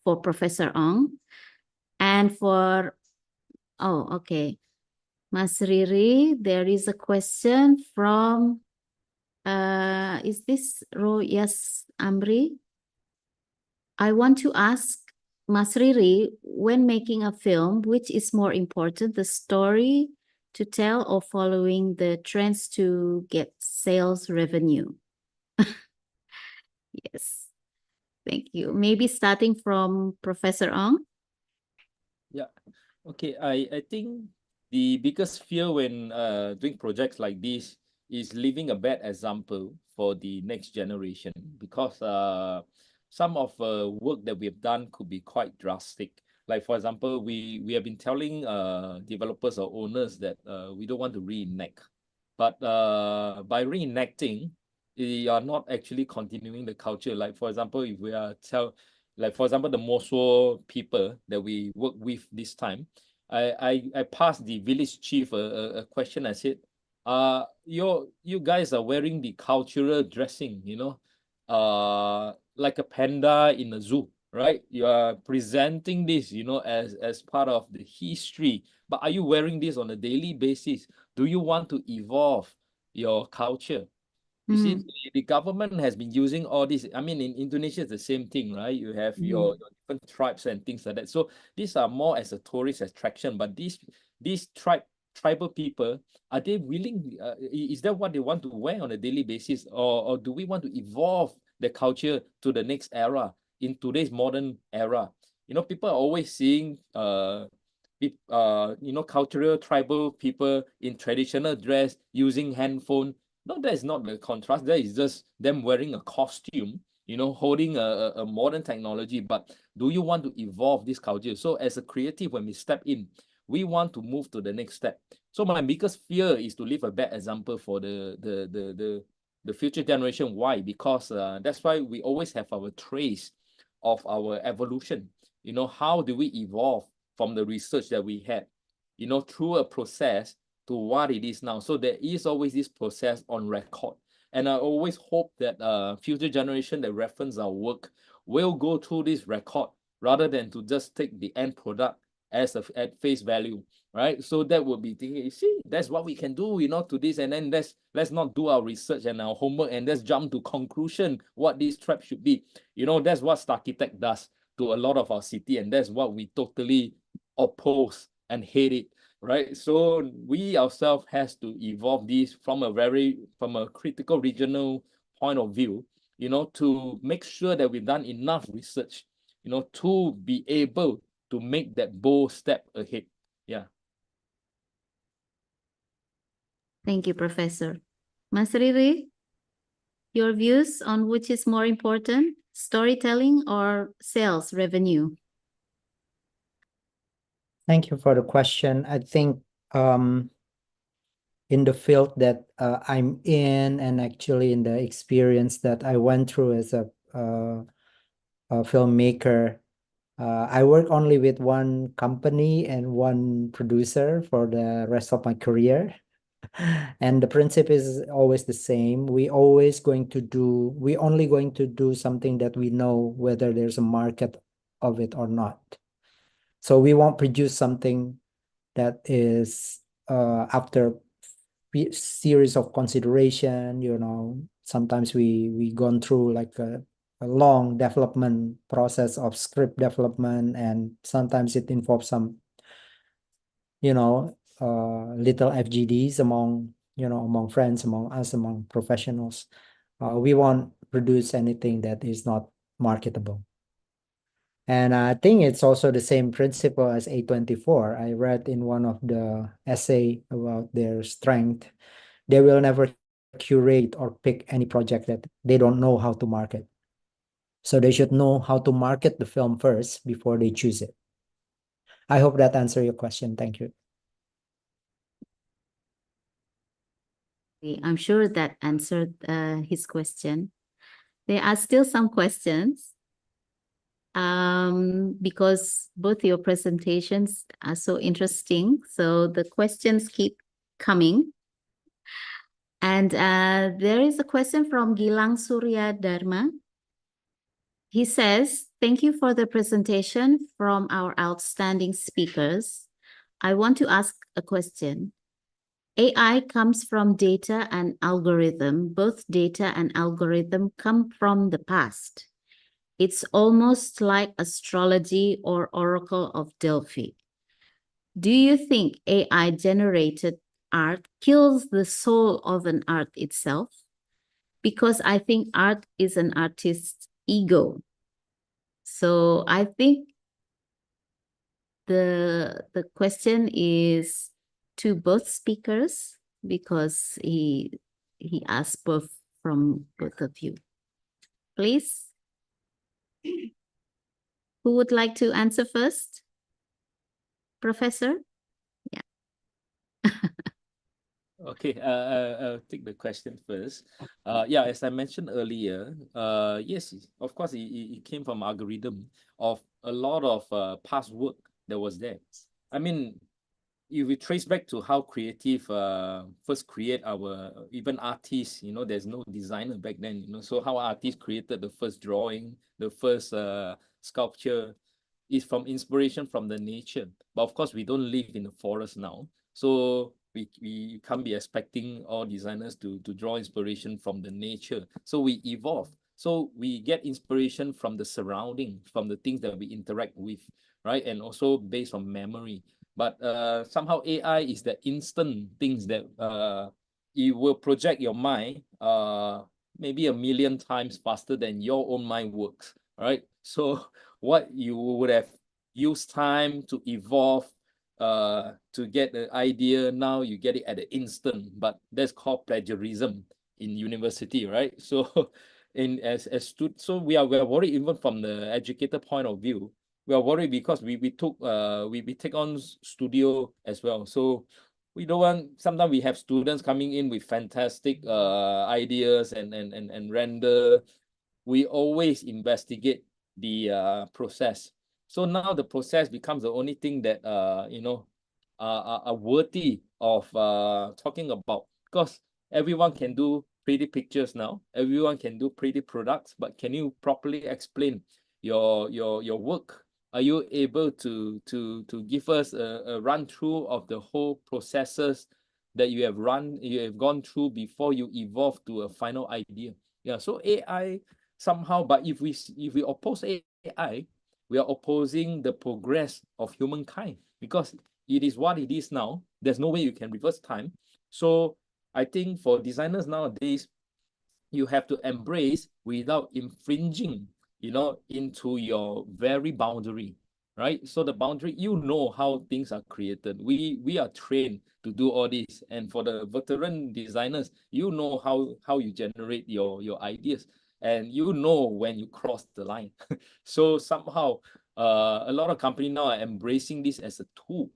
H: for Professor Ong. And for, okay. Mas Riri, there is a question from, is this Royas Amri? I want to ask Mas Riri, when making a film, which is more important, the story to tell or following the trends to get sales revenue? Yes, thank you. Maybe starting from Professor Ong.
J: Yeah, okay. I think the biggest fear when doing projects like this is leaving a bad example for the next generation, because some of work that we have done could be quite drastic. Like, for example, we have been telling developers or owners that we don't want to reenact. But by reenacting, you are not actually continuing the culture. Like, for example, if we are like, for example, the Mosuo people that we work with this time, I passed the village chief a question. I said, you guys are wearing the cultural dressing, like a panda in a zoo, right? You are presenting this, as part of the history. But are you wearing this on a daily basis? Do you want to evolve your culture? You see, the government has been using all this. I mean, in Indonesia, it's the same thing, right? You have your different tribes and things like that. So these are more as a tourist attraction. But these tribal people, are they willing? Is that what they want to wear on a daily basis, or do we want to evolve the culture to the next era in today's modern era? People are always seeing cultural tribal people in traditional dress using handphone. No, that is not the contrast. That is just them wearing a costume, holding a modern technology. But do you want to evolve this culture? So as a creative, when we step in, we want to move to the next step. So my biggest fear is to leave a bad example for the future generation. Why? Because that's why we always have our trace of our evolution. How do we evolve from the research that we had, through a process to what it is now. So there is always this process on record. And I always hope that future generation that reference our work will go through this record rather than to just take the end product as at face value, right? So that would be thinking, you see, that's what we can do, to this, and then let's not do our research and our homework and let's jump to conclusion what this trap should be. That's what Architect does to a lot of our city, and that's what we totally oppose and hate it. Right, so we ourselves has to evolve this from a critical regional point of view, to make sure that we've done enough research, to be able to make that bold step ahead. Yeah.
H: Thank you, Professor. Mas Riri, your views on which is more important, storytelling or sales revenue?
K: Thank you for the question. I think in the field that I'm in, and actually in the experience that I went through as a filmmaker, I work only with one company and one producer for the rest of my career. And the principle is always the same. We only going to do something that we know whether there's a market of it or not. So we won't produce something that is after series of consideration, sometimes we gone through like a long development process of script development, and sometimes it involves some, little FGDs among friends, among us, among professionals. We won't produce anything that is not marketable. And I think it's also the same principle as A24. I read in one of the essay about their strength. They will never curate or pick any project that they don't know how to market. So they should know how to market the film first before they choose it. I hope that answered your question. Thank you.
H: I'm sure that answered his question. There are still some questions because both your presentations are so interesting. So the questions keep coming. And there is a question from Gilang Surya Dharma. He says, thank you for the presentation from our outstanding speakers. I want to ask a question. AI comes from data and algorithm. Both data and algorithm come from the past. It's almost like astrology or oracle of Delphi. Do you think AI-generated art kills the soul of an art itself? Because I think art is an artist's ego. So I think the question is to both speakers, because he asked both from both of you. Please. Who would like to answer first? Professor? Yeah.
J: Okay, I'll take the question first. Yeah, as I mentioned earlier, yes, of course, it came from algorithm of a lot of past work that was there. I mean, if we trace back to how creative first create our, even artists, there's no designer back then, so how artists created the first drawing, the first sculpture is from inspiration from the nature. But of course, we don't live in the forest now. So we can't be expecting all designers to draw inspiration from the nature. So we evolve. So we get inspiration from the surrounding, from the things that we interact with, right? And also based on memory. But somehow AI is the instant things that it will project your mind maybe 1,000,000 times faster than your own mind works, right? So what you would have used time to evolve to get the idea, now you get it at the instant, but that's called plagiarism in university, right? So so we are worried even from the educator point of view. We are worried because we take on studio as well. So we don't want, sometimes we have students coming in with fantastic ideas and render. We always investigate the process. So now the process becomes the only thing that are worthy of talking about, because everyone can do pretty pictures now. Everyone can do pretty products, but can you properly explain your work? Are you able to give us a run through of the whole processes that you have gone through before you evolve to a final idea? Yeah. So AI somehow, but if we oppose AI, we are opposing the progress of humankind, because it is what it is now. There's no way you can reverse time. So I think for designers nowadays, you have to embrace without infringing, into your very boundary, right? So the boundary, how things are created. We are trained to do all this. And for the veteran designers, how you generate your ideas, and when you cross the line. So somehow a lot of companies now are embracing this as a tool,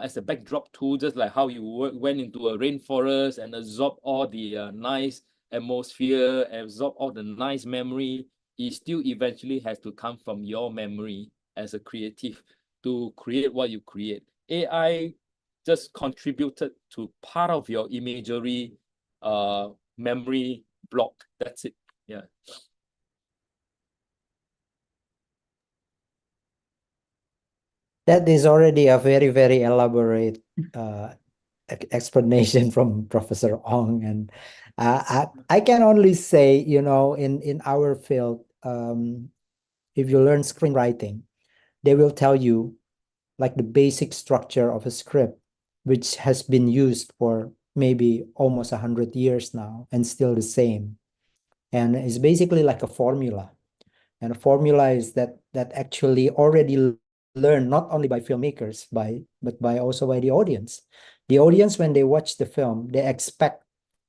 J: as a backdrop tool, just like how you went into a rainforest and absorb all the nice atmosphere, absorb all the nice memory. It still eventually has to come from your memory as a creative to create what you create. AI just contributed to part of your imagery memory block. That's it. Yeah.
K: That is already a very, very elaborate explanation from Professor Ong. And I can only say, in our field, if you learn screenwriting, they will tell you like the basic structure of a script, which has been used for maybe almost 100 years now and still the same. And it's basically like a formula. And a formula is that actually already learned not only by filmmakers, but also by the audience. The audience, when they watch the film, they expect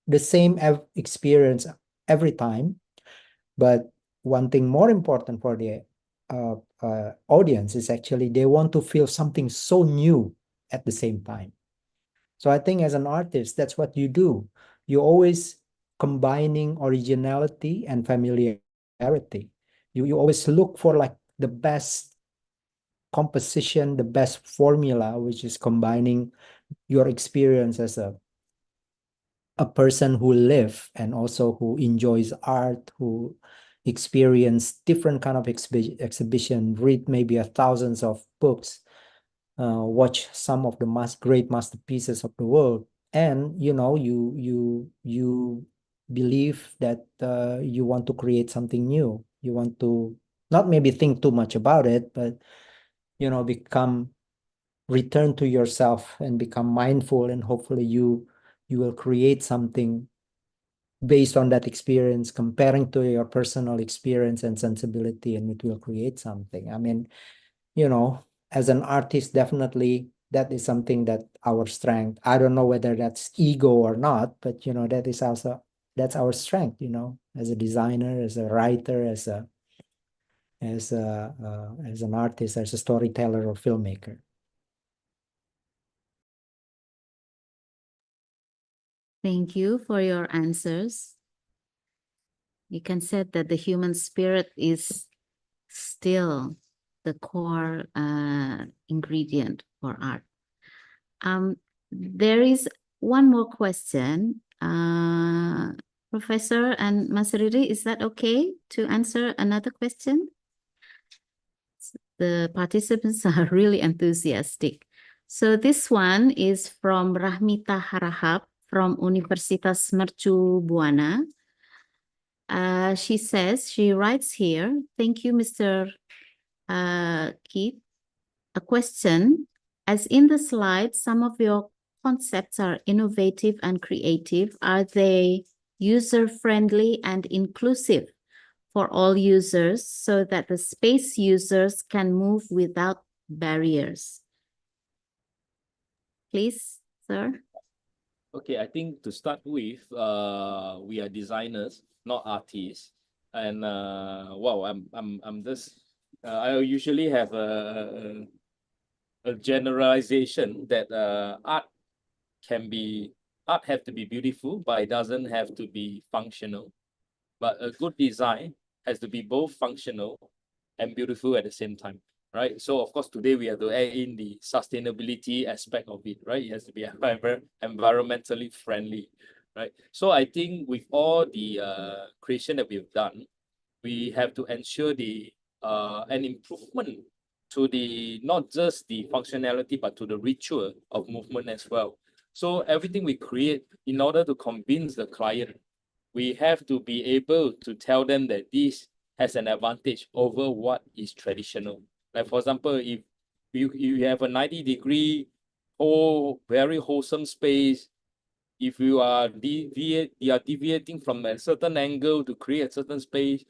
K: the same experience every time. But one thing more important for the audience is actually they want to feel something so new at the same time. So I think as an artist, that's what you do. You always combining originality and familiarity. You always look for like the best composition, the best formula, which is combining your experience as a person who live and also who enjoys art, who experience different kind of exhibition, read maybe thousands of books, watch some of the great masterpieces of the world, and you believe that you want to create something new. You want to not maybe think too much about it, but return to yourself and become mindful, and hopefully you will create something based on that experience, comparing to your personal experience and sensibility, and it will create something. I mean, as an artist, definitely that is something that our strength. I don't know whether that's ego or not, but that is also, that's our strength, as a designer, as a writer, as an artist, as a storyteller or filmmaker.
H: Thank you for your answers. You can say that the human spirit is still the core ingredient for art. There is one more question. Professor and Mas Riri, is that okay to answer another question? The participants are really enthusiastic. So this one is from Rahmita Harahap from Universitas Mercu Buana. She writes here, thank you, Mr. Keith. A question, as in the slide, some of your concepts are innovative and creative. Are they user-friendly and inclusive for all users so that the space users can move without barriers? Please, sir.
J: Okay, I think to start with, we are designers, not artists, and wow, I'm just I usually have a generalization that art have to be beautiful, but it doesn't have to be functional. But a good design has to be both functional and beautiful at the same time, right? So of course today we have to add in the sustainability aspect of it, right? It has to be environmentally friendly, right? So I think with all the creation that we've done, we have to ensure an improvement to not just the functionality, but to the ritual of movement as well. So everything we create, in order to convince the client, we have to be able to tell them that this has an advantage over what is traditional. Like for example, if you have a 90-degree, very wholesome space, if you are deviating from a certain angle to create a certain space,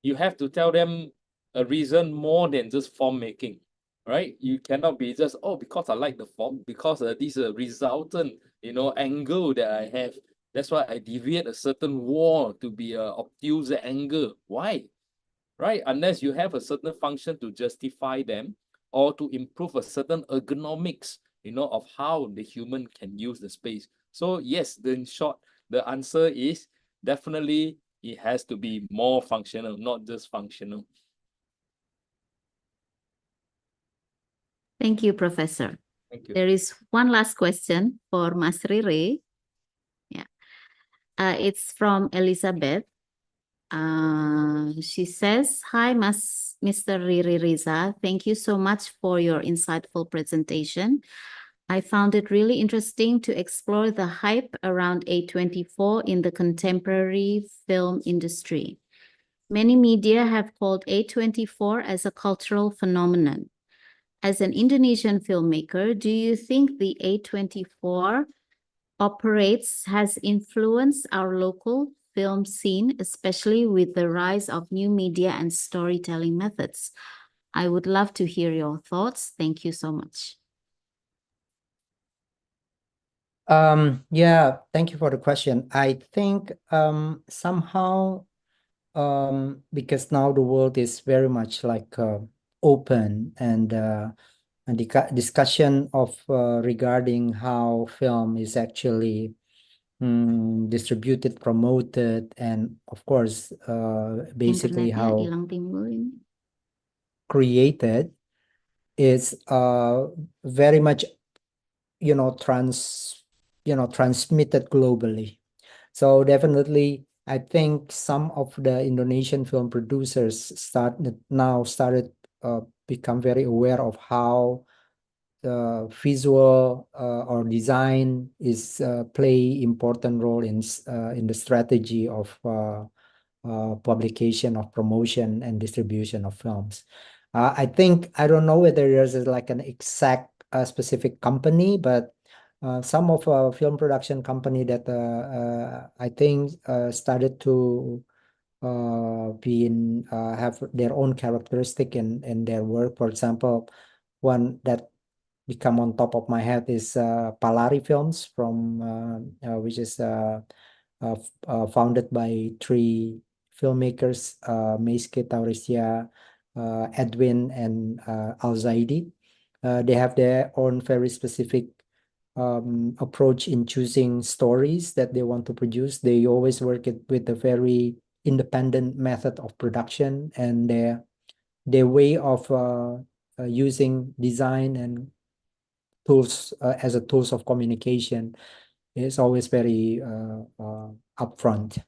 J: you have to tell them a reason more than just form making, right? You cannot be just, oh, because I like the form, because this resultant, angle that I have. That's why I deviate a certain wall to be a obtuse angle. Why? right? Unless you have a certain function to justify them or to improve a certain ergonomics, of how the human can use the space. So yes, in short, the answer is definitely it has to be more functional, not just functional.
H: Thank you, Professor.
J: Thank you.
H: There is one last question for Mas Riri. Yeah, it's from Elizabeth. She says, "Hi, Mr. Riri Riza. Thank you so much for your insightful presentation. I found it really interesting to explore the hype around A24 in the contemporary film industry. Many media have called A24 as a cultural phenomenon. As an Indonesian filmmaker, do you think the A24 has influenced our local film scene, especially with the rise of new media and storytelling methods? I would love to hear your thoughts. Thank you so much."
K: Yeah, thank you for the question. I think somehow because now the world is very much like open and the discussion of regarding how film is actually distributed, promoted, and of course basically
H: Internetnya
K: how
H: hilang timbul ini.
K: created is very much transmitted globally. So definitely I think some of the Indonesian film producers started become very aware of how visual or design is play important role in the strategy of publication, of promotion and distribution of films. I think I don't know whether there's like an exact specific company, but some of film production company that I think started to have their own characteristic in their work. For example, one that become on top of my head is Palari Films from which is founded by three filmmakers, Meiske Taurisia, Edwin, and Al-Zaidi. They have their own very specific approach in choosing stories that they want to produce. They always work with a very independent method of production, and their way of using design and tools as a tools of communication is always very upfront.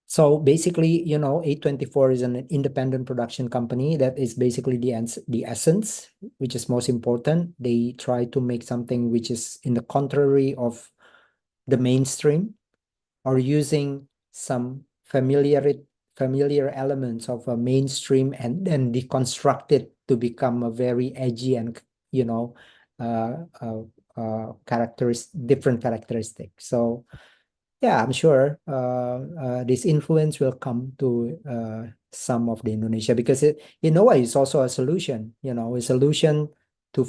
K: So basically, A24 is an independent production company that is basically the essence, which is most important. They try to make something which is in the contrary of the mainstream, or using some familiar elements of a mainstream and then deconstruct it to become a very edgy and different characteristic. So yeah, I'm sure this influence will come to some of the Indonesia, because in a way it's also a solution, a solution to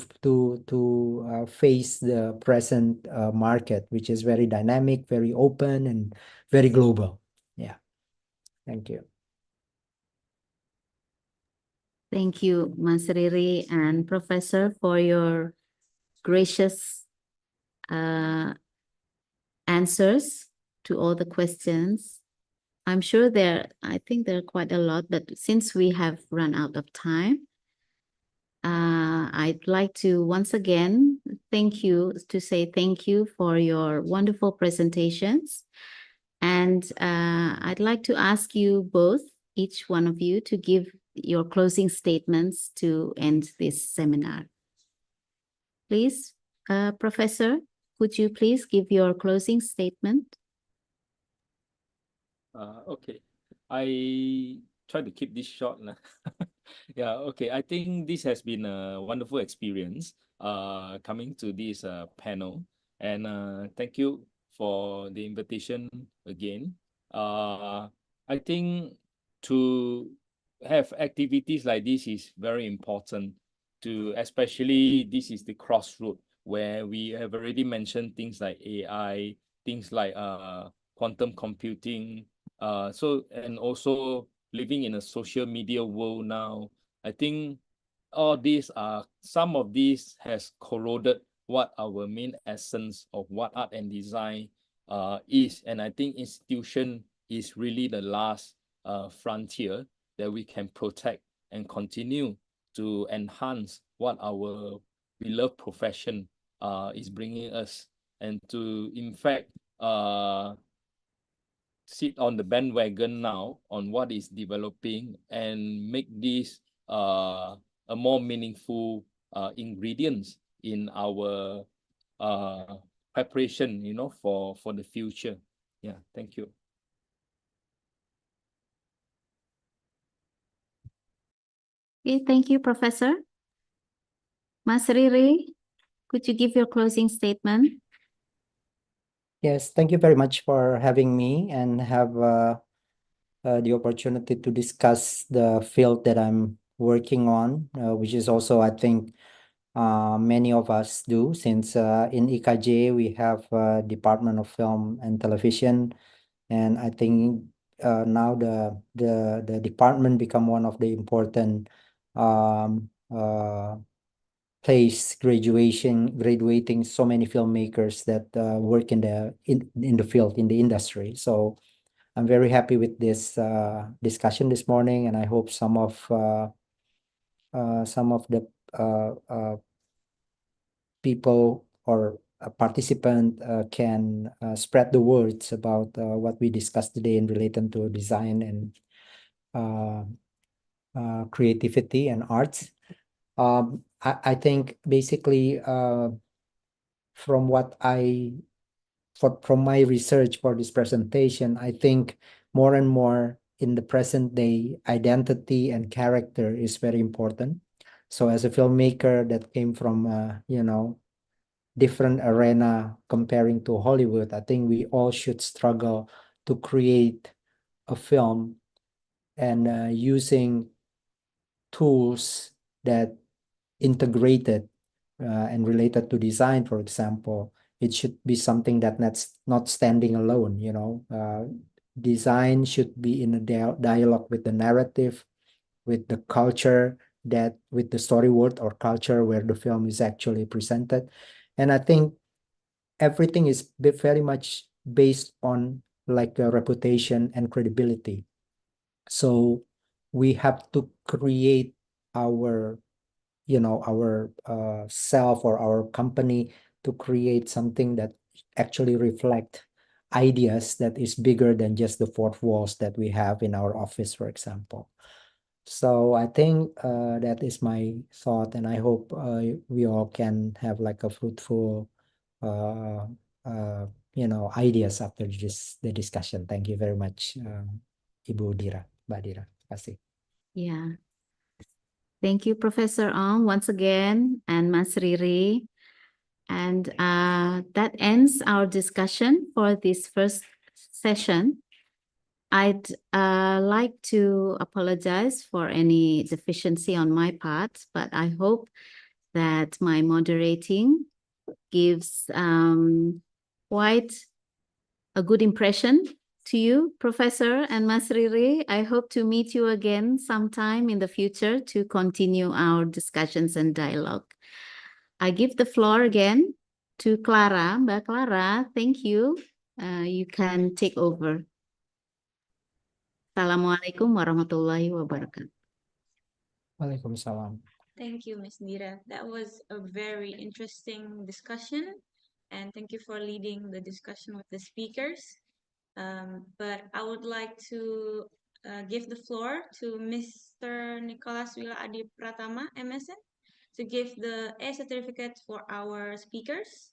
K: face the present market, which is very dynamic, very open, and very global. Yeah, thank you.
H: Thank you, Mas Riri and Professor, for your gracious answers to all the questions. I'm sure I think there are quite a lot, but since we have run out of time, I'd like to once again say thank you for your wonderful presentations. And I'd like to ask you both, each one of you, to give your closing statements to end this seminar. Please, Professor, could you please give your closing statement?
J: Okay, I try to keep this short. Yeah, okay. I think this has been a wonderful experience coming to this panel. And thank you for the invitation again. I think to have activities like this is very important, especially this is the crossroad where we have already mentioned things like AI, things like quantum computing, And also living in a social media world now, I think all these are, some of these has corroded what our main essence of what art and design is. And I think institution is really the last frontier that we can protect and continue to enhance what our beloved profession is bringing us, and to in fact sit on the bandwagon now on what is developing and make this a more meaningful ingredients in our preparation, for the future. Yeah, thank you.
H: Okay, thank you, Professor. Mas Riri, could you give your closing statement?
K: Yes, thank you very much for having me and have the opportunity to discuss the field that I'm working on, which is also, I think, many of us do, since in IKJ we have Department of Film and Television, and I think now the department become one of the important place graduating so many filmmakers that work in the field, in the industry. So I'm very happy with this discussion this morning, and I hope some of the people or a participant can spread the words about what we discussed today in relation to design and creativity and arts. I think basically from my research for this presentation, I think more and more in the present day, identity and character is very important. So as a filmmaker that came from different arena comparing to Hollywood, I think we all should struggle to create a film and using tools that integrated and related to design, for example. It should be something that not standing alone, design should be in a dialogue with the narrative, with the culture, with the story word or culture where the film is actually presented. And I think everything is very much based on like a reputation and credibility. So we have to create our self or our company to create something that actually reflect ideas that is bigger than just the fourth walls that we have in our office, for example. So I think that is my thought, and I hope we all can have like a fruitful ideas after the discussion. Thank you very much, Ibu Dira, Mbak Dira. Terima kasih.
H: Yeah. Thank you, Professor Ong, once again, and Mas Riri. And that ends our discussion for this first session. I'd like to apologize for any deficiency on my part, but I hope that my moderating gives quite a good impression to you, Professor and Mas Riri. I hope to meet you again sometime in the future to continue our discussions and dialogue. I give the floor again to Clara. Mbak Clara, thank you. You can take over. Assalamualaikum warahmatullahi wabarakatuh.
K: Waalaikumsalam.
A: Thank you, Ms. Nira. That was a very interesting discussion, and thank you for leading the discussion with the speakers. But I would like to give the floor to Mr. Nicholas Wila Adi Pratama, MSN, to give the A certificate for our speakers.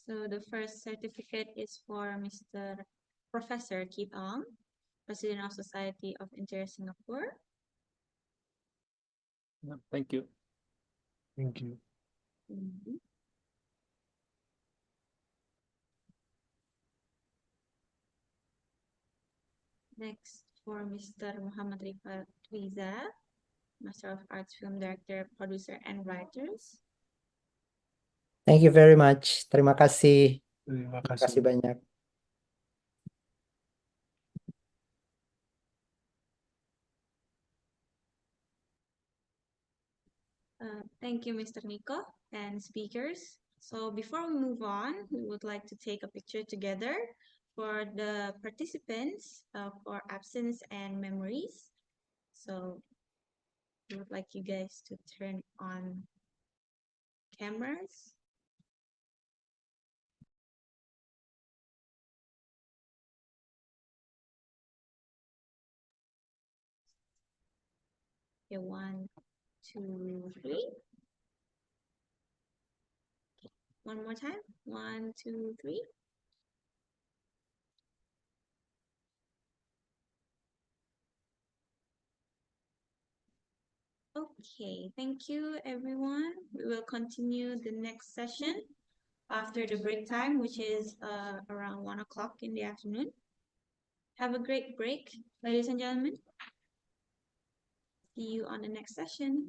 A: So the first certificate is for Mr. Professor Kip Ong, President of Society of Interior Singapore.
J: Thank you.
I: Thank you.
A: Mhm. Next for Mr. Muhammad Rifat Twiza, Master of Arts Film Director, Producer, and Writers.
K: Thank you very much. Terima kasih.
I: Terima
K: Terima kasih
I: kasih.
K: banyak.
A: Thank you, Mr. Nico and speakers. So before we move on, we would like to take a picture together for the participants for absence and memories. So we would like you guys to turn on cameras. Okay, 1, 2, 3. One more time. 1, 2, 3. Okay, thank you, everyone. We will continue the next session after the break time, which is around 1 o'clock in the afternoon. Have a great break, ladies and gentlemen. See you on the next session.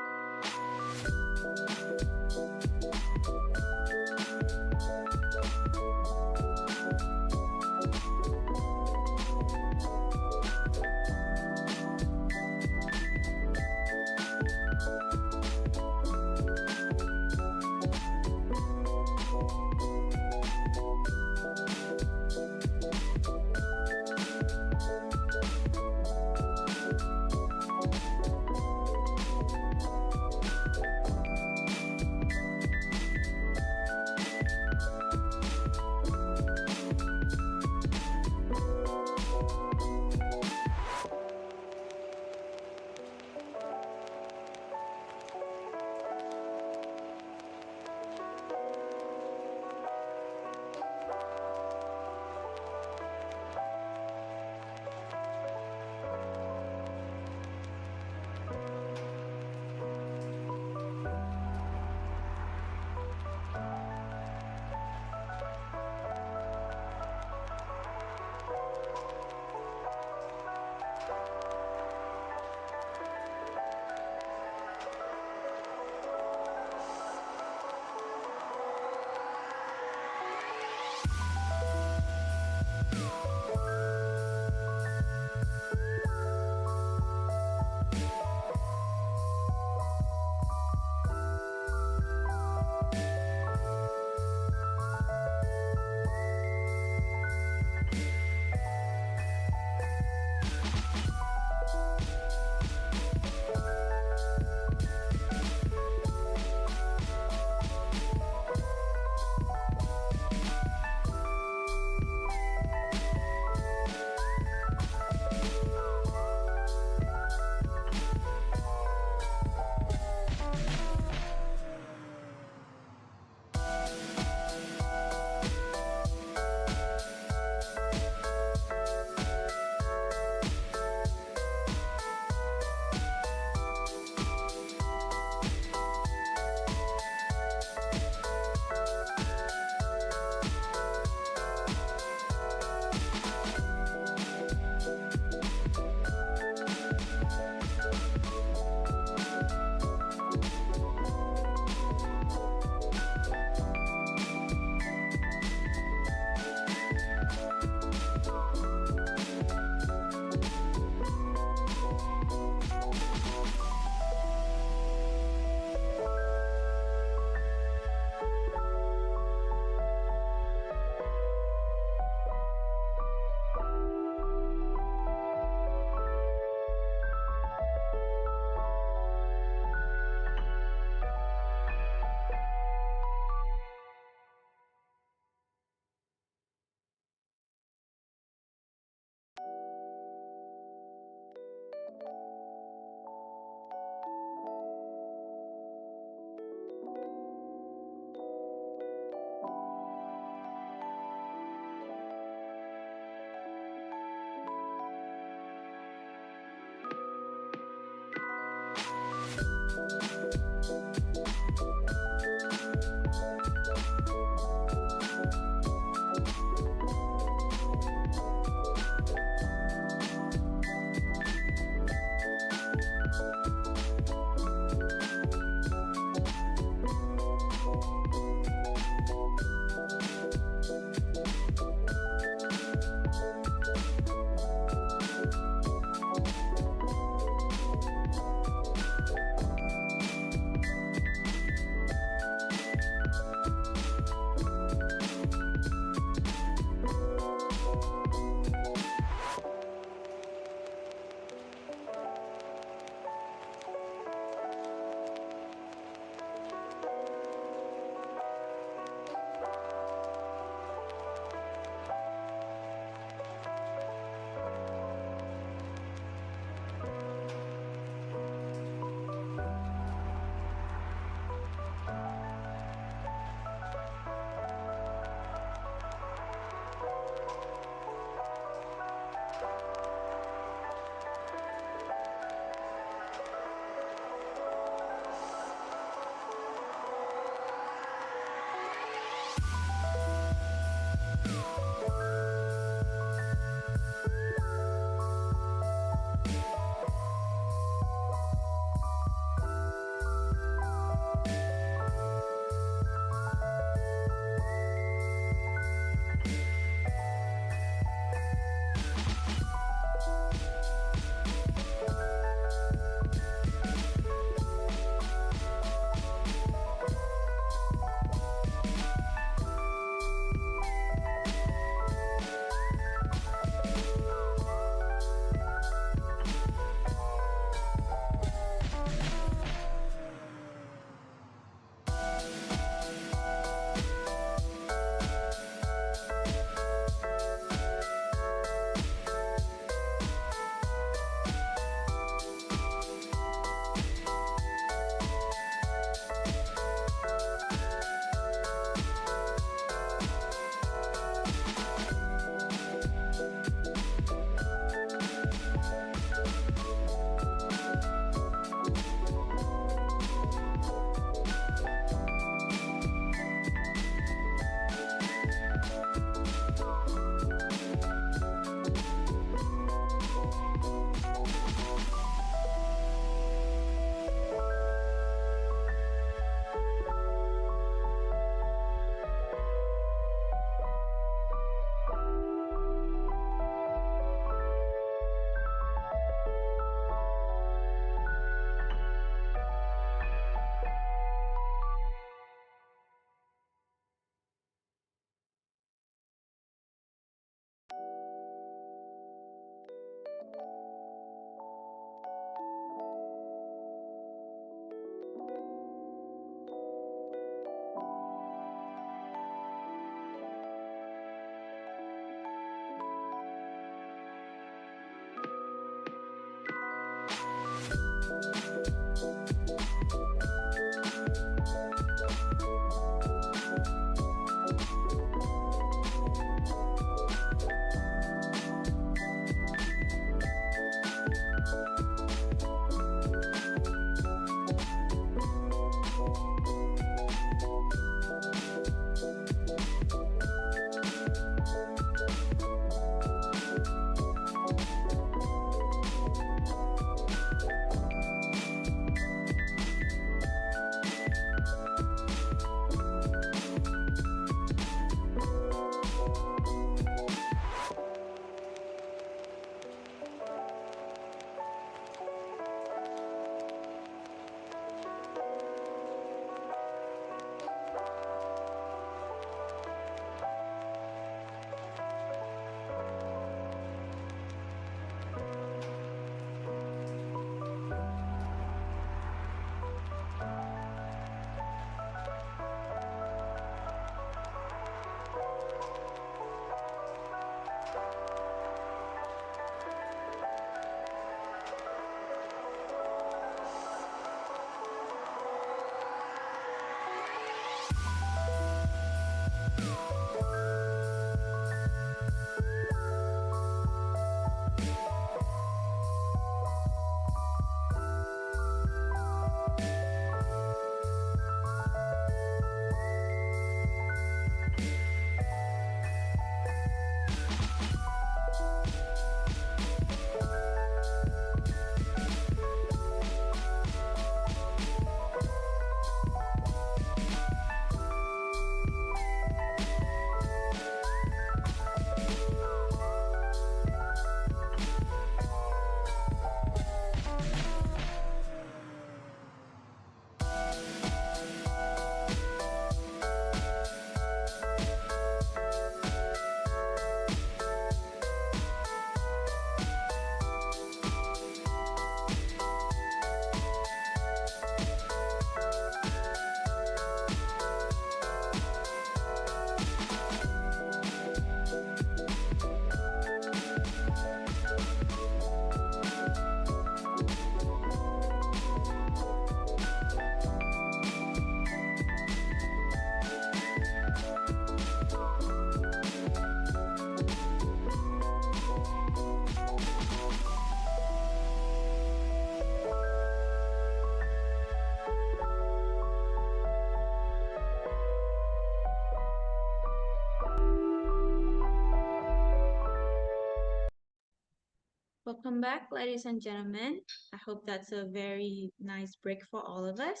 A: Welcome back, ladies and gentlemen. I hope that's a very nice break for all of us.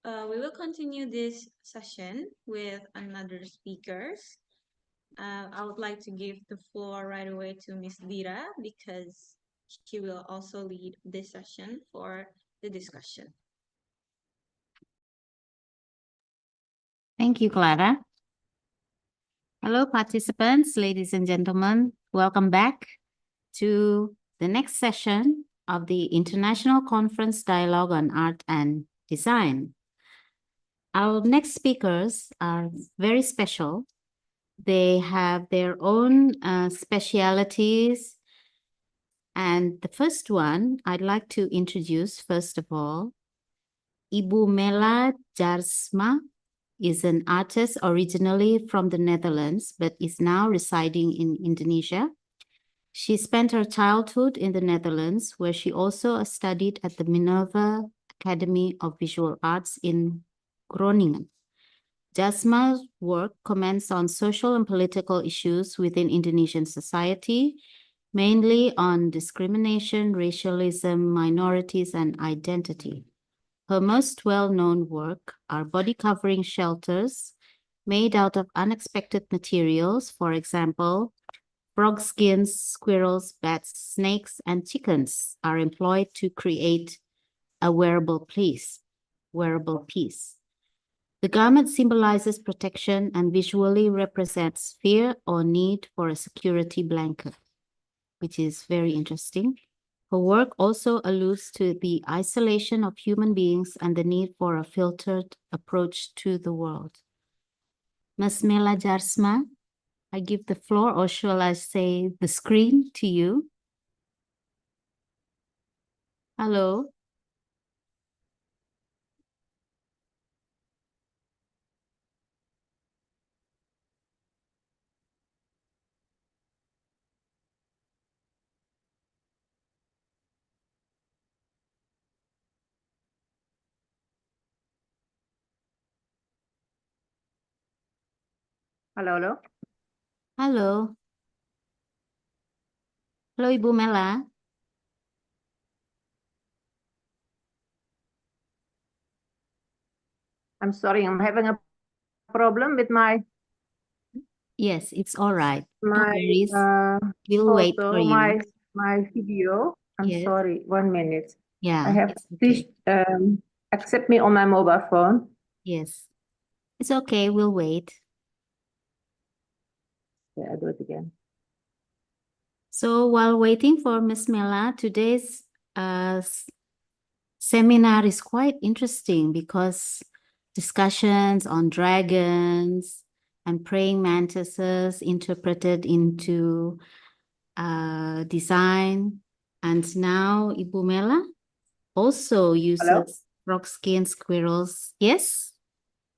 A: We will continue this session with another speakers. I would like to give the floor right away to Ms. Dira because she will also lead this session for the discussion.
H: Thank you, Clara. Hello, participants, ladies and gentlemen. Welcome back to the next session of the International Conference Dialogue on Art and Design. Our next speakers are very special. They have their own specialities. And the first one I'd like to introduce, first of all, Ibu Mela Jarsma is an artist originally from the Netherlands, but is now residing in Indonesia. She spent her childhood in the Netherlands, where she also studied at the Minerva Academy of Visual Arts in Groningen. Jasma's work comments on social and political issues within Indonesian society, mainly on discrimination, racialism, minorities, and identity. Her most well-known work are body covering shelters made out of unexpected materials. For example, frog skins, squirrels, bats, snakes, and chickens are employed to create a wearable piece. The garment symbolizes protection and visually represents fear or need for a security blanket, which is very interesting. Her work also alludes to the isolation of human beings and the need for a filtered approach to the world. Ms. Mela Jarsma, I give the floor, or shall I say the screen, to you. Hello.
L: Halo, halo.
H: Halo. Halo, Ibu Mela.
L: I'm sorry, I'm having a problem with my
H: Yes, it's all right. No worries. We'll wait for
L: photo,
H: you.
L: my video. I'm
H: Yes.
L: sorry, 1 minute.
H: Yeah,
L: I have
H: it's
L: please
H: okay.
L: accept me on my mobile phone.
H: Yes, it's okay. We'll wait.
L: Yeah, I'll do it again.
H: So while waiting for Ms. Mela, today's seminar is quite interesting because discussions on dragons and praying mantises interpreted into design. And now Ibu Mela also uses frog skin squirrels. Yes?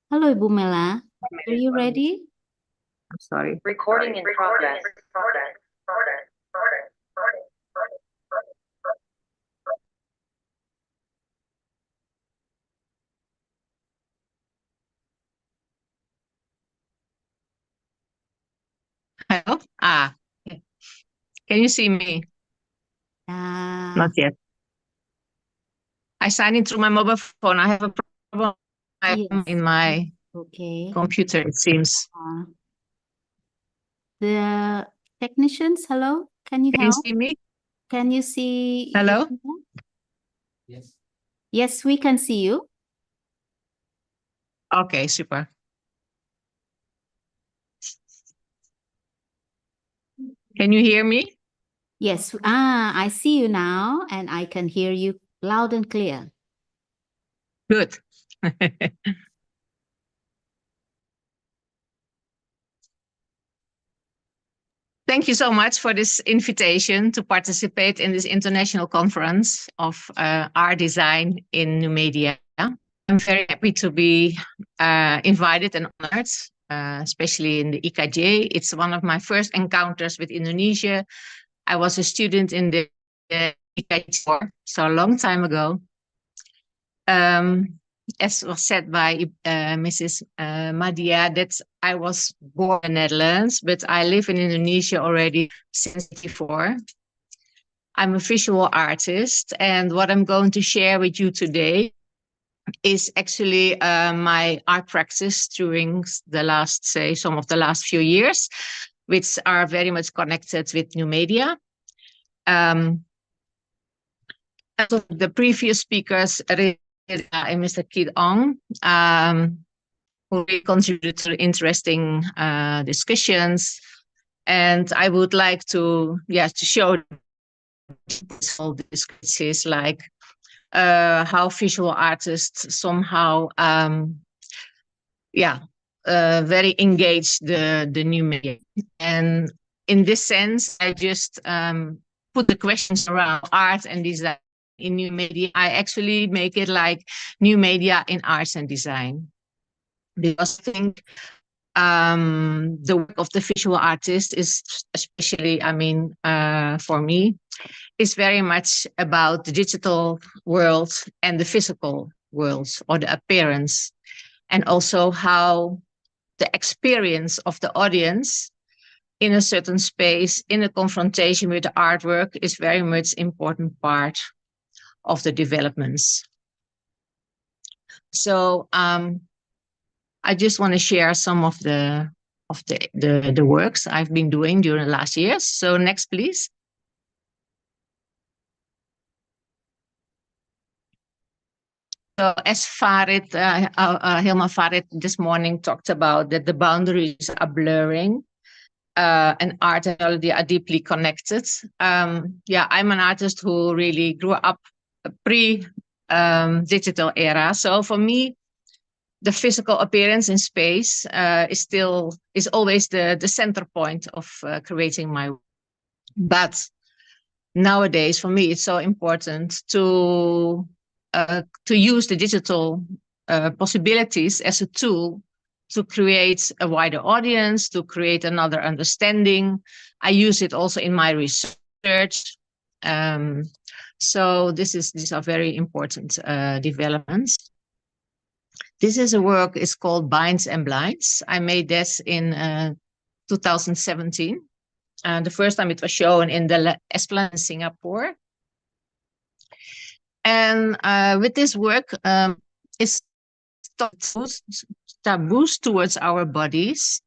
H: Hello, Ibu Mela. Are you ready?
L: I'm sorry.
B: Recording in progress.
L: Hello? Can you see me? Not yet. I signed in through my mobile phone. I have a problem in my computer, it seems.
H: The technicians, hello? Can you help?
L: See me?
H: Can you see?
L: Hello?
H: Yes. Yes, we can see you.
L: Okay, super. Can you hear me?
H: Yes. I see you now and I can hear you loud and clear.
L: Good. Thank you so much for this invitation to participate in this international conference of art design in new media. I'm very happy to be invited and honored, especially in the IKJ. It's one of my first encounters with Indonesia. I was a student in the IKJ, so a long time ago. As was said by Mrs. Madia, that I was born in the Netherlands, but I live in Indonesia already since 1984. I'm a visual artist, and what I'm going to share with you today is actually my art practice during the last, some of the last few years, which are very much connected with new media. The previous speakers, Mr. Kid Ong, who really contributed to interesting discussions, and I would like to show all these cases, like how visual artists somehow very engaged the new media. And in this sense, I just put the questions around art and design in new media. I actually make it like new media in arts and design, because I think the work of the visual artist is, especially, for me, is very much about the digital world and the physical world, or the appearance, and also how the experience of the audience in a certain space, in a confrontation with the artwork, is very much important part of the developments. So I just want to share some of the works I've been doing during the last years. So next, please. So as Farid, Hilma Farid this morning talked about, that the boundaries are blurring, and art and technology are deeply connected. I'm an artist who really grew up pre-digital era. So for me, the physical appearance in space is always the center point of creating my work. But nowadays, for me, it's so important to use the digital possibilities as a tool to create a wider audience, to create another understanding. I use it also in my research. So these are very important developments. This is a work, it's called Binds and Blinds. I made this in 2017. The first time it was shown in the Esplanade in Singapore. And with this work, it's taboos towards our bodies.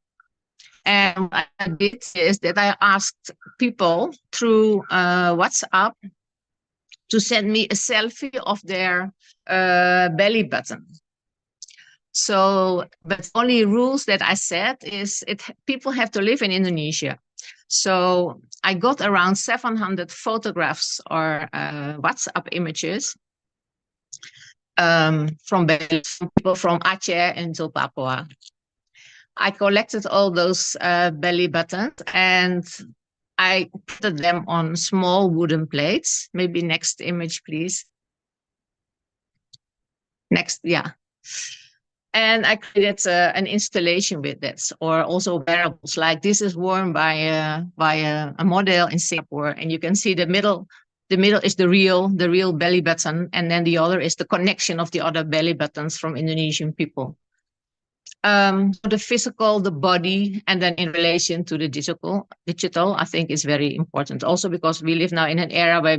L: And what I did is that I asked people through WhatsApp to send me a selfie of their belly button. So, but only rules that I set is people have to live in Indonesia. So I got around 700 photographs or WhatsApp images from people from Aceh until Papua. I collected all those belly buttons and I put them on small wooden plates. Maybe next image, please. Next, yeah. And I created an installation with this, or also wearables. Like this is worn by a model in Singapore, and you can see the middle. The middle is the real belly button, and then the other is the connection of the other belly buttons from Indonesian people. The physical, the body, and then in relation to the digital, I think is very important. Also because we live now in an era where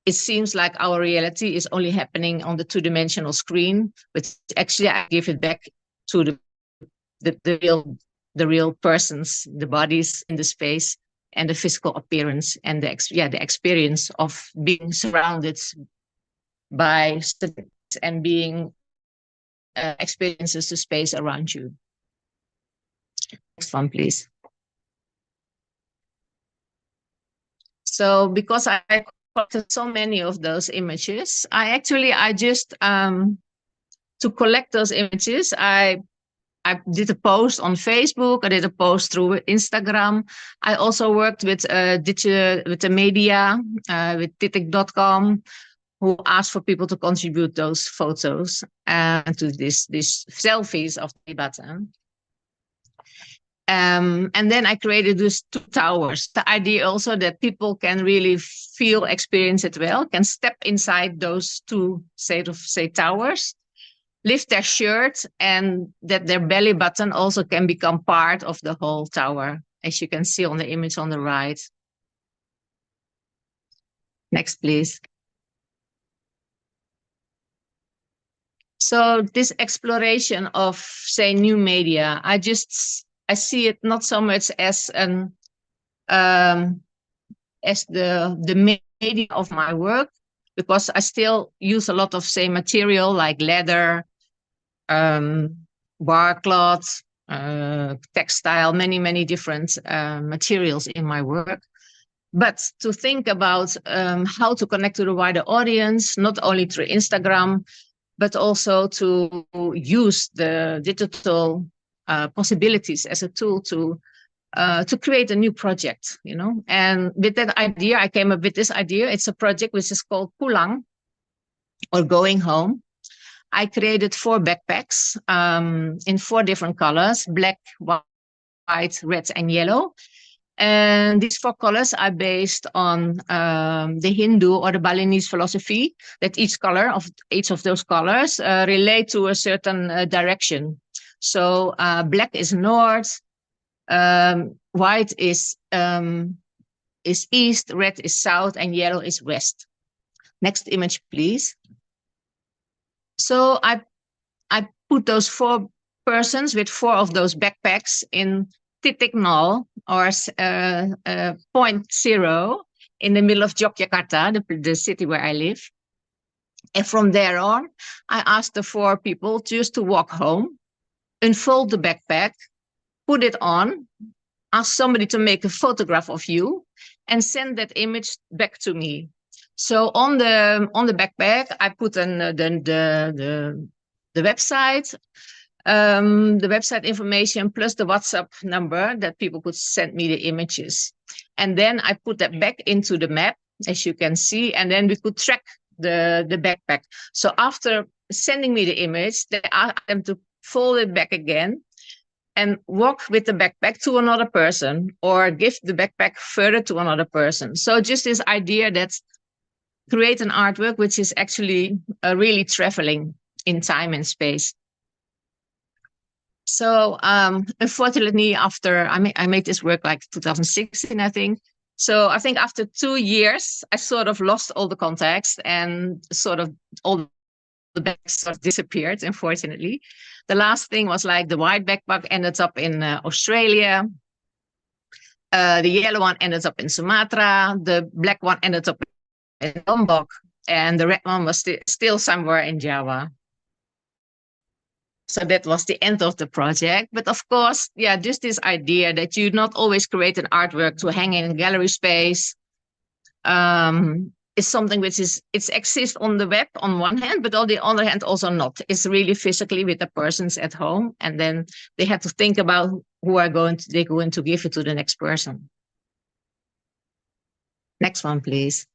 L: it seems like our reality is only happening on the two-dimensional screen, but actually I give it back to the real persons, the bodies in the space, and the physical appearance, and the experience of being surrounded by and being experiences the space around you. Next one, please. So because I collected so many of those images, I just to collect those images, I did a post on Facebook. I did a post through Instagram. I also worked with the media, with titik.com, who asked for people to contribute those photos to these selfies of the button. And then I created these 2 towers. The idea also that people can really experience it well, can step inside those 2 towers, lift their shirt, and that their belly button also can become part of the whole tower, as you can see on the image on the right. Next, please. So this exploration of, say, new media, I see it not so much as an as the media of my work, because I still use a lot of, say, material like leather, bar cloth, textile, many different materials in my work. But to think about how to connect to the wider audience, not only through Instagram, but also to use the digital possibilities as a tool to create a new project, you know. And with that idea, I came up with this idea. It's a project which is called Pulang, or Going Home. I created 4 backpacks in 4 different colors: black, white, red, and yellow. And these 4 colors are based on the Hindu or the Balinese philosophy that each of those colors relate to a certain direction. So black is north, white is east, red is south, and yellow is west. Next image, please. So I put those 4 persons with 4 of those backpacks in titik nol, or point 0, in the middle of Yogyakarta, the city where I live. And from there on, I asked the 4 people just to walk home, unfold the backpack, put it on, ask somebody to make a photograph of you, and send that image back to me. So on the backpack, I put the website. The website information plus the WhatsApp number that people could send me the images. And then I put that back into the map, as you can see, and then we could track the backpack. So after sending me the image, they asked them to fold it back again and walk with the backpack to another person, or give the backpack further to another person. So just this idea that create an artwork which is actually really traveling in time and space. So unfortunately, after I made this work like 2016, I think. So I think after 2 years, I sort of lost all the contacts, and sort of all the bags sort of disappeared, unfortunately. The last thing was like the white backpack ended up in Australia. The yellow one ended up in Sumatra. The black one ended up in Lombok. And the red one was still somewhere in Java. So that was the end of the project. But of course, yeah, just this idea that you not always create an artwork to hang in gallery space is something which it exists on the web on one hand, but on the other hand also not. It's really physically with the persons at home, and then they have to think about who they're going to give it to the next person. Next one, please.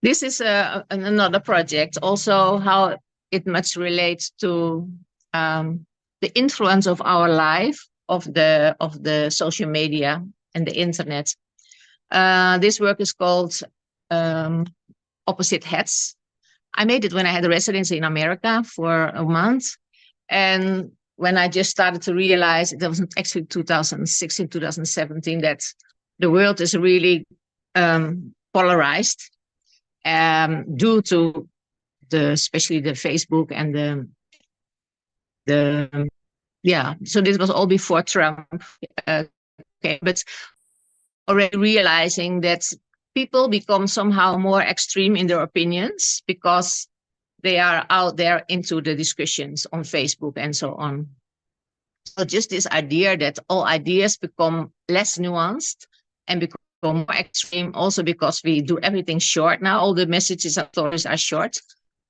L: This is another project, also how it much relates to the influence of our life, of the social media and the internet. This work is called Opposite Heads. I made it when I had a residency in America for a month. And when I just started to realize, it was actually 2016, 2017, that the world is really polarized. Due to especially the Facebook and so this was all before Trump. Okay, but already realizing that people become somehow more extreme in their opinions because they are out there into the discussions on Facebook and so on. So just this idea that all ideas become less nuanced and become more extreme, also because we do everything short now. All the messages and stories are short.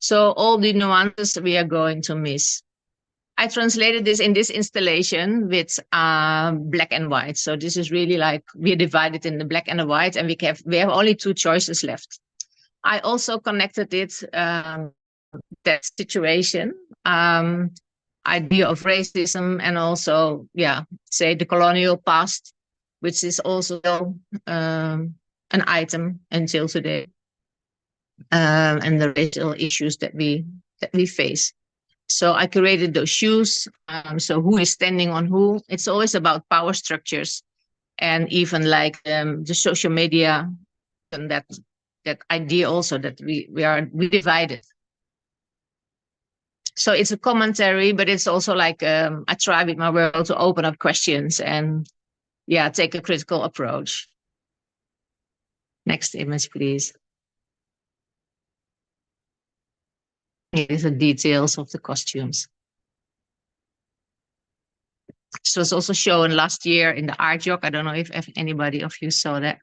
L: So all the nuances we are going to miss. I translated this in this installation with black and white. So this is really like we're divided in the black and the white, and we have only 2 choices left. I also connected it that situation, idea of racism, and also say the colonial past, which is also an item until today, and the racial issues that we face. So I created those shoes. So who is standing on who? It's always about power structures and even like the social media, and that idea also that we divided. So it's a commentary, but it's also like I try with my work to open up questions and take a critical approach. Next image, please. Here is the details of the costumes. This was also shown last year in the art jog. I don't know if anybody of you saw that.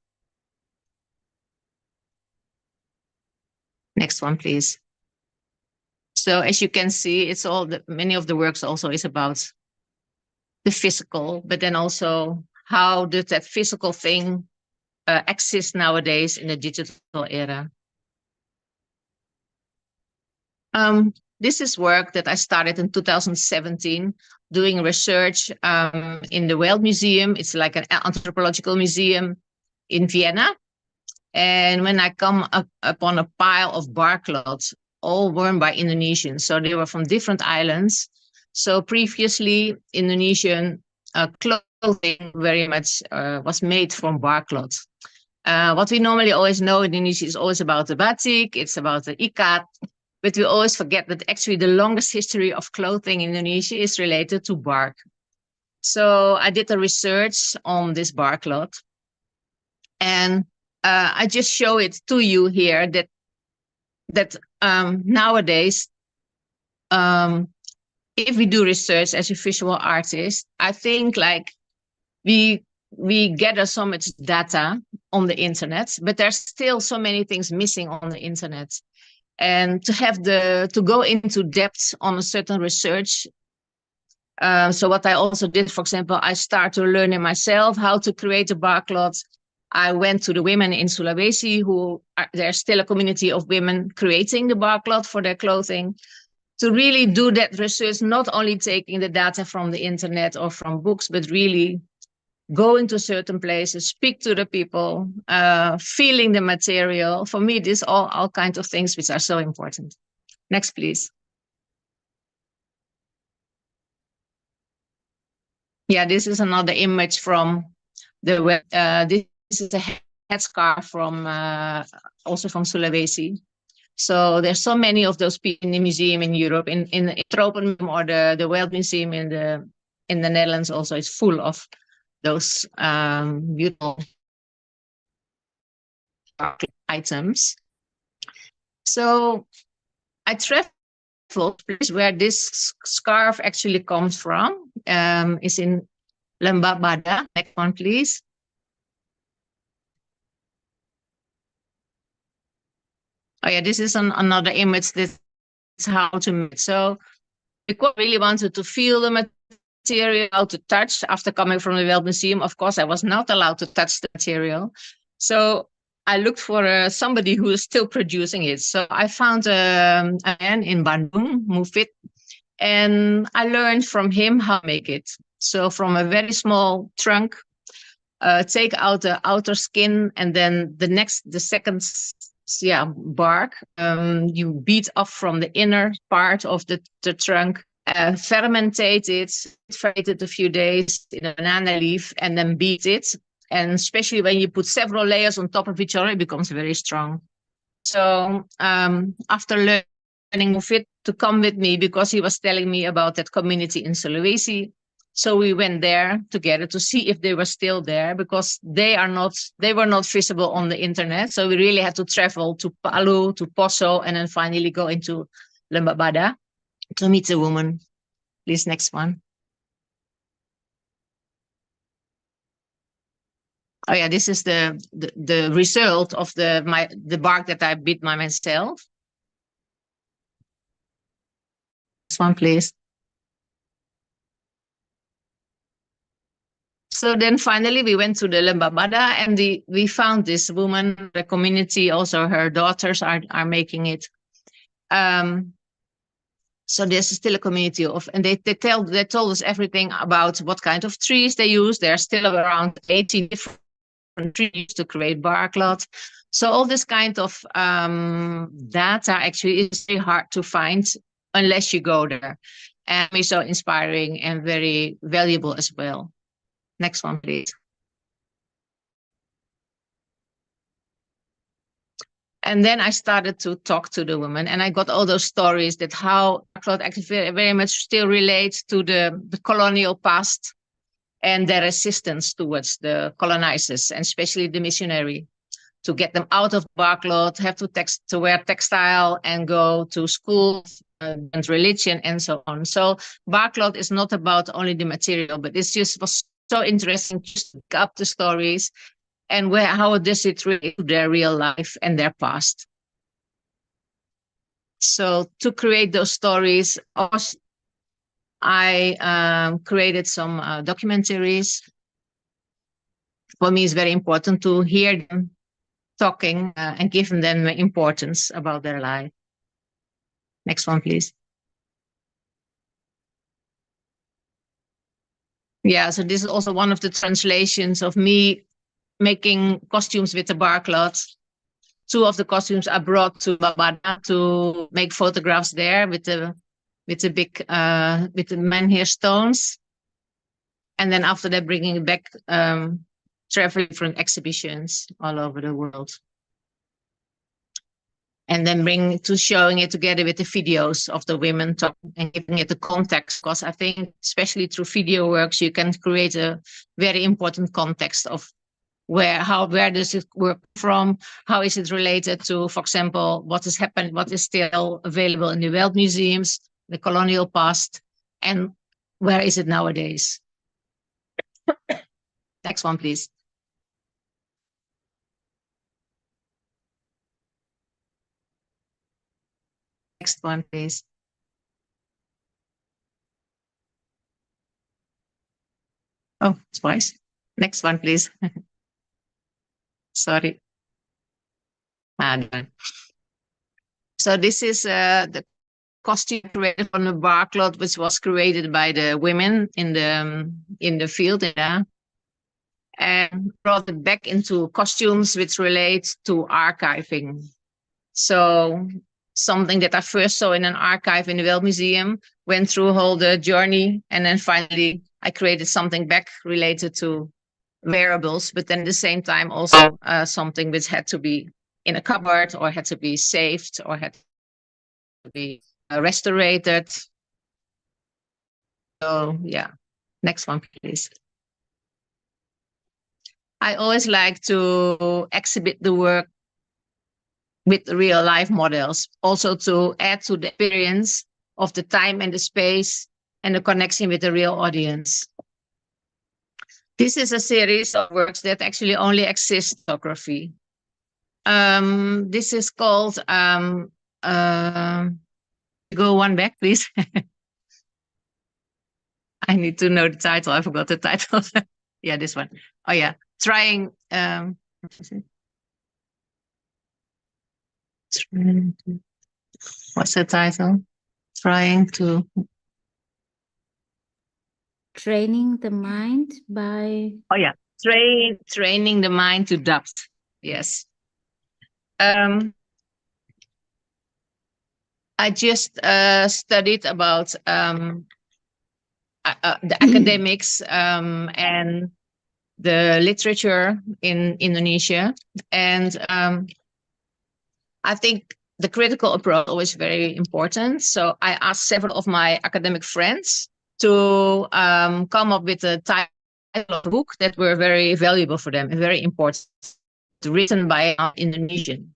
L: Next one, please. So as you can see, it's all many of the works also is about the physical, but then also how does that physical thing exist nowadays in the digital era. This is work that I started in 2017, doing research in the World Museum. It's like an anthropological museum in Vienna. And when I come upon a pile of bar cloths, all worn by Indonesians. So they were from different islands. So previously, Indonesian clothing very much was made from bar cloths. What we normally always know in Indonesia is always about the batik, it's about the ikat, but we always forget that actually the longest history of clothing in Indonesia is related to bark. So I did a research on this bar cloth, and I just show it to you here that nowadays, if we do research as a visual artist, I think like we gather so much data on the internet, but there's still so many things missing on the internet. And to go into depth on a certain research. So what I also did, for example, I started learning myself how to create a bar cloth. I went to the women in Sulawesi there's still a community of women creating the bar cloth for their clothing. To really do that research, not only taking the data from the internet or from books, but really going to certain places, speak to the people, feeling the material. For me, these all kinds of things which are so important. Next, please. Yeah, this is another image from the web. This is a headscarf from also from Sulawesi. So there's so many of those people in the museum in Europe, in the Tropenmuseum or the World Museum in the Netherlands also is full of those beautiful items. So I traveled to the place where this scarf actually comes from. Is in Lembah Bada. Next one, please. Oh yeah, this is another image. This is how to make. So we really wanted to feel the material, to touch. After coming from the World Museum, of course, I was not allowed to touch the material. So I looked for somebody who is still producing it. So I found a man in Bandung, Mufid, and I learned from him how to make it. So from a very small trunk, take out the outer skin, and then the second bark, you beat off from the inner part of the trunk, fermentate it a few days in a banana leaf, and then beat it. And especially when you put several layers on top of each other, it becomes very strong. So after learning Mufid to come with me, because he was telling me about that community in Sulawesi, so we went there together to see if they were still there, because they were not visible on the internet. So we really had to travel to Palu, to Poso, and then finally go into Lembah Bada to meet the woman. Please, next one. Oh yeah, this is the result of the bark that I beat by myself. Next one, please. So then finally we went to the Lembah Bada, and we found this woman, the community, also her daughters are making it. So there's still a community and they told us everything about what kind of trees they use. There are still around 80 different trees to create bar cloth. So all this kind of data actually is very hard to find unless you go there. And it's so inspiring and very valuable as well. Next one, please. And then I started to talk to the women, and I got all those stories that how Barclay actually very much still relates to the colonial past and their resistance towards the colonizers, and especially the missionary, to get them out of Barclay, have to wear textile and go to school and religion and so on. So Barclay is not about only the material, but it's just was so interesting to pick up the stories and how does it relate to their real life and their past. So to create those stories, I created some documentaries. For me, it's very important to hear them talking and giving them importance about their life. Next one, please. Yeah, so this is also one of the translations of me making costumes with the barcloth. 2 of the costumes I brought to Bapak to make photographs there with the menhir stones, and then after that bringing it back, traveling different exhibitions all over the world, and then showing it together with the videos of the women talking and giving it the context, because I think especially through video works you can create a very important context of where does it work from, how is it related to, for example, what has happened, what is still available in the world museums, the colonial past, and where is it nowadays. Next one, please. Next one, please. Oh, twice. Next one, please. Sorry. So this is the costume created on the barcloth, which was created by the women in the field, and brought it back into costumes which relate to archiving. So something that I first saw in an archive in the World Museum, went through all the journey, and then finally I created something back related to wearables, but then at the same time also something which had to be in a cupboard or had to be saved or had to be restored. So yeah, next one, please. I always like to exhibit the work with real life models, also to add to the experience of the time and the space and the connection with the real audience. This is a series of works that actually only exist in photography. This is called, go one back, please. I need to know the title. I forgot the title. Yeah, this one. Oh yeah, what's the title?
H: Training the mind by...
L: Oh yeah, training the mind to adapt. Yes. I just studied about the academics and the literature in Indonesia, and I think the critical approach is always very important. So I asked several of my academic friends to come up with a title of a book that were very valuable for them and very important, written by an Indonesian.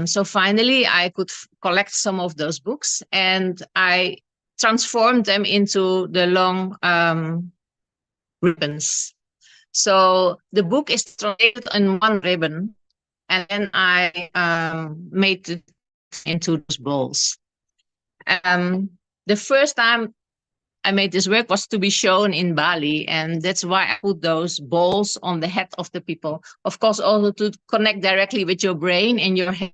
L: So finally, I could collect some of those books, and I transformed them into the long ribbons. So the book is translated in one ribbon, and then I made it into those balls. The first time I made this work was to be shown in Bali, and that's why I put those balls on the head of the people. Of course, also to connect directly with your brain and your head,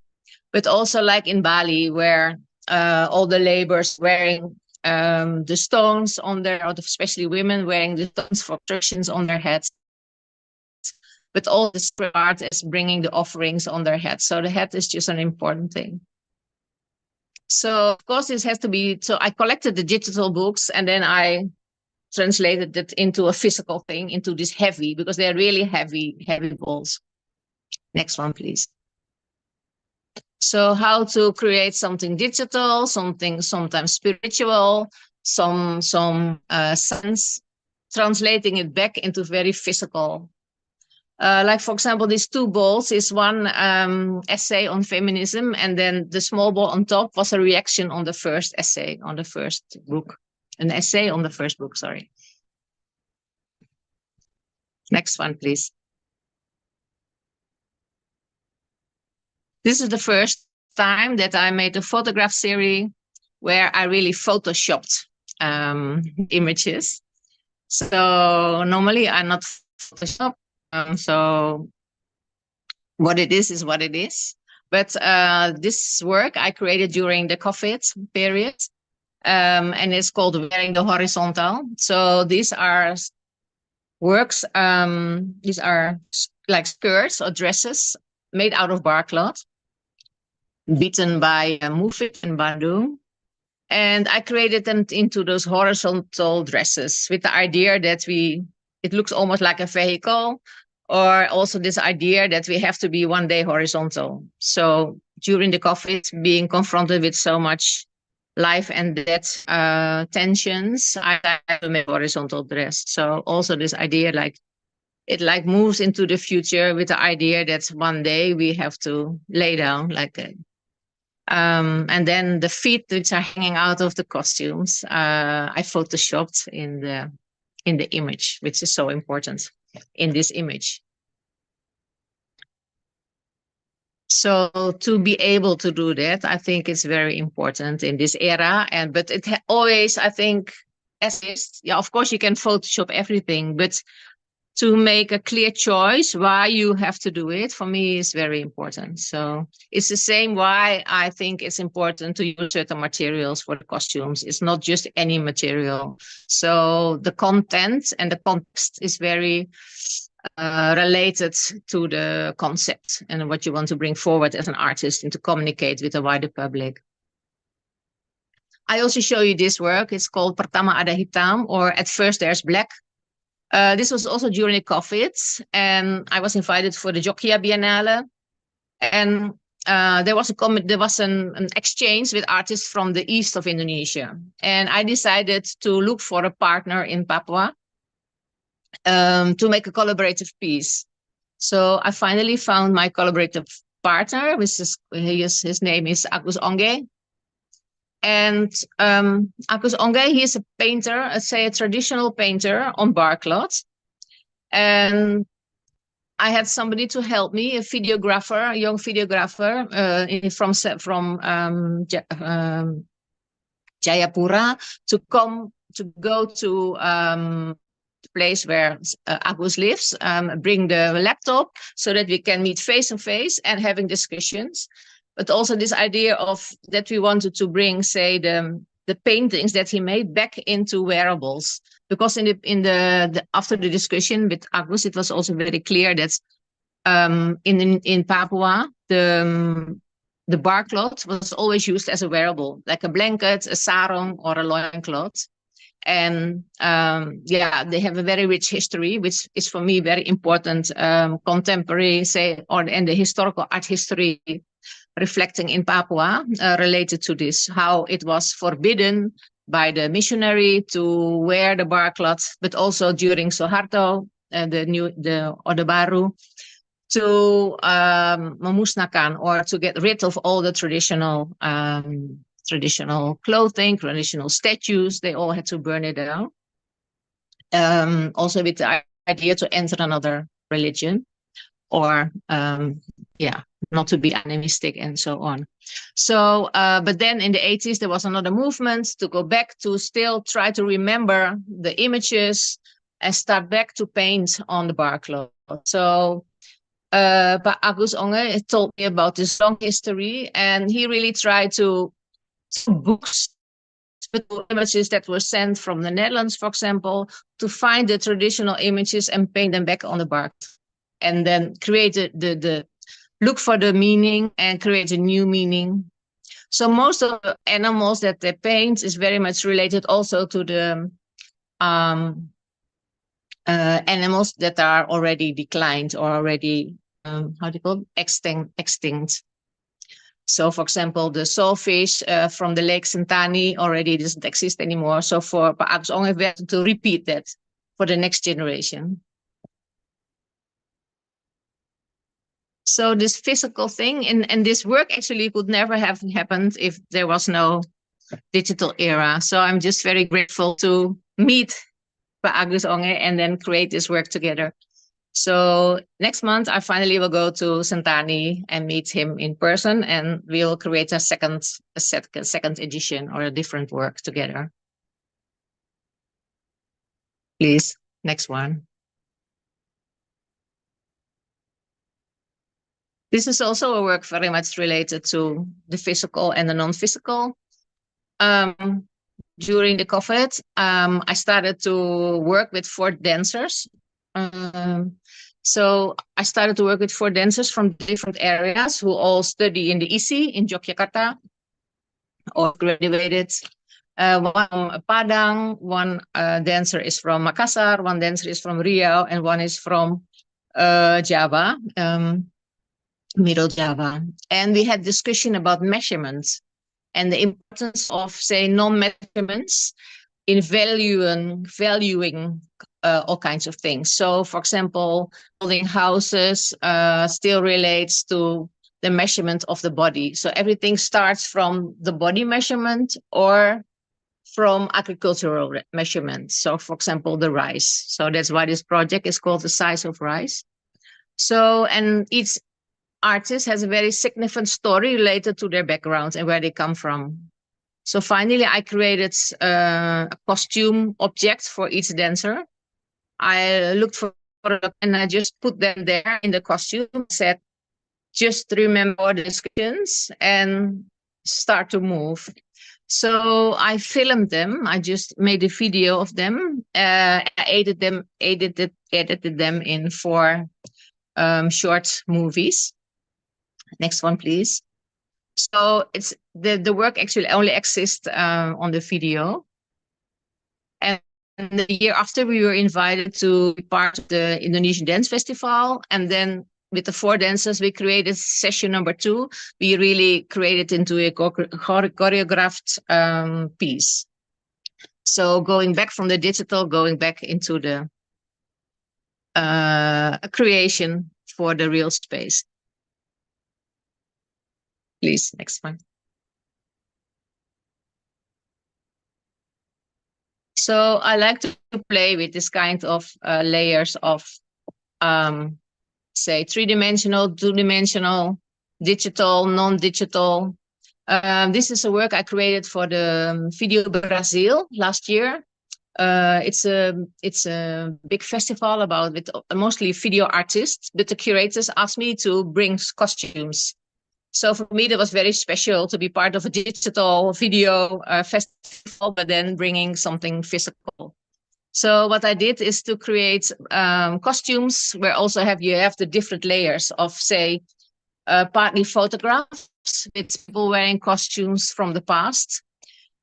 L: but also like in Bali, where all the laborers wearing the stones on their, or especially women wearing the stones for traditions on their heads. But all this part is bringing the offerings on their head. So the head is just an important thing. So of course this has to be, so I collected the digital books and then I translated it into a physical thing, into this heavy, because they're really heavy balls. Next one, please. So how to create something digital, something sometimes spiritual, some sense, translating it back into very physical. Like, for example, these two balls is one essay on feminism, and then the small ball on top was a reaction on the first essay, on the first book. An essay on the first book, sorry. Next one, please. This is the first time that I made a photograph series where I really photoshopped images. So normally I'm not Photoshop. So what it is what it is. But this work I created during the COVID period. And it's called Wearing the Horizontal. So these are works, these are like skirts or dresses made out of barcloth, beaten by Mufik in Bandung. And I created them into those horizontal dresses with the idea that it looks almost like a vehicle, or also this idea that we have to be one day horizontal. So during the COVID, being confronted with so much life and death tensions, I had to make a horizontal dress. So also this idea, like, it like moves into the future with the idea that one day we have to lay down like that. And then the feet which are hanging out of the costumes, I photoshopped in the image, which is so important in this image. So to be able to do that, I think it's very important in this era. But it always, I think, yeah, of course you can Photoshop everything, but to make a clear choice why you have to do it, for me, is very important. So it's the same why I think it's important to use certain materials for the costumes. It's not just any material. So the content and the context is very related to the concept and what you want to bring forward as an artist and to communicate with the wider public. I also show you this work. It's called Pertama Ada Hitam, or At First There's Black. This was also during the COVID, and I was invited for the Jogja Biennale. And there was an exchange with artists from the east of Indonesia. And I decided to look for a partner in Papua to make a collaborative piece. So I finally found my collaborative partner, his name is Agus Onge. And Agus Onge, he's a painter, let's say a traditional painter on barcloth. And I had somebody to help me, a videographer, a young videographer from Jayapura, to go to the place where Agus lives, bring the laptop so that we can meet face to face and having discussions. But also this idea of that we wanted to bring, say, the paintings that he made back into wearables, because after the discussion with Agus, it was also very clear that in Papua the barcloth was always used as a wearable, like a blanket, a sarong, or a loincloth. And yeah, they have a very rich history, which is for me very important, contemporary, say, and the historical art history reflecting in Papua related to this, how it was forbidden by the missionary to wear the barcloth, but also during Soeharto, the Orde Baru, to memusnahkan, or to get rid of all the traditional clothing, traditional statues. They all had to burn it down. Also with the idea to enter another religion, or yeah, not to be animistic and so on. So, but then in the 80s, there was another movement to go back to still try to remember the images and start back to paint on the barcloth. So but Agus Onge told me about this long history, and he really tried to books, images that were sent from the Netherlands, for example, to find the traditional images and paint them back on the bark, and then create the look for the meaning and create a new meaning. So most of the animals that they paint is very much related also to the animals that are already declined or already how do you call it? Extinct. So, for example, the sawfish from the Lake Sentani already doesn't exist anymore. So for Pak Agus Onge, we have to repeat that for the next generation. So this physical thing and this work actually could never have happened if there was no digital era. So I'm just very grateful to meet Pak Agus Onge and then create this work together. So next month, I finally will go to Sentani and meet him in person, and we'll create a second edition or a different work together. Please, next one. This is also a work very much related to the physical and the non-physical. During the COVID, I started to work with 4 dancers. So I started to work with 4 dancers from different areas who all study in the ISI in Yogyakarta or graduated. One from Padang, one dancer is from Makassar, one dancer is from Riau, and one is from Java, Middle Java. And we had discussion about measurements and the importance of, say, non-measurements in valuing all kinds of things. So, for example, building houses still relates to the measurement of the body. So everything starts from the body measurement or from agricultural measurement. So, for example, the rice. So that's why this project is called The Size of Rice. So, and each artist has a very significant story related to their background and where they come from. So finally, I created a costume object for each dancer. I looked for it and I just put them there in the costume, said, just remember the descriptions and start to move. So I filmed them. I just made a video of them. I edited them in 4 short movies. Next one, please. So it's the work actually only exists on the video. And the year after, we were invited to be part of the Indonesian Dance Festival. And then with the 4 dancers, we created session number 2. We really created into a choreographed piece. So going back from the digital, going back into the creation for the real space. Please, next one. So I like to play with this kind of layers of, say, 3-dimensional, 2-dimensional, digital, non-digital. This is a work I created for the Video Brazil last year. It's a big festival with mostly video artists, but the curators asked me to bring costumes. So for me, that was very special to be part of a digital video festival, but then bringing something physical. So what I did is to create costumes where also you have the different layers of, say, partly photographs with people wearing costumes from the past,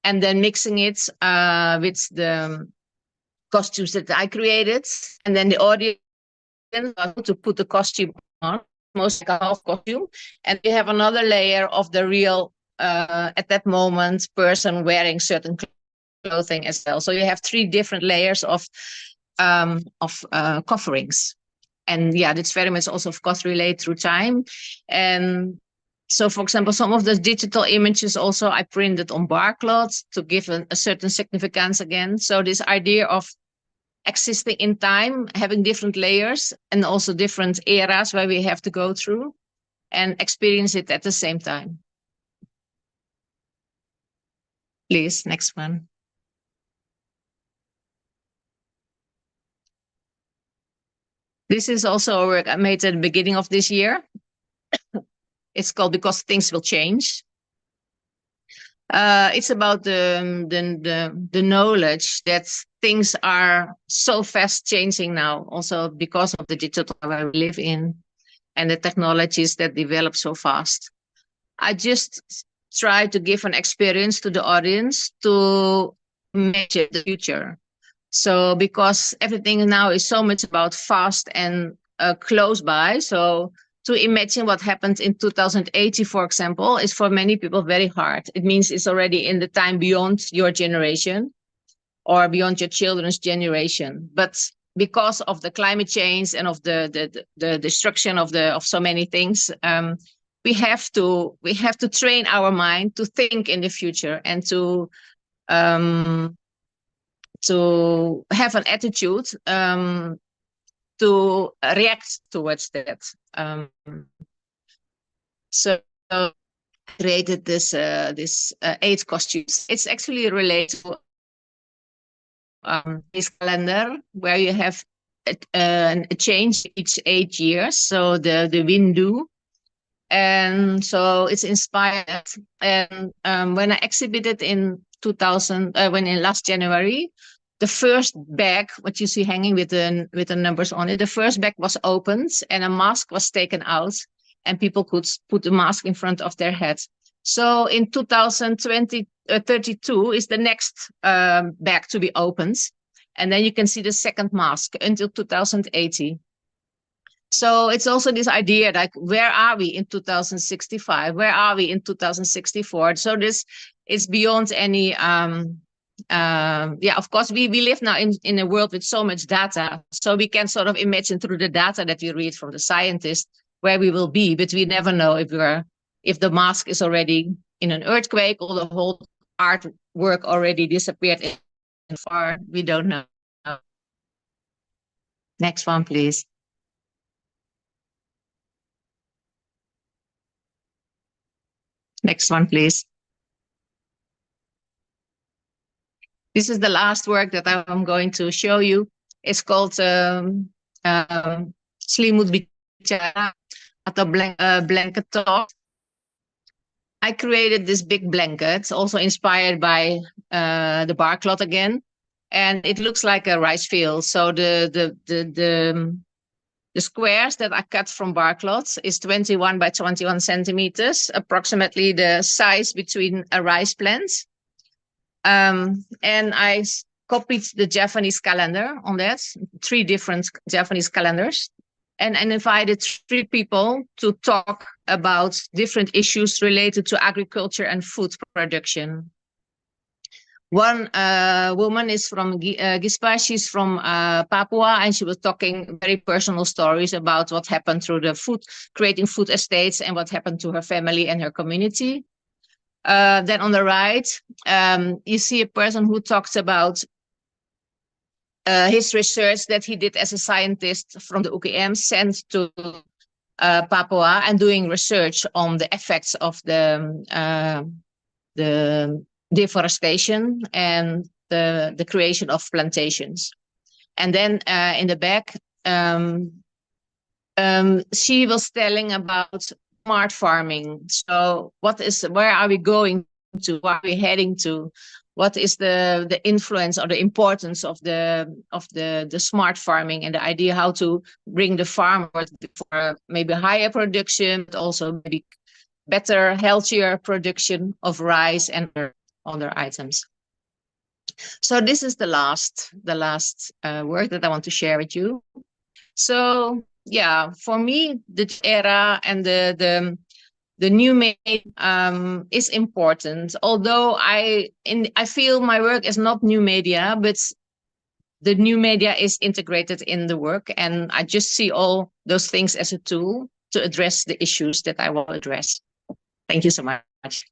L: and then mixing it with the costumes that I created, and then the audience to put the costume on. Most like a half costume, and you have another layer of the real at that moment person wearing certain clothing as well. So you have 3 different layers of coverings, and yeah, that's very much also of course related through time. And so, for example, some of the digital images also I printed on barcloths to give a certain significance again. So this idea of existing in time, having different layers and also different eras where we have to go through and experience it at the same time. Please, next one. This is also a work I made at the beginning of this year. It's called Because Things Will Change. It's about the knowledge that things are so fast changing now, also because of the digital where we live in and the technologies that develop so fast. I just try to give an experience to the audience to measure the future. So because everything now is so much about fast and close by, so to imagine what happens in 2080, for example, is for many people very hard. It means it's already in the time beyond your generation or beyond your children's generation. But because of the climate change and of the destruction of so many things, we have to train our mind to think in the future and to have an attitude to react towards that. So I created this 8 costumes. It's actually related to this calendar where you have a change each 8 years. So the window, and so it's inspired. And when I exhibited in 2000, when in last January, the first bag, what you see hanging with the numbers on it, the first bag was opened and a mask was taken out, and people could put the mask in front of their head. So in 2032 is the next bag to be opened, and then you can see the second mask until 2080. So it's also this idea, like, where are we in 2065? Where are we in 2064? So this is beyond any. Of course, we live now in a world with so much data, so we can sort of imagine through the data that we read from the scientists where we will be, but we never know if the mask is already in an earthquake or the whole artwork already disappeared in far. We don't know. Next one, please. Next one, please. This is the last work that I'm going to show you. It's called Selimut Bicara atau Blanket Talk. I created this big blanket, also inspired by the bar cloth again, and it looks like a rice field. So the squares that I cut from bar cloth is 21 by 21 centimeters, approximately the size between a rice plant. And I copied the Japanese calendar on that, 3 different Japanese calendars, and invited 3 people to talk about different issues related to agriculture and food production. One woman is from Gispa, she's from Papua, and she was talking very personal stories about what happened through the creating food estates and what happened to her family and her community. Then on the right, you see a person who talks about his research that he did as a scientist from the UKM, sent to Papua and doing research on the effects of the deforestation and the creation of plantations. And then in the back, she was telling about smart farming. So where are we going to? Where are we heading to? What is the influence or the importance of the smart farming and the idea how to bring the farmers for maybe higher production, but also maybe better, healthier production of rice and other items. So this is the last work that I want to share with you. So yeah, for me, the era and the new media is important. Although I feel my work is not new media, but the new media is integrated in the work, and I just see all those things as a tool to address the issues that I will address. Thank you so much.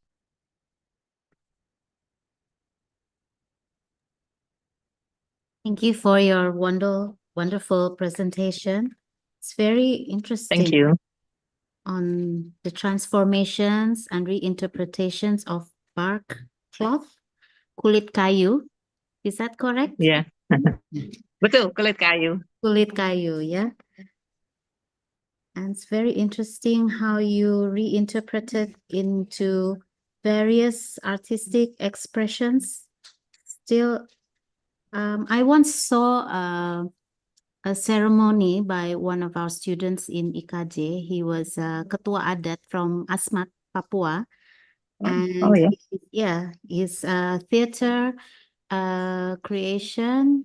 H: Thank you for your wonderful presentation. It's very interesting.
L: Thank you.
H: On the transformations and reinterpretations of bark cloth, kulit kayu. Is that correct?
L: Yeah. Betul, kulit kayu.
H: Kulit kayu, yeah. And it's very interesting how you reinterpreted into various artistic expressions. Still, I once saw a ceremony by one of our students in IKJ. He was Ketua Adat from Asmat, Papua. And yeah, his theater creation,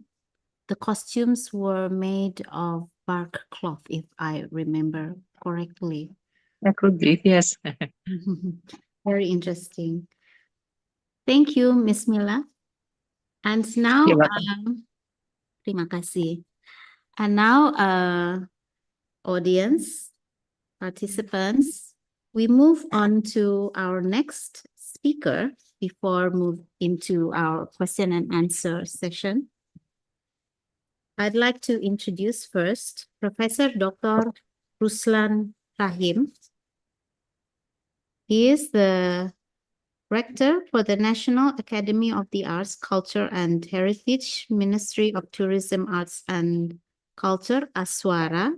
H: the costumes were made of bark cloth, if I remember correctly.
L: That could be, yes.
H: Very interesting. Thank you, Miss Mila. And now,
L: You're welcome.
H: terima kasih. And now, audience, participants, we move on to our next speaker before move into our question and answer session. I'd like to introduce first Professor Dr. Ruslan Rahim. He is the Rector for the National Academy of the Arts, Culture and Heritage, Ministry of Tourism, Arts and Culture, Aswara,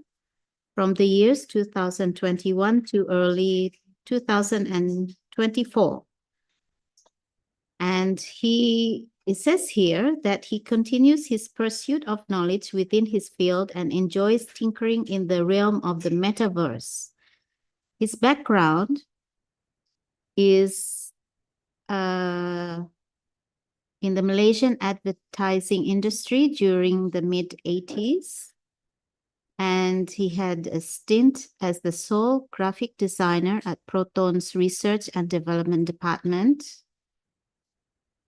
H: from the years 2021 to early 2024. And it says here that he continues his pursuit of knowledge within his field and enjoys tinkering in the realm of the metaverse. His background is in the Malaysian advertising industry during the mid-80s. And he had a stint as the sole graphic designer at Proton's Research and Development Department.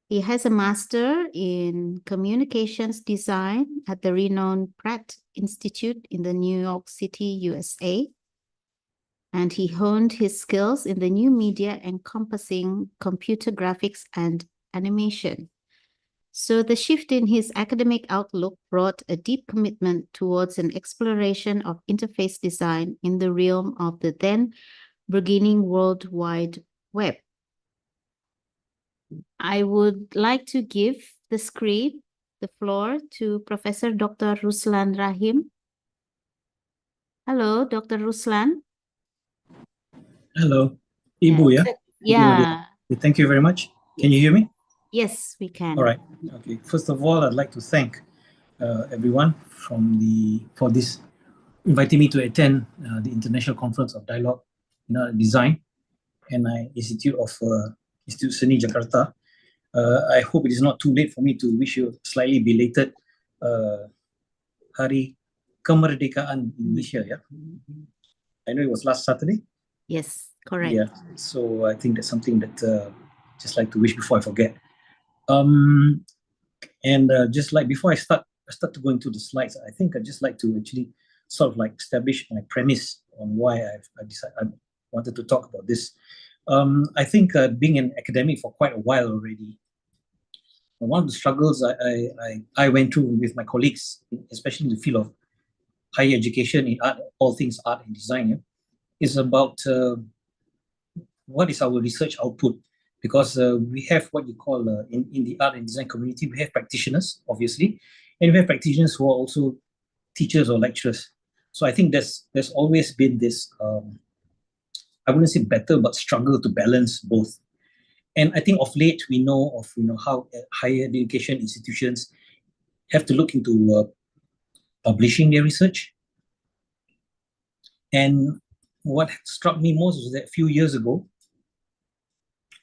H: He has a master in communications design at the renowned Pratt Institute in the New York City, USA. And he honed his skills in the new media encompassing computer graphics and animation. So the shift in his academic outlook brought a deep commitment towards an exploration of interface design in the realm of the then burgeoning World Wide Web. I would like to give the floor to Professor Dr. Ruslan Rahim. Hello, Dr. Ruslan.
M: Hello, Ibu, yeah?
H: Yeah.
M: Thank you very much. Can you hear me?
H: Yes, we can.
M: All right. Okay. First of all, I'd like to thank everyone for this inviting me to attend the International Conference of Dialogue in Art and Design and Institute Seni Jakarta. I hope it is not too late for me to wish you a slightly belated Hari Kemerdekaan Indonesia. Yeah, I know it was last Saturday.
H: Yes, correct.
M: Yeah, so I think that's something that just like to wish before I forget. And just like before I start to go into the slides, I think I'd just like to actually sort of like establish my premise on why I wanted to talk about this. I think being an academic for quite a while already, one of the struggles I went through with my colleagues, especially in the field of higher education in art, all things art and design, is about what is our research output, because we have what you call in the art and design community, we have practitioners, obviously, and we have practitioners who are also teachers or lecturers. So I think there's always been this, I wouldn't say battle, but struggle to balance both. And I think of late we know of how higher education institutions have to look into publishing their research. And what struck me most was that a few years ago,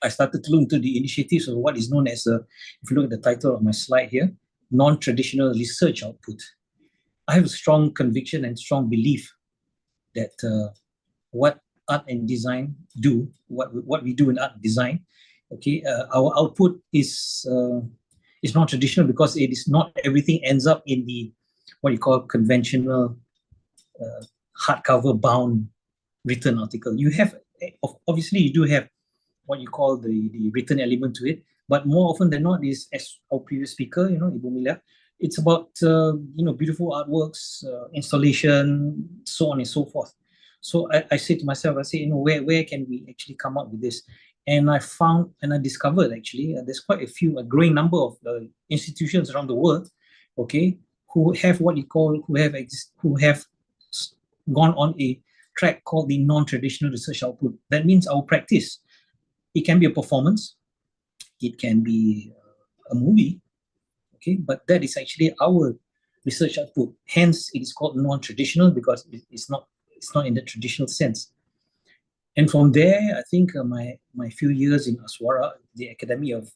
M: I started to look into the initiatives of what is known as, if you look at the title of my slide here, non-traditional research output. I have a strong conviction and strong belief that what art and design do, what we do in art and design, okay, our output is non-traditional because it is not everything ends up in the what you call conventional hardcover bound written article. You have, obviously you do have what you call the written element to it, but more often than not is, as our previous speaker, Ibu Mila, it's about beautiful artworks, installation, so on and so forth. So I say to myself, where can we actually come up with this? And I found and I discovered actually there's quite a growing number of institutions around the world, okay, who have what you call, who have gone on a track called the non-traditional research output. That means our practice. It can be a performance, it can be a movie, okay, but that is actually our research output. Hence, it is called non-traditional because it's not in the traditional sense. And from there, I think my few years in Aswara, the Academy of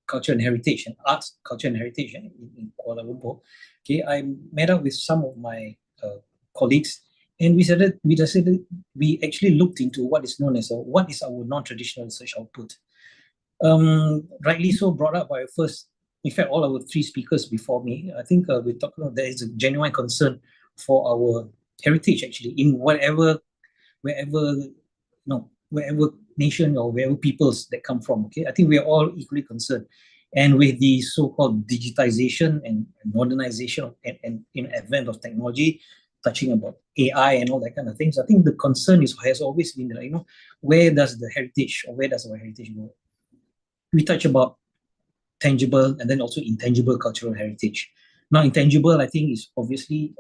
M: Culture and Heritage and Arts, Culture and Heritage in Kuala Lumpur, okay, I met up with some of my colleagues, And we actually looked into what is known as what is our non-traditional research output. Rightly so brought up by in fact, all our three speakers before me. I think we're talking about there is a genuine concern for our heritage, actually, in wherever nation or wherever peoples that come from. Okay, I think we are all equally concerned. And with the so-called digitization and modernization and advent of technology, touching about AI and all that kind of things, I think the concern has always been that, where does our heritage go? We touch about tangible and then also intangible cultural heritage. Now, intangible, I think, is obviously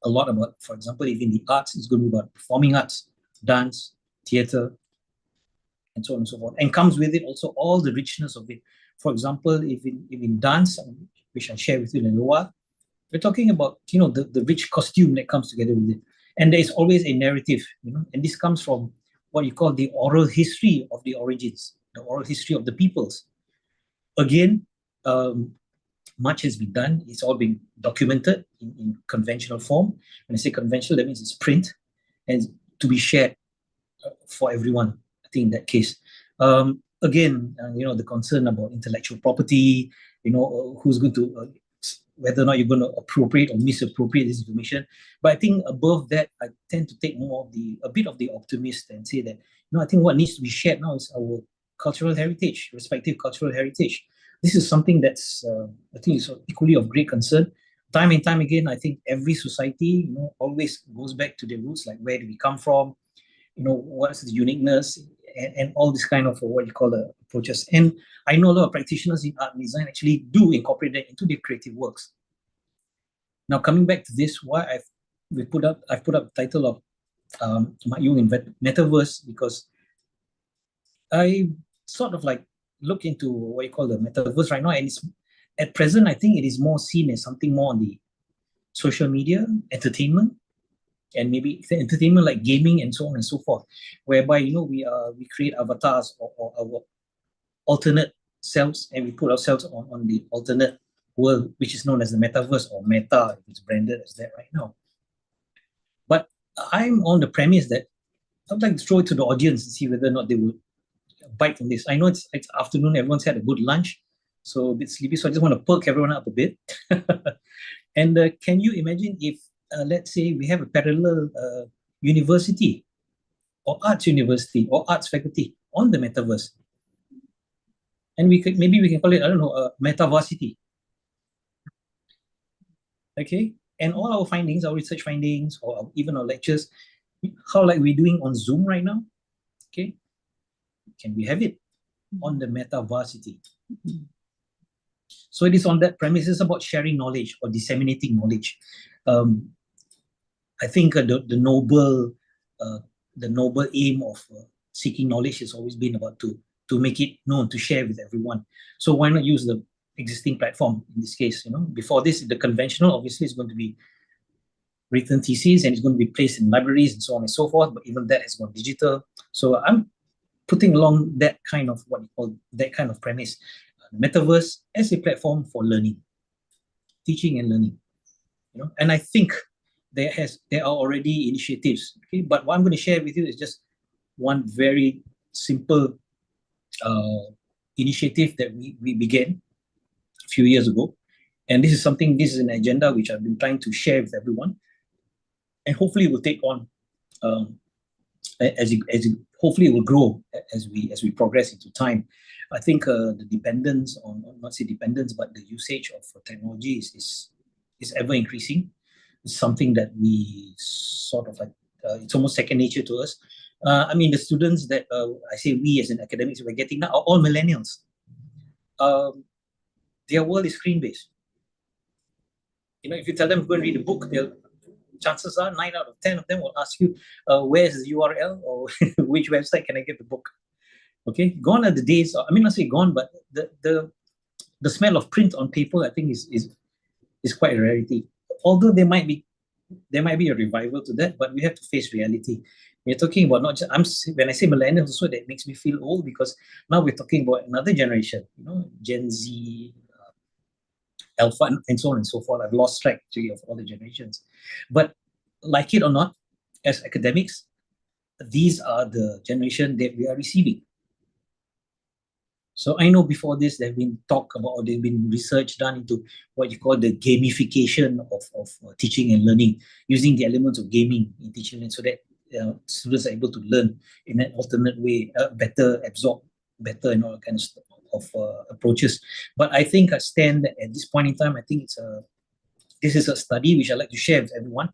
M: a lot about, for example, if in the arts, it's going to be about performing arts, dance, theater, and so on and so forth. And comes with it also all the richness of it. For example, if in dance, which I share with you in a little while, we're talking about, the rich costume that comes together with it. And there is always a narrative, and this comes from what you call the oral history of the origins, the oral history of the peoples. Again, much has been done. It's all been documented in conventional form. When I say conventional, that means it's print and to be shared for everyone, I think, in that case. Again, the concern about intellectual property, who's going to, whether or not you're going to appropriate or misappropriate this information. But I think above that, I tend to take a bit of the optimist and say that, I think what needs to be shared now is our cultural heritage, respective cultural heritage. This is something that's, I think, is equally of great concern. Time and time again, I think every society, always goes back to their roots, like where do we come from, what's the uniqueness, and all this kind of what you call approaches. And I know a lot of practitioners in art and design actually do incorporate that into their creative works. Now, coming back to this, why I've put up the title of Mak Yung in Metaverse, because I sort of like look into what you call the metaverse right now, and at present, I think it is more seen as something more on the social media, entertainment, and maybe entertainment like gaming and so on and so forth, whereby we create avatars or our alternate selves, and we put ourselves on the alternate world, which is known as the metaverse or meta, if it's branded as that right now. But I'm on the premise that I'd like to throw it to the audience and see whether or not they will bite from this. I know it's afternoon, everyone's had a good lunch, so a bit sleepy, so I just want to perk everyone up a bit. And can you imagine if, let's say, we have a parallel university or arts university or arts faculty on the metaverse, and maybe we can call it, I don't know, a metavarsity. Okay, and all our findings, our research findings, or even our lectures, how like we're doing on Zoom right now, okay, can we have it on the metavarsity? So it is on that premise. It's about sharing knowledge or disseminating knowledge. I think the noble aim of seeking knowledge has always been about to make it known, to share with everyone. So why not use the existing platform in this case? Before this, the conventional obviously is going to be written theses and it's going to be placed in libraries and so on and so forth. But even that has gone digital. So I'm putting along that kind of premise, metaverse as a platform for learning, teaching and learning. And I think there are already initiatives. Okay, but what I'm going to share with you is just one very simple initiative that we began a few years ago, and this is an agenda which I've been trying to share with everyone, and hopefully it will take on hopefully it will grow as we progress into time. I think the dependence on, not say dependence, but the usage of technology is ever increasing. It's something that we sort of like, it's almost second nature to us. I mean, the students that I say we as in academics we're getting now are all millennials. Their world is screen-based. If you tell them go and read a book, chances are 9 out of 10 of them will ask you, where's the URL or which website can I get the book? Okay, gone are the days. I mean, not say gone, but the smell of print on paper, I think, is quite a rarity. Although there might be a revival to that, but we have to face reality. We're talking about not just, when I say millennials, also that makes me feel old, because now we're talking about another generation, Gen Z, Alpha, and so on and so forth. I've lost track actually of all the generations. But like it or not, as academics, these are the generation that we are receiving. So I know before this, there have been talk about, or there's been research done into what you call the gamification of teaching and learning, using the elements of gaming in teaching and so that students are able to learn in an alternate way, better absorb, better and all kinds of approaches. But I think I stand at this point in time, I think this is a study which I'd like to share with everyone.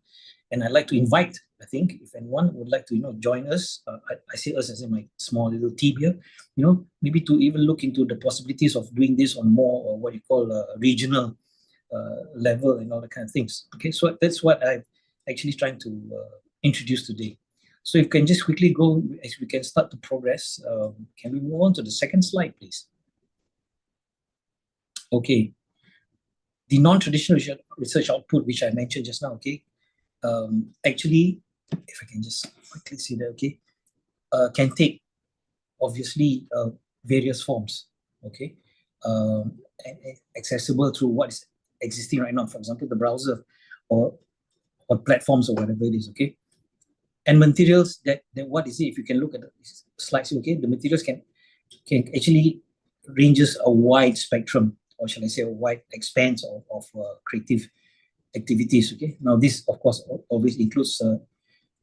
M: And I'd like to invite, I think, if anyone would like to, join us, I say us as in my small little team here, maybe to even look into the possibilities of doing this on more, or what you call regional level and all that kind of things. Okay, so that's what I'm actually trying to introduce today. So if you can just quickly go, as we can start to progress, can we move on to the second slide, please? Okay, the non-traditional research output, which I mentioned just now, okay, actually, if I can just quickly see that, okay, can take obviously various forms, okay, and accessible through what is existing right now, for example, the browser or platforms or whatever it is, okay. And materials that what is it? If you can look at the slides, okay, the materials can actually ranges a wide spectrum, or shall I say a wide expanse of creative activities, okay. Now this, of course, always includes,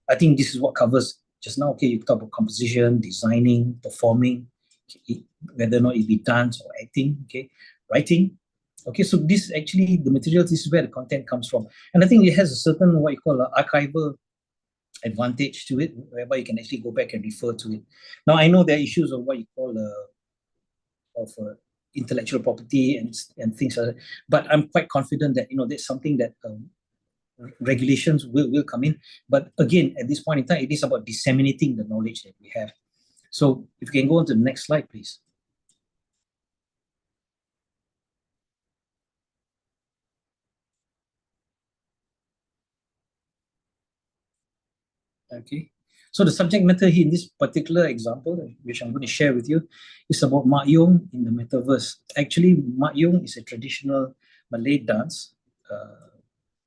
M: I think this is what covers just now, okay, you talk about composition, designing, performing, whether or not it be dance or acting, okay, writing, okay. So this actually, the materials, this is where the content comes from. And I think it has a certain, what you call archival advantage to it, whereby you can actually go back and refer to it. Now, I know there are issues of what you call intellectual property and things like that, but I'm quite confident that there's something that regulations will come in. But again, at this point in time, it is about disseminating the knowledge that we have. So if you can go on to the next slide, please. Okay. So the subject matter here in this particular example, which I'm going to share with you, is about Mak Yong in the metaverse. Actually, Mak Yong is a traditional Malay dance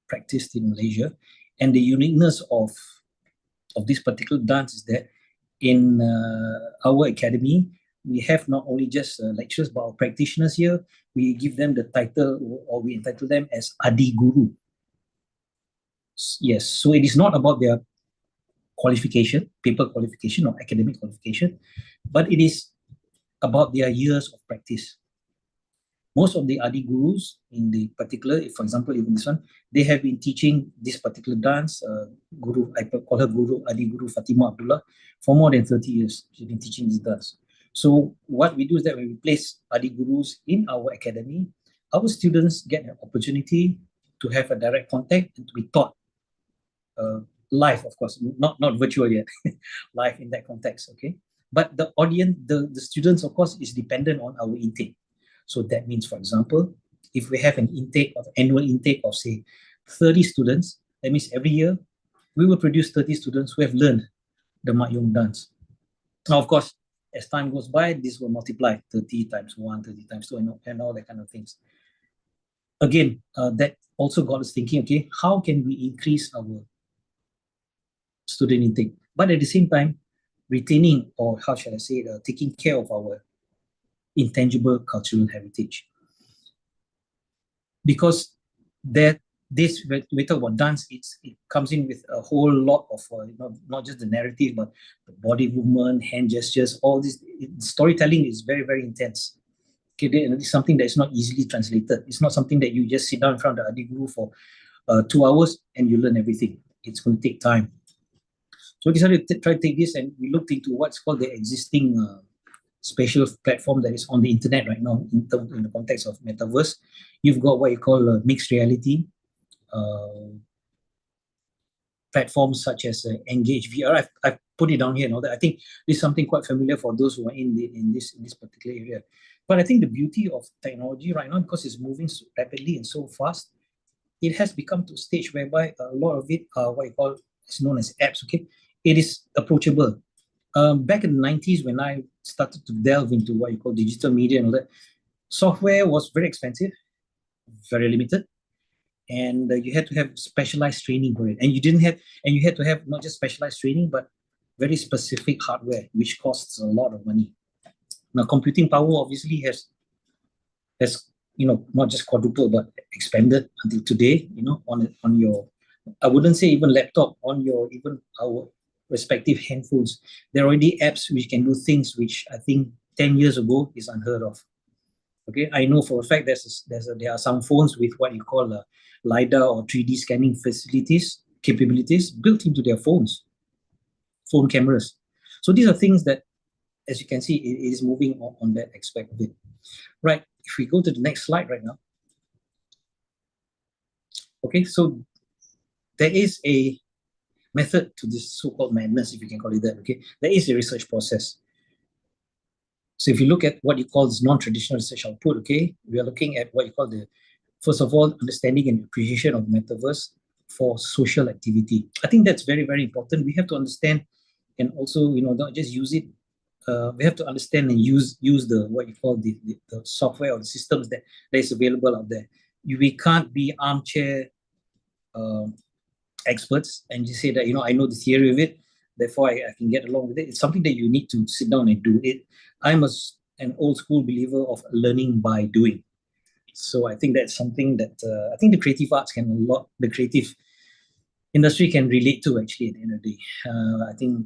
M: practiced in Malaysia. And the uniqueness of this particular dance is that in our academy, we have not only just lecturers, but our practitioners here, we give them the title, or we entitle them as Adi Guru. Yes, so it is not about their qualification, paper qualification or academic qualification, but it is about their years of practice. Most of the Adi Gurus in the particular, for example, even this one, they have been teaching this particular dance, Guru, I call her Guru, Adi Guru Fatima Abdullah, for more than 30 years. She's been teaching this dance. So what we do is that when we place Adi Gurus in our academy, our students get an opportunity to have a direct contact and to be taught live, of course, not virtual yet, live in that context, okay? But the audience, the students, of course, is dependent on our intake. So that means, for example, if we have an annual intake of, say, 30 students, that means every year, we will produce 30 students who have learned the Mak Yong dance. Now, of course, as time goes by, this will multiply 30 times 1, 30 times 2, and all that kind of things. Again, that also got us thinking, okay, how can we increase our student intake, but at the same time retaining, or how shall I say it, taking care of our intangible cultural heritage? Because when we talk about dance, it comes in with a whole lot of not just the narrative, but the body movement, hand gestures, all this. Storytelling is very, very intense. Okay, it's something that is not easily translated. It's not something that you just sit down in front of the Adi Guru for 2 hours and you learn everything. It's going to take time. So we decided to try to take this, and we looked into what's called the existing spatial platform that is on the internet right now in the context of metaverse. You've got what you call mixed reality platforms such as Engage VR. I've put it down here. That I think this is something quite familiar for those who are in this particular area. But I think the beauty of technology right now, because it's moving so rapidly and so fast, it has become to a stage whereby a lot of it what you call is known as apps. Okay. It is approachable. Back in the 90s, when I started to delve into what you call digital media and all that, software was very expensive, very limited. and you had to have specialized training for it, and you had to have not just specialized training but very specific hardware, which costs a lot of money. Now, computing power obviously has not just quadrupled but expanded until today. On your, I wouldn't say even laptop, on your even our respective handphones, there are already apps which can do things which I think 10 years ago is unheard of. Okay, I know for a fact there are some phones with what you call LiDAR or 3D scanning capabilities built into their phone cameras. So these are things that, as you can see, it is moving on that aspect of it. Right, if we go to the next slide right now. Okay, so there is a method to this so-called madness, if you can call it that. Okay, there is a research process. So if you look at what you call this non-traditional research output, okay, we are looking at what you call first of all, understanding and appreciation of metaverse for social activity. I think that's very, very important. We have to understand and also, not just use it. We have to understand and use the what you call the software or the systems that is available out there. We can't be armchair experts and just say that, I know the theory of it, therefore I can get along with it. It's something that you need to sit down and do it. I'm an old school believer of learning by doing. So I think that's something that I think the creative arts the creative industry can relate to, actually, at the end of the day. I think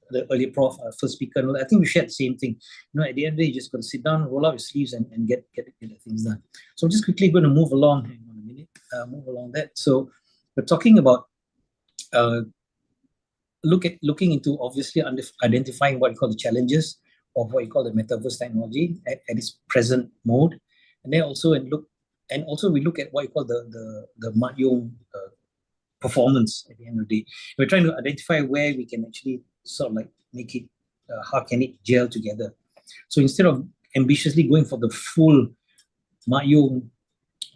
M: the earlier first speaker, I think we shared the same thing. At the end of the day, you just got to sit down, roll out your sleeves and get the things done. So I'm just quickly going to move along. Hang on a minute. Move along that. So we're talking about looking into obviously identifying what you call the challenges of what you call the metaverse technology at its present mode, and then also we look at what you call the Matyong performance at the end of the day. We're trying to identify where we can actually sort of like make it, how can it gel together. So instead of ambitiously going for the full Matyong,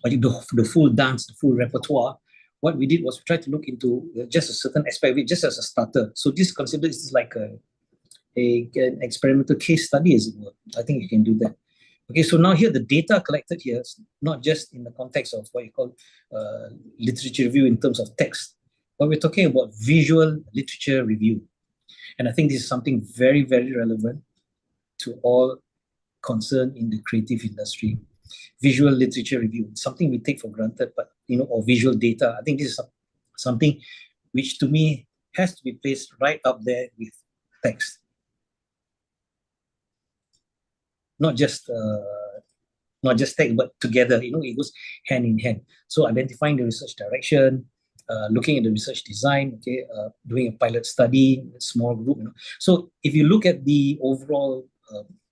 M: the full dance, the full repertoire, what we did was we tried to look into just a certain aspect of it, just as a starter. So this considered is like an experimental case study, as it were. I think you can do that. Okay, so now here the data collected here is not just in the context of what you call literature review in terms of text, but we're talking about visual literature review. And I think this is something very, very relevant to all concerned in the creative industry. Visual literature review, something we take for granted, but or visual data. I think this is something which to me has to be placed right up there with text. Not just text, but together, it goes hand in hand. So identifying the research direction, looking at the research design, okay, doing a pilot study, a small group. So if you look at the overall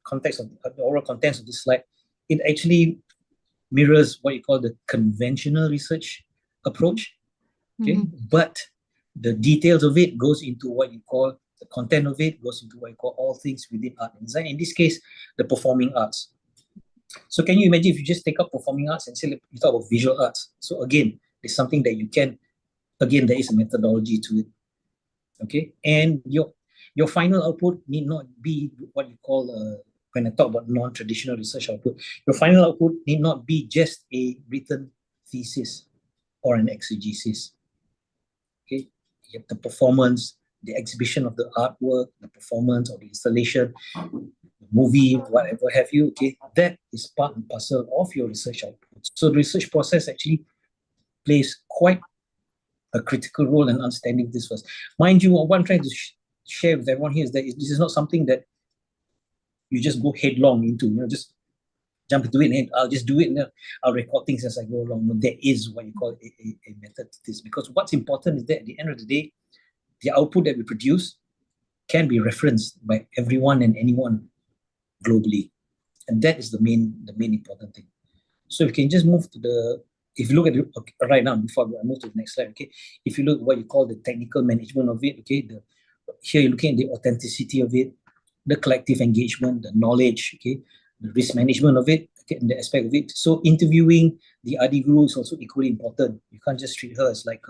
M: context of the overall contents of this slide, it actually mirrors what you call the conventional research approach, okay? But the details of it goes into what you call the content of it, goes into what you call all things within art and design. In this case, the performing arts. So can you imagine if you just take up performing arts and say you talk about visual arts? So again, it's something that you can, again, there is a methodology to it, okay? And your final output need not be what you call when I talk about non-traditional research output, your final output need not be just a written thesis or an exegesis. Okay, you have the performance, the exhibition of the artwork, the performance or the installation, the movie, whatever have you. Okay, that is part and parcel of your research output. So the research process actually plays quite a critical role in understanding this first. Mind you, what I'm trying to share with everyone here is that this is not something that you just go headlong into, just jump into it and I'll just do it and I'll record things as I go along. No, there is what you call a method to this, because what's important is that at the end of the day, the output that we produce can be referenced by everyone and anyone globally. And that is the main important thing. So if you can just move to if you look at it right now, before I move to the next slide, okay, if you look at what you call the technical management of it, okay, here you're looking at the authenticity of it, the collective engagement, the knowledge, okay, the risk management of it, okay, and the aspect of it. So interviewing the Adi Guru is also equally important. You can't just treat her as like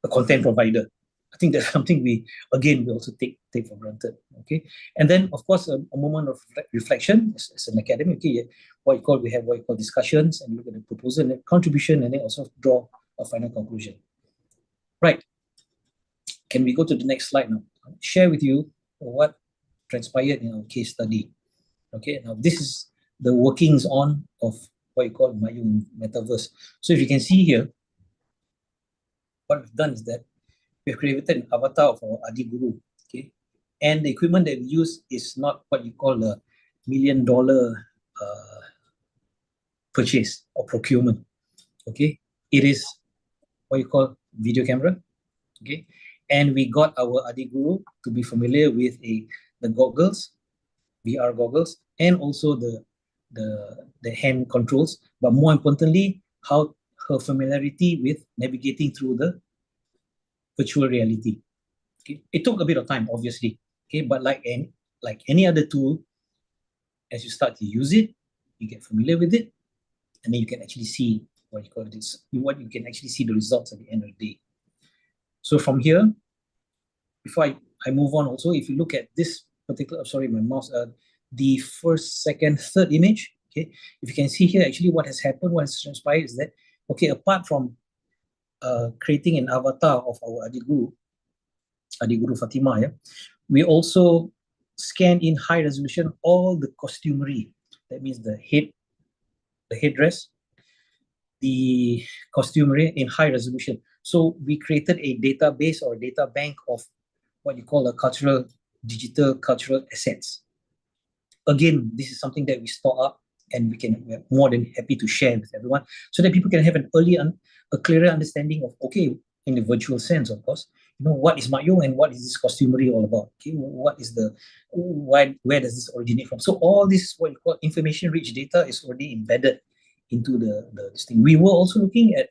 M: a content provider. I think that's something we also take for granted. Okay, and then of course a moment of reflection as an academic. Okay, we have what you call discussions, and look at the proposal and contribution, and then also draw a final conclusion. Right. Can we go to the next slide now? I'll share with you what transpired in our case study. Okay, now this is the workings of what you call Mayu Metaverse. So if you can see here, what we've done is that we've created an avatar of our Adi Guru. Okay, and the equipment that we use is not what you call a $1 million purchase or procurement. Okay, it is what you call video camera. Okay, and we got our Adi Guru to be familiar with the goggles, VR goggles, and also the hand controls, but more importantly, how her familiarity with navigating through the virtual reality. Okay, it took a bit of time, obviously. Okay, but like any other tool, as you start to use it, you get familiar with it, and then you can actually see what you can actually see the results at the end of the day. So from here, before I move on, also, if you look at this particular, sorry, my mouse, the first, second, third image, okay, if you can see here, actually what has happened, what has transpired is that, okay, apart from creating an avatar of our Adi Guru Fatima, yeah, we also scan in high resolution all the costumery. That means the headdress, the costumery in high resolution. So we created a database or a data bank of what you call a digital cultural assets. Again, this is something that we store up, and we're more than happy to share with everyone, so that people can have a clearer understanding of, okay, in the virtual sense, of course, what is Mayu and what is this costumery all about? Okay, what is where does this originate from? So all this what you call information-rich data is already embedded into this thing. We were also looking at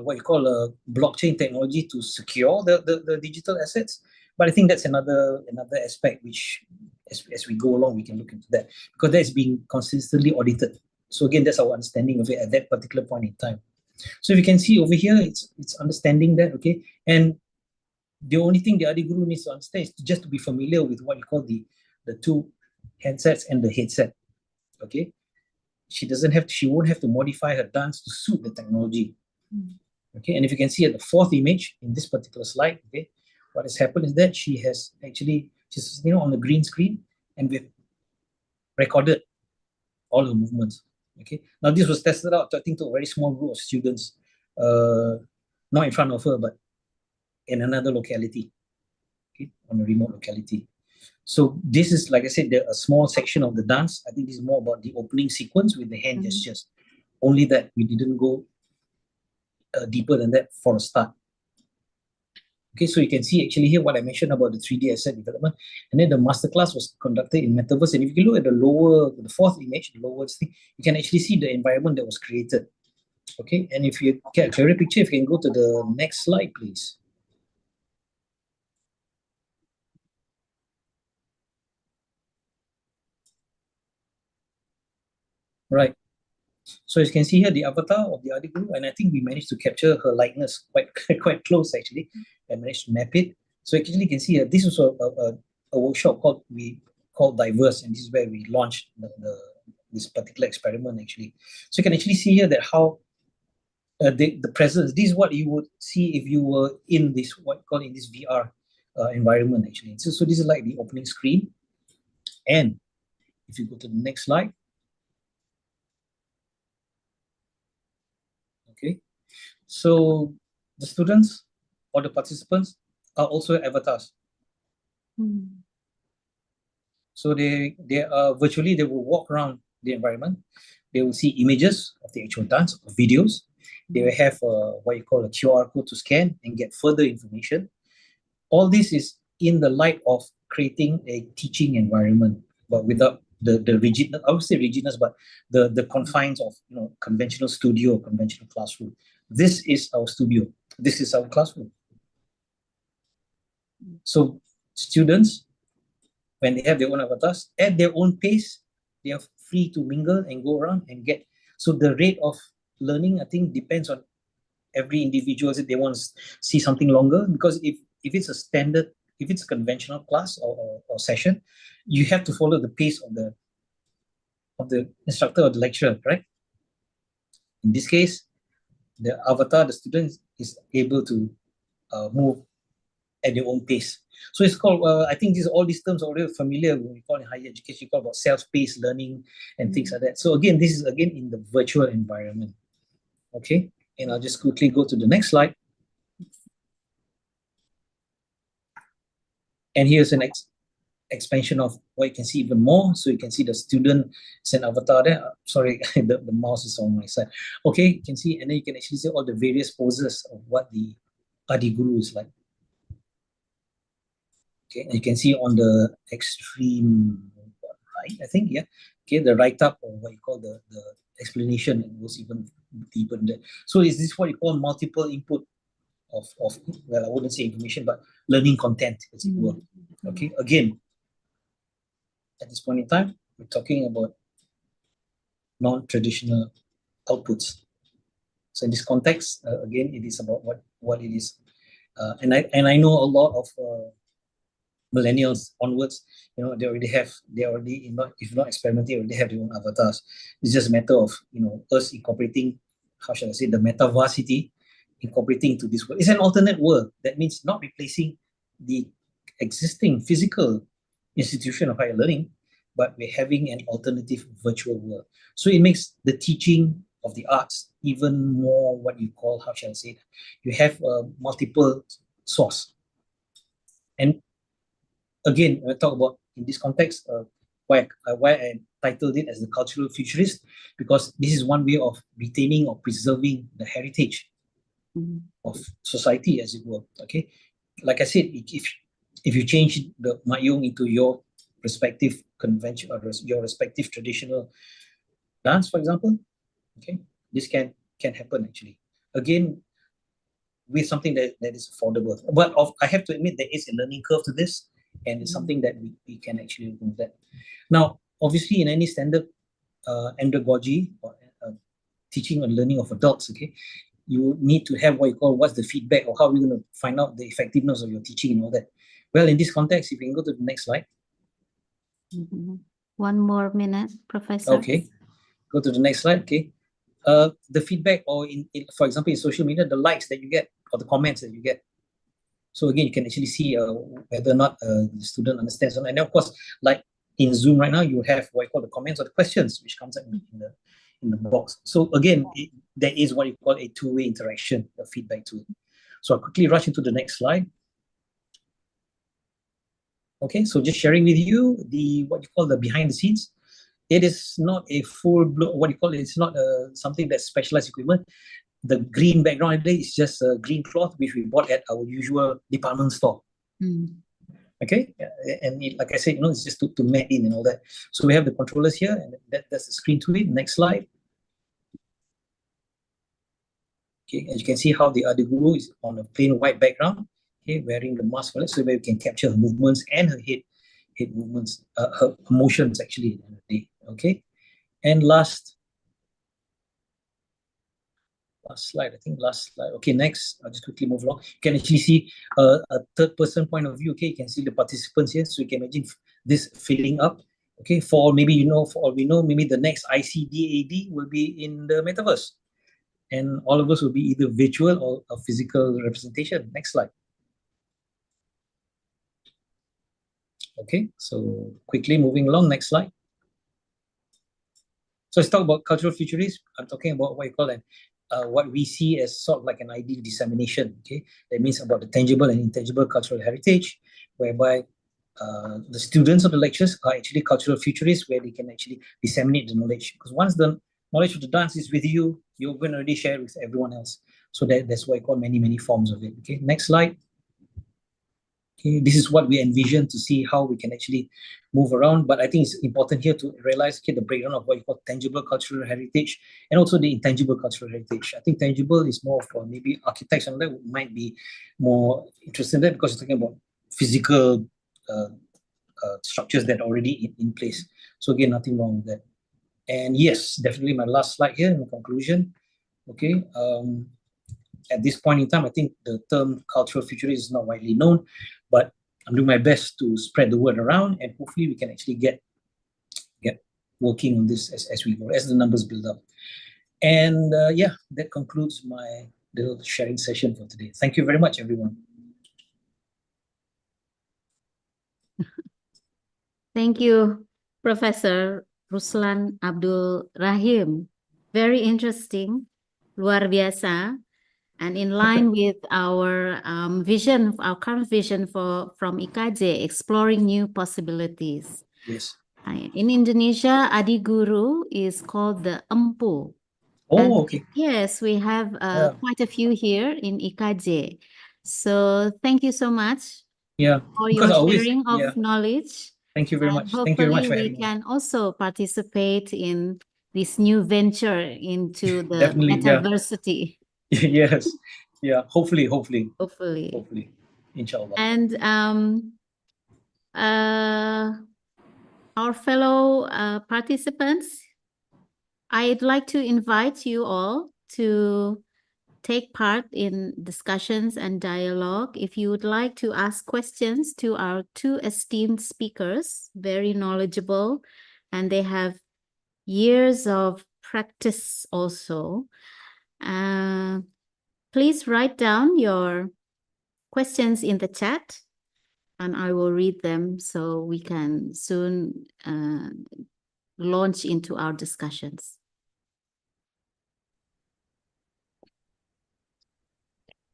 M: what you call blockchain technology to secure the digital assets. But I think that's another aspect which, as we go along, we can look into that, because that's being consistently audited. So again, that's our understanding of it at that particular point in time. So if you can see over here, it's understanding that, okay, and the only thing the Adi Guru needs to understand is just to be familiar with what you call the two handsets and the headset. Okay, she won't have to modify her dance to suit the technology. Okay, and if you can see at the fourth image in this particular slide, okay, what has happened is that she's on the green screen, and we've recorded all her movements. Okay, now this was tested out, I think, to a very small group of students, not in front of her, but in another locality, okay, on a remote locality. So this is, like I said, a small section of the dance. I think this is more about the opening sequence with the hand gestures. Only that we didn't go deeper than that for a start. Okay, so you can see actually here what I mentioned about the 3D asset development, and then the masterclass was conducted in Metaverse. And if you look at the fourth image, the lower thing, you can actually see the environment that was created. Okay, and if you get a clearer picture, if you can go to the next slide, please. Right. So as you can see here, the avatar of the Adi Guru, and I think we managed to capture her likeness quite close actually, and managed to map it. So actually you can see here, this was a workshop called Diverse, and this is where we launched this particular experiment actually. So you can actually see here that how the presence, this is what you would see if you were in this this VR environment actually. So this is like the opening screen, and if you go to the next slide. Okay, so the students or the participants are also avatars. So they are virtually, they will walk around the environment. They will see images of the actual dance, or videos. They will have what you call a QR code to scan and get further information. All this is in the light of creating a teaching environment, but without the rigidness, I would say rigidness, but the confines of conventional studio or conventional classroom. This is our studio. This is our classroom. So students, when they have their own avatars, at their own pace, they are free to mingle and go around and get. So the rate of learning, I think, depends on every individual said they want to see something longer, because if it's a standard, if it's a conventional class or session, you have to follow the pace of the instructor or the lecturer, correct? In this case, the avatar, the student, is able to move at their own pace. So it's called, I think all these terms are already familiar when we call in higher education, you call about self-paced learning and things like that. So again, this is again in the virtual environment. Okay, and I'll just quickly go to the next slide. And here's an expansion of what you can see even more. So you can see the student, it's an avatar there. Sorry, the mouse is on my side. Okay, you can see, and then you can actually see all the various poses of what the Adi Guru is like. Okay, and you can see on the extreme right, I think, yeah. Okay, the write-up, or what you call the explanation, was even deeper than that. So is this what you call multiple input of well, I wouldn't say information, but learning content, as it were. Okay, again, at this point in time, we're talking about non-traditional outputs. So in this context, again, it is about what it is. And I know a lot of millennials onwards, they already, if not experimenting, already have their own avatars. It's just a matter of, us incorporating, how shall I say, the metaversity, incorporating into this world. It's an alternate world. That means not replacing the existing physical institution of higher learning, but we're having an alternative virtual world. So it makes the teaching of the arts even more what you call, how shall I say it? You have multiple source. And again, when I talk about in this context, why I titled it as the cultural futurist, because this is one way of retaining or preserving the heritage of society, as it were. Okay, like I said, if you change the Mayung into your respective convention or your respective traditional dance, for example, okay, this can happen actually. Again, with something that is affordable. But I have to admit there is a learning curve to this, and it's something that we can actually do that. Now, obviously, in any standard andragogy or teaching and learning of adults, okay, you need to have what you call what's the feedback, or how we're going to find out the effectiveness of your teaching and all that. Well, in this context, if you can go to the next slide.
H: One more minute, Professor.
M: Okay, go to the next slide. Okay, the feedback, or for example, in social media, the likes that you get or the comments that you get. So again, you can actually see whether or not the student understands. And of course, like in Zoom right now, you have what you call the comments or the questions, which comes up in the box. So again, there is what you call a two-way interaction, a feedback to it. So I'll quickly rush into the next slide. Okay, so just sharing with you what you call the behind the scenes. It is not a full-blown, what you call it, it's not something that's specialized equipment. The green background today is just a green cloth which we bought at our usual department store. Okay, and like I said, it's just to mat in and all that. So we have the controllers here, and that's the screen to it. Next slide. Okay, as you can see how the other guru is on a plain white background, okay, wearing the mask for it, so that we can capture her movements and her head movements, her emotions actually at the end of the day. Okay, and last slide, I think last slide. Okay, next, I'll just quickly move along. You can actually see a third person point of view. Okay, you can see the participants here, so you can imagine this filling up. Okay, for maybe, for all we know, maybe the next ICDAD will be in the metaverse, and all of us will be either virtual or a physical representation. Next slide. Okay, so quickly moving along, next slide. So let's talk about cultural futurism. I'm talking about what you call what we see as sort of like an ideal dissemination. Okay, that means about the tangible and intangible cultural heritage, whereby the students of the lectures are actually cultural futurists, where they can actually disseminate the knowledge. Because once the knowledge of the dance is with you, you're going to already share it with everyone else. So that's what I call many forms of it. Okay, next slide. Okay, this is what we envision to see how we can actually move around. But I think it's important here to realize, okay, the breakdown of what you call tangible cultural heritage and also the intangible cultural heritage. I think tangible is more for maybe architects, and that might be more interested in that because you're talking about physical structures that are already in place. So again, nothing wrong with that. And yes, definitely my last slide here in conclusion. Okay, at this point in time, I think the term cultural futurist is not widely known, but I'm doing my best to spread the word around, and hopefully we can actually get working on this as we go, as the numbers build up. And yeah, that concludes my little sharing session for today. Thank you very much, everyone.
H: Thank you, Professor Ruslan Abdul Rahim. Very interesting, luar biasa, and in line with our vision, our current vision from IKJ, exploring new possibilities.
M: Yes.
H: In Indonesia, Adi Guru is called the Empu.
M: Oh, okay.
H: Yes, we have quite a few here in IKJ. So thank you so much for your sharing of knowledge.
M: Thank you very much.
H: Hopefully
M: Thank you very much for
H: we can also participate in this new venture into the metaversity.
M: Yes. Yeah. Hopefully. Inshallah.
H: And our fellow participants, I'd like to invite you all to take part in discussions and dialogue. If you would like to ask questions to our two esteemed speakers, very knowledgeable, and they have years of practice also, please write down your questions in the chat and I will read them so we can soon launch into our discussions.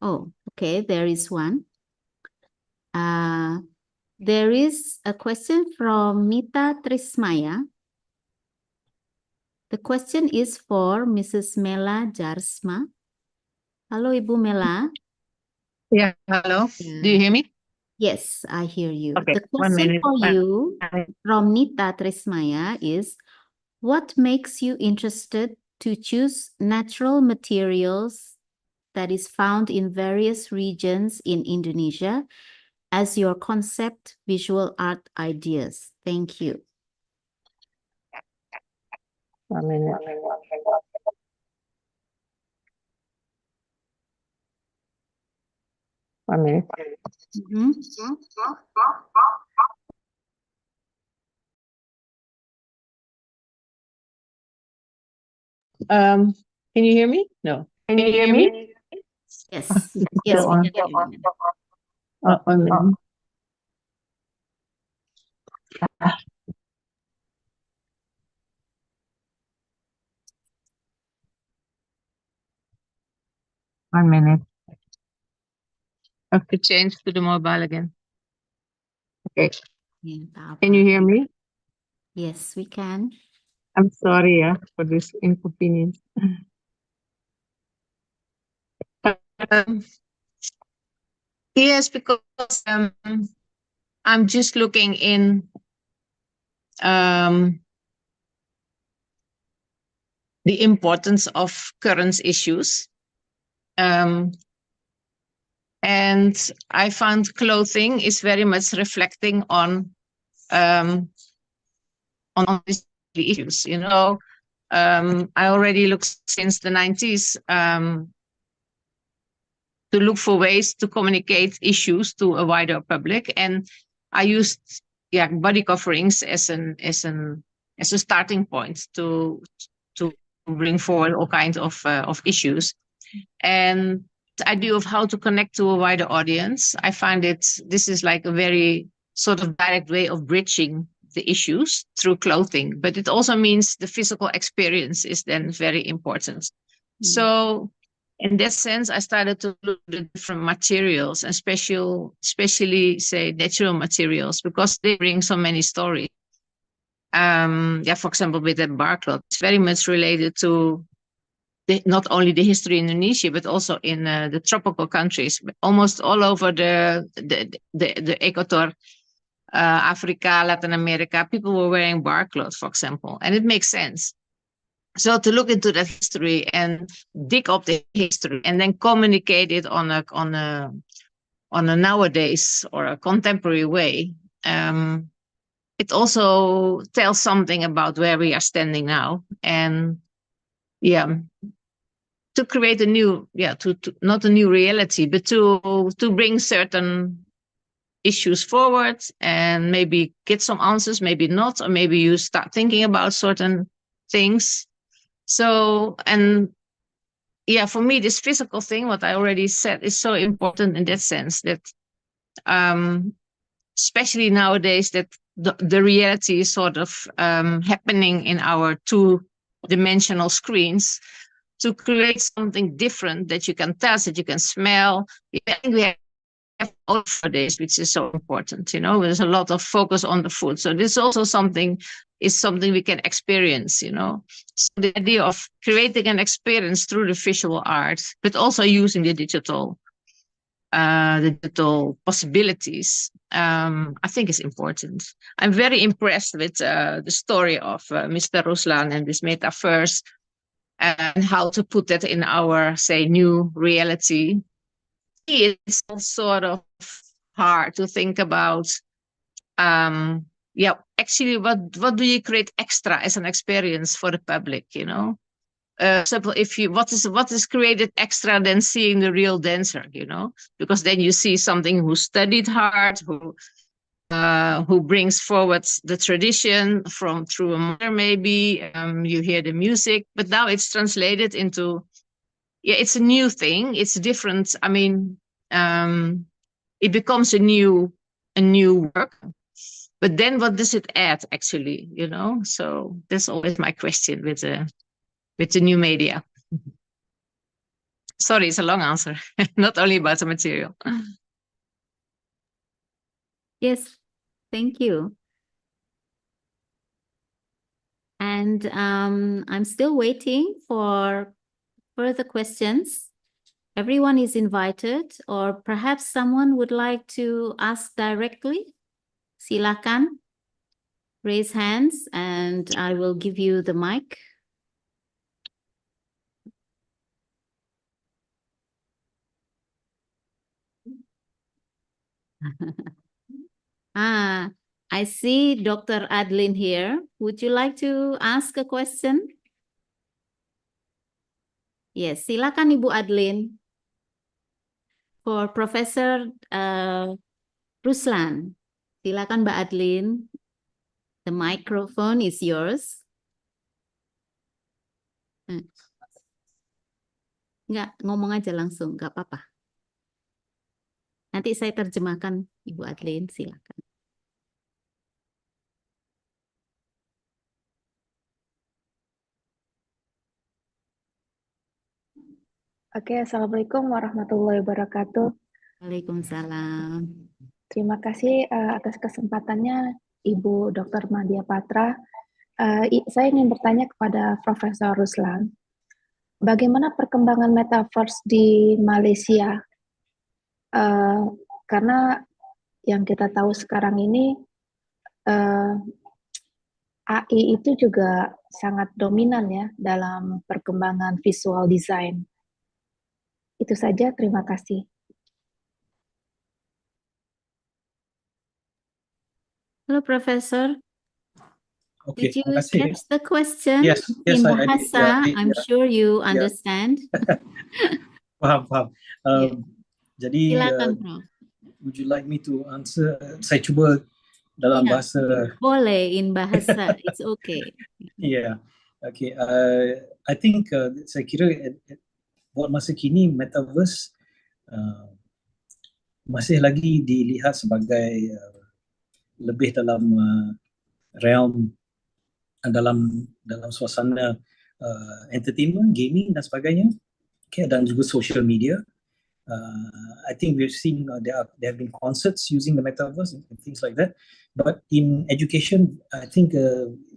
H: Oh, okay, there is one. There is a question from Mita Trismaya. The question is for Mrs. Mela Jarsma. Hello, Ibu Mela.
L: Yeah, hello. Do you hear me?
H: Yes, I hear you.
L: Okay,
H: The question for you from Nita Trismaya is, what makes you interested to choose natural materials that is found in various regions in Indonesia as your concept visual art ideas? Thank you.
L: 1 minute. Can you hear me? No. Can you hear me?
H: Yes. Yes, we can hear you.
L: 1 minute. One minute. I have to change to the mobile again. Okay. Can you hear me?
H: Yes, we can.
L: I'm sorry for this inconvenience. Yes, because I'm just looking in the importance of current issues. And I found clothing is very much reflecting on these issues. You know, I already looked since the 90s to look for ways to communicate issues to a wider public, and I used body coverings as a starting point to bring forward all kinds of issues. And the idea of how to connect to a wider audience, I find this is like a very sort of direct way of bridging the issues through clothing, but it also means the physical experience is then very important. So in that sense, I started to look at different materials, and especially say natural materials, because they bring so many stories. For example, with that barcloth, it's very much related to not only the history in Indonesia, but also in the tropical countries, almost all over the equator, Africa, Latin America, people were wearing barcloth, for example, and it makes sense. So to look into that history and dig up the history and then communicate it on a nowadays or a contemporary way, it also tells something about where we are standing now. And to to create a new, to not a new reality, but to bring certain issues forward and maybe get some answers, maybe not, or maybe you start thinking about certain things. So, and yeah, for me, this physical thing, what I already said, is so important in that sense that, especially nowadays, that the reality is sort of happening in our two-dimensional screens, to create something different that you can touch, that you can smell. I think we have all for this, which is so important. You know, there's a lot of focus on the food. So this is also something we can experience, you know. So the idea of creating an experience through the visual art, but also using the digital possibilities, I think is important. I'm very impressed with the story of Mr. Ruslan and this metaverse, and how to put that in our, say, new reality. It's sort of hard to think about. Actually, what do you create extra as an experience for the public? You know, example, what is created extra than seeing the real dancer? You know, because then you see something who studied hard, who brings forward the tradition through a mother, maybe. You hear the music, but now it's translated into, it's a new thing. It's different. I mean, it becomes a new work. But then what does it add, actually? You know, so that's always my question with the new media. Sorry, it's a long answer. Not only about the material.
H: Yes, thank you. And I'm still waiting for further questions. Everyone is invited, or perhaps someone would like to ask directly. Silakan, raise hands, and I will give you the mic. I see Dr. Adlin here. Would you like to ask a question? Yes, silakan Ibu Adlin. For Professor Ruslan, silakan Mbak Adlin. The microphone is yours. Enggak, ngomong aja langsung, enggak apa-apa. Nanti saya terjemahkan, Ibu Adlin, silakan.
N: Oke, Assalamualaikum warahmatullahi wabarakatuh.
H: Waalaikumsalam.
N: Terima kasih atas kesempatannya, Ibu Dr. Madia Patra. Saya ingin bertanya kepada Profesor Ruslan, bagaimana perkembangan metaverse di Malaysia? Karena yang kita tahu sekarang ini, AI itu juga sangat dominan ya dalam perkembangan visual design. Itu saja, terima kasih.
H: Hello, Professor.
M: Okay,
H: Did you
M: terima kasih.
H: catch the question?
M: Yes,
H: In
M: I did.
H: bahasa, I'm sure you understand.
M: Paham. Jadi,
H: Silakan, Prof.
M: would you like me to answer? Saya cuba dalam bahasa.
H: Boleh, in bahasa, it's okay.
M: Yeah, okay. I think saya kira buat masa kini metaverse masih lagi dilihat sebagai lebih dalam realm dalam suasana entertainment, gaming dan sebagainya, okay, dan juga social media. I think we've seen there have been concerts using the metaverse and things like that. But in education, I think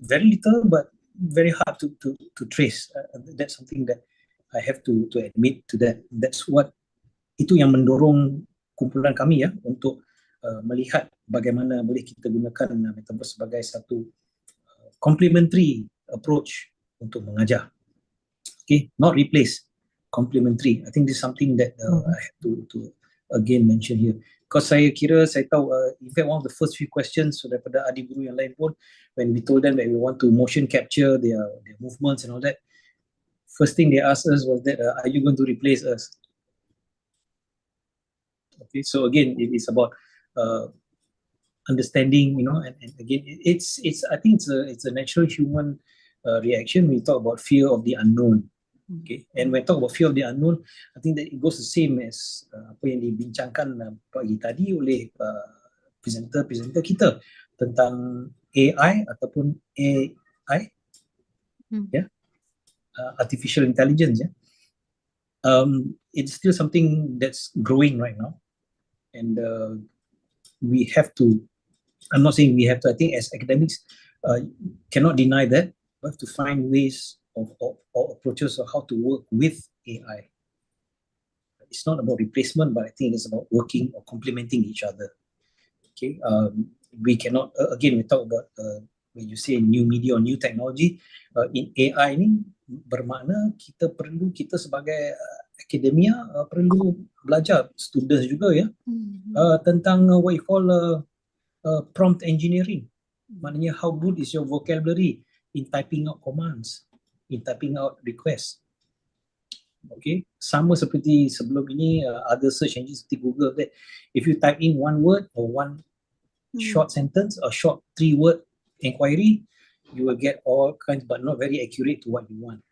M: very little, but very hard to trace. That's something that I have to admit to that. That's what itu yang mendorong kumpulan kami ya untuk melihat bagaimana boleh kita gunakan metaverse sebagai satu complementary approach untuk mengajar. Okay, not replace, complementary. I think this is something that I have to again mention here. Because saya tahu, in fact, one of the first few questions daripada adik guru yang lain pun, when we told them that we want to motion capture their movements and all that, first thing they asked us was that, are you going to replace us? Okay, so again, it is about understanding, and again, I think it's a natural human reaction when we talk about fear of the unknown. Okay, and when I talk about fear of the unknown, I think that it goes the same as apa yang dibincangkan pagi tadi oleh presenter kita tentang AI ataupun AI, artificial intelligence. It's still something that's growing right now, and we have to. I'm not saying we have to. I think as academics, cannot deny that we have to find ways or approaches of how to work with AI. It's not about replacement, but I think it's about working or complementing each other. Okay, we cannot, again, we talk about when you say new media or new technology, in AI ni bermakna kita sebagai akademia perlu belajar, students juga ya, tentang what you call prompt engineering. Maknanya how good is your vocabulary in typing out commands, in typing out requests. Okay, sama seperti sebelum ini other search engines seperti Google, that if you type in one word or one short sentence or short 3-word inquiry, you will get all kinds, but not very accurate to what you want.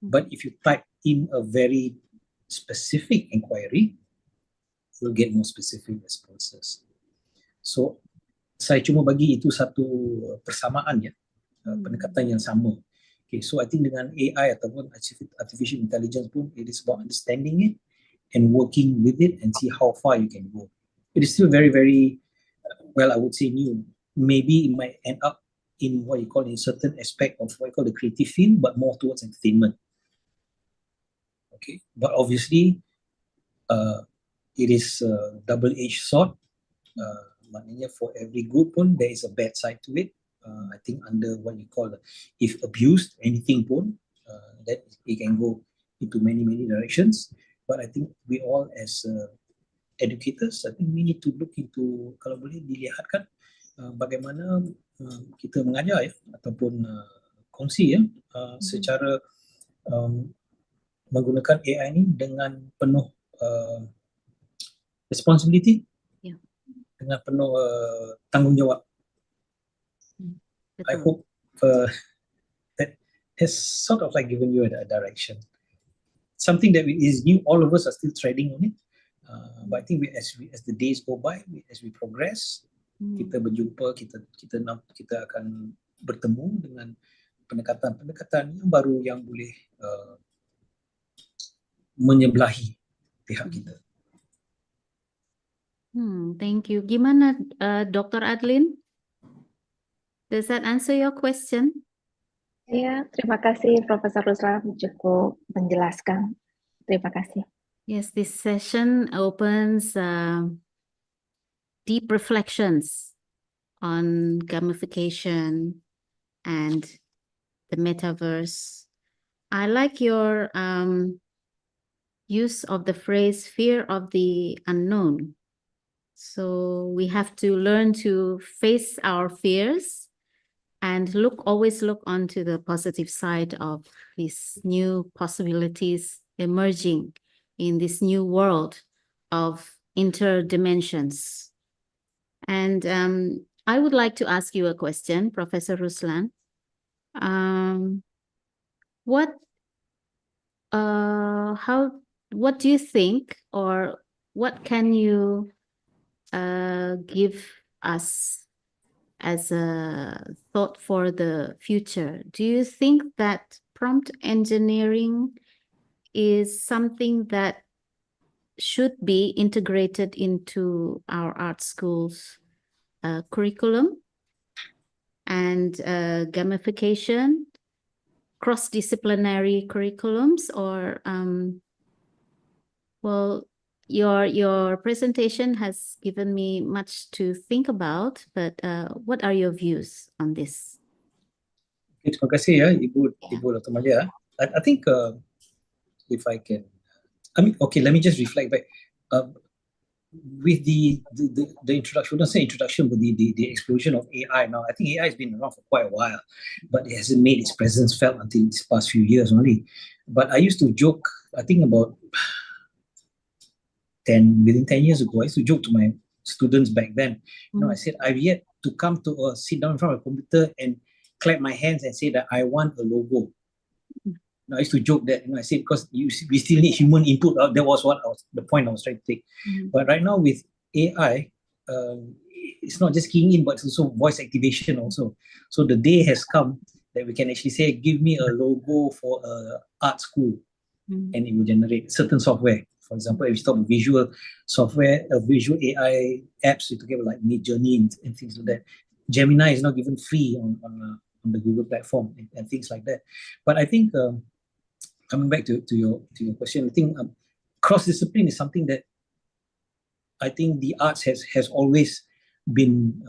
M: But if you type in a very specific inquiry, you'll get more specific responses. So saya cuma bagi itu satu persamaan ya, pendekatan yang sama. Okay, so I think dengan AI ataupun artificial intelligence pun, it is about understanding it and working with it and see how far you can go. It is still very, very, well, I would say new. Maybe it might end up in what you call in certain aspect of what you call the creative field, but more towards entertainment. Okay, but obviously, it is a double-edged sword. Maknanya for every good pun, there is a bad side to it. I think under what you call, if abused, anything pun, that it can go into many directions. But I think we all as educators, I think we need to look into, kalau boleh dilihatkan bagaimana kita mengajar ya, ataupun kongsi ya, secara menggunakan AI ni dengan penuh responsibility, dengan penuh tanggungjawab. I hope that has sort of like given you a direction. Something that is new, all of us are still treading on it. But I think as the days go by, as we progress, kita berjumpa, kita akan bertemu dengan pendekatan yang baru yang boleh menyebelahi pihak kita.
H: Thank you. Gimana, Dr. Adlin? Does that answer your question?
N: Ya, terima kasih Profesor Ruslan, cukup menjelaskan. Terima kasih.
H: Yes, this session opens deep reflections on gamification and the metaverse. I like your use of the phrase fear of the unknown. So we have to learn to face our fears and always look onto the positive side of these new possibilities emerging in this new world of interdimensions. And I would like to ask you a question, Professor Ruslan. What do you think, or what can you give us as a thought for the future? Do you think that prompt engineering is something that should be integrated into our art schools curriculum, and gamification, cross-disciplinary curriculums, or well, your presentation has given me much to think about, but what are your views on this?
M: Terima kasih ya Ibu Dr. Malia. I think if I can, okay, let me just reflect back. with the introduction, don't say introduction, but the explosion of AI now, I think AI has been around for quite a while, but it hasn't made its presence felt until these past few years only. But I used to joke, I think about within 10 years ago, I used to joke to my students back then. I said, I've yet to come to sit down in front of a computer and clap my hands and say that I want a logo. I used to joke that, I said, because we still need human input. That was the point I was trying to take. But right now with AI, it's not just keying in, but it's also voice activation also. So the day has come that we can actually say, give me a logo for a art school, and it will generate certain software. For example, if you talk about visual software, visual AI apps, you're talking about like Midjourney and things like that. Gemini is now given free on the Google platform and things like that. But I think coming back to your question, I think cross-discipline is something that I think the arts has always been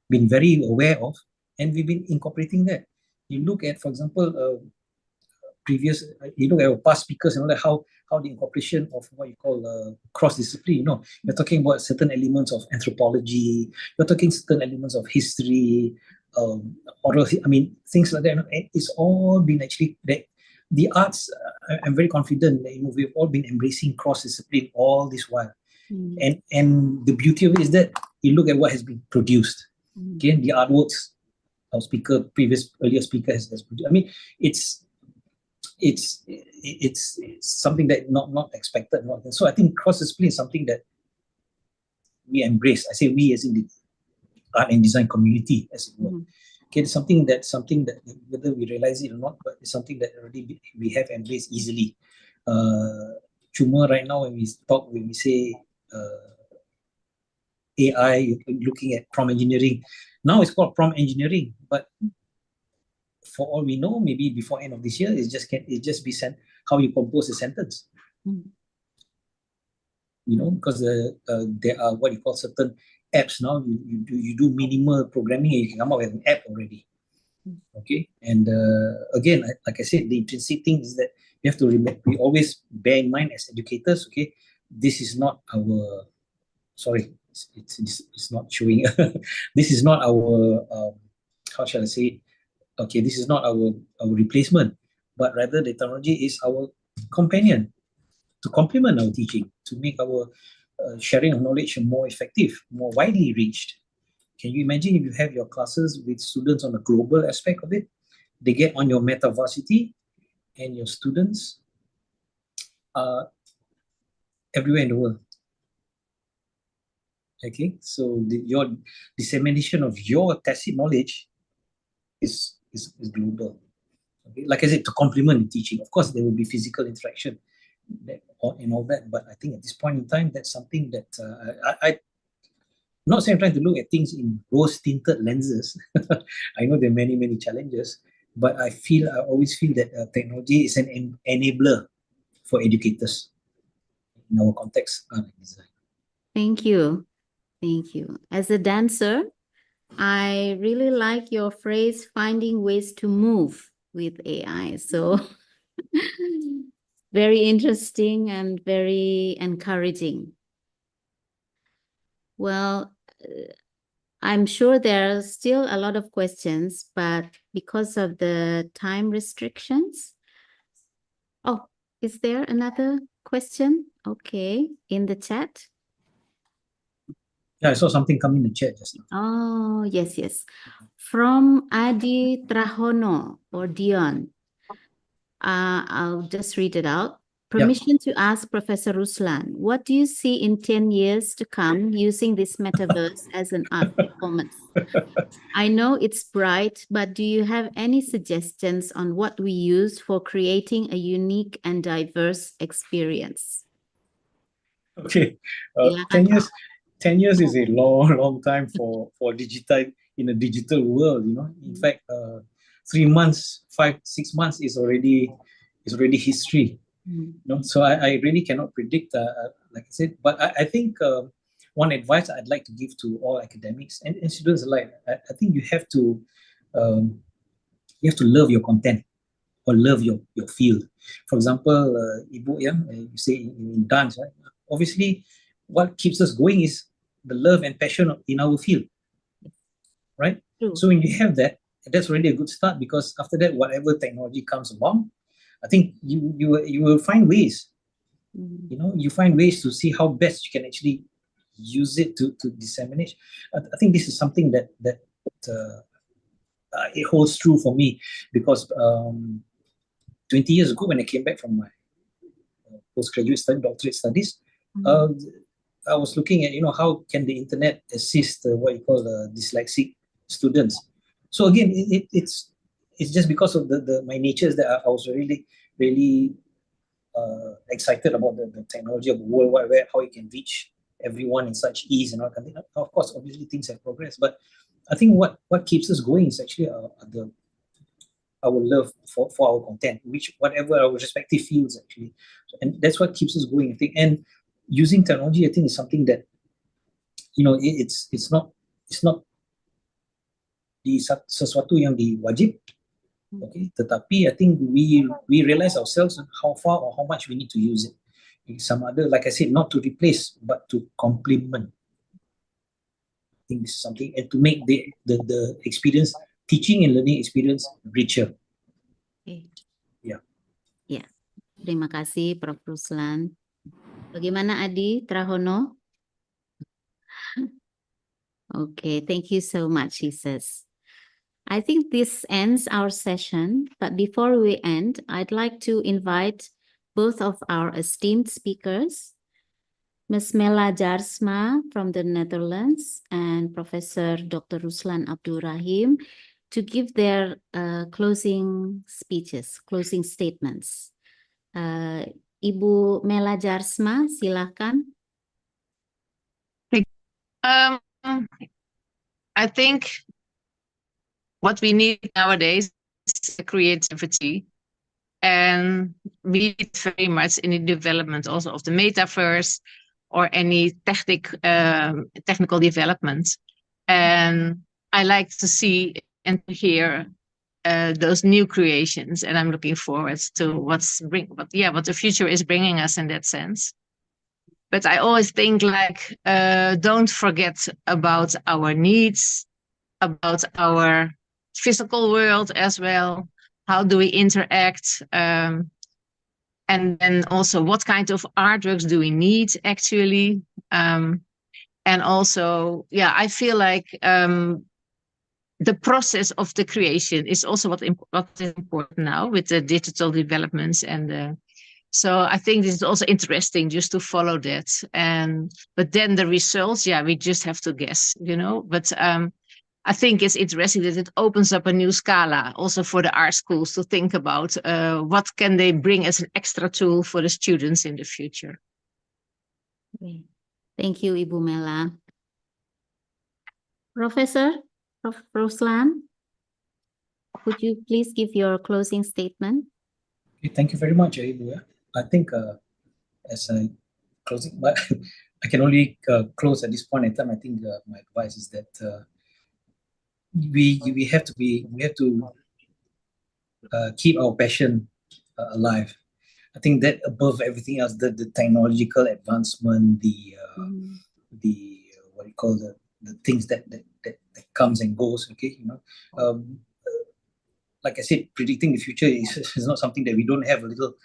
M: very aware of, and we've been incorporating that. You look at, for example, you look at our past speakers and all that, how the incorporation of what you call cross-discipline, you're talking about certain elements of anthropology, you're talking certain elements of history, oral, things like that. It's all been actually, the arts, I'm very confident that we've all been embracing cross-discipline all this while. And the beauty of it is that you look at what has been produced. Okay, the artworks our earlier speaker has produced. It's something that not expected. So I think cross-discipline is something that we embrace. I say we as in the art and design community, as it were. Okay, it's something that whether we realize it or not, but it's something that already we have embraced easily. Cuma right now when we say AI, looking at prompt engineering, now it's called prompt engineering, but for all we know, maybe before end of this year, it just be sent how you compose a sentence. Because there are what you call certain apps now. You do minimal programming and you can come up with an app already. Okay, and again, like I said, the intrinsic thing is that we have to remember. We always bear in mind as educators. Okay, this is not our. Sorry, it's not showing. This is not our. How shall I say it? Okay, this is not our replacement, but rather the technology is our companion to complement our teaching, to make our sharing of knowledge more effective, more widely reached. Can you imagine if you have your classes with students on a global aspect of it? They get on your metaversity, and your students are everywhere in the world. Okay, so your dissemination of your tacit knowledge is global. Okay? Like I said, to complement the teaching. Of course, there will be physical interaction and all that, but I think at this point in time, that's something that I'm not saying I'm trying to look at things in rose-tinted lenses. I know there are many, many challenges, but I always feel that technology is an enabler for educators in our context, art and design.
H: Thank you. Thank you. As a dancer, I really like your phrase, finding ways to move with AI. So very interesting and very encouraging. Well, I'm sure there are still a lot of questions, but because of the time restrictions. Oh, is there another question? Okay, in the chat.
M: Yeah, I saw something come in the chat just now.
H: Oh, yes, yes. From Adi Trahono or Dion. I'll just read it out. Permission to ask Professor Ruslan, what do you see in 10 years to come using this metaverse as an art performance? I know it's bright, but do you have any suggestions on what we use for creating a unique and diverse experience?
M: Okay, 10 years is a long time for digital, in a digital world, In fact, 3 months, 5-6 months is already history. So I really cannot predict, like I said, but I think one advice I'd like to give to all academics and students alike, I think you have to love your content or love your field. For example, Ibu, you say in dance, right? Obviously, what keeps us going is the love and passion in our field, right?
H: True.
M: So when you have that, that's already a good start, because after that, whatever technology comes along, I think you will find ways. You know, you find ways to see how best you can actually use it to disseminate. I think this is something that it holds true for me, because 20 years ago when I came back from my postgraduate study, doctorate studies, I was looking at, you know, how can the internet assist what you call dyslexic students. So again, it's just because of my natures that I was really excited about the technology of the World Wide Web, how it can reach everyone in such ease and all kind of thing. Of course, obviously things have progressed, but I think what keeps us going is actually our love for our content, which whatever our respective fields actually, and that's what keeps us going, I think. And using technology, I think, is something that, you know, it's not sesuatu yang diwajib, okay, tetapi I think we realize ourselves how far or how much we need to use it. Some other, like I said, not to replace but to complement. I think this is something, and to make the experience, teaching and learning experience, richer.
H: Okay.
M: Yeah.
H: Ya, terima kasih Prof. Ruslan. Bagaimana Adi Trahono? Okay, thank you so much, he says. I think this ends our session, but before we end, I'd like to invite both of our esteemed speakers, Ms. Mela Jarsma from the Netherlands and Professor Dr. Ruslan Abdul Rahim, to give their closing speeches, closing statements. Ibu Mela Jarsma, silakan.
L: I think what we need nowadays is creativity, and we need very much in the development also of the metaverse or any technical development. And I like to see and to hear those new creations, and I'm looking forward to what the future is bringing us in that sense. But I always think, like, don't forget about our needs, about our physical world as well. How do we interact? And then also, what kind of artworks do we need actually? And also, I feel like the process of the creation is also what is important now with the digital developments, and so I think this is also interesting just to follow that. But then the results, we just have to guess, you know. But I think it's interesting that it opens up a new scala also for the art schools to think about what can they bring as an extra tool for the students in the future.
H: Okay. Thank you, Ibu Mela. Professor Prof. Ruslan, would you please give your closing statement?
M: Okay, thank you very much, Ibu. I think as a closing, but I can only close at this point in time. I think my advice is that we have to keep our passion alive. I think that above everything else, the technological advancement, the what you call the things that comes and goes. Okay, you know, like I said, predicting the future is not something that we don't have a little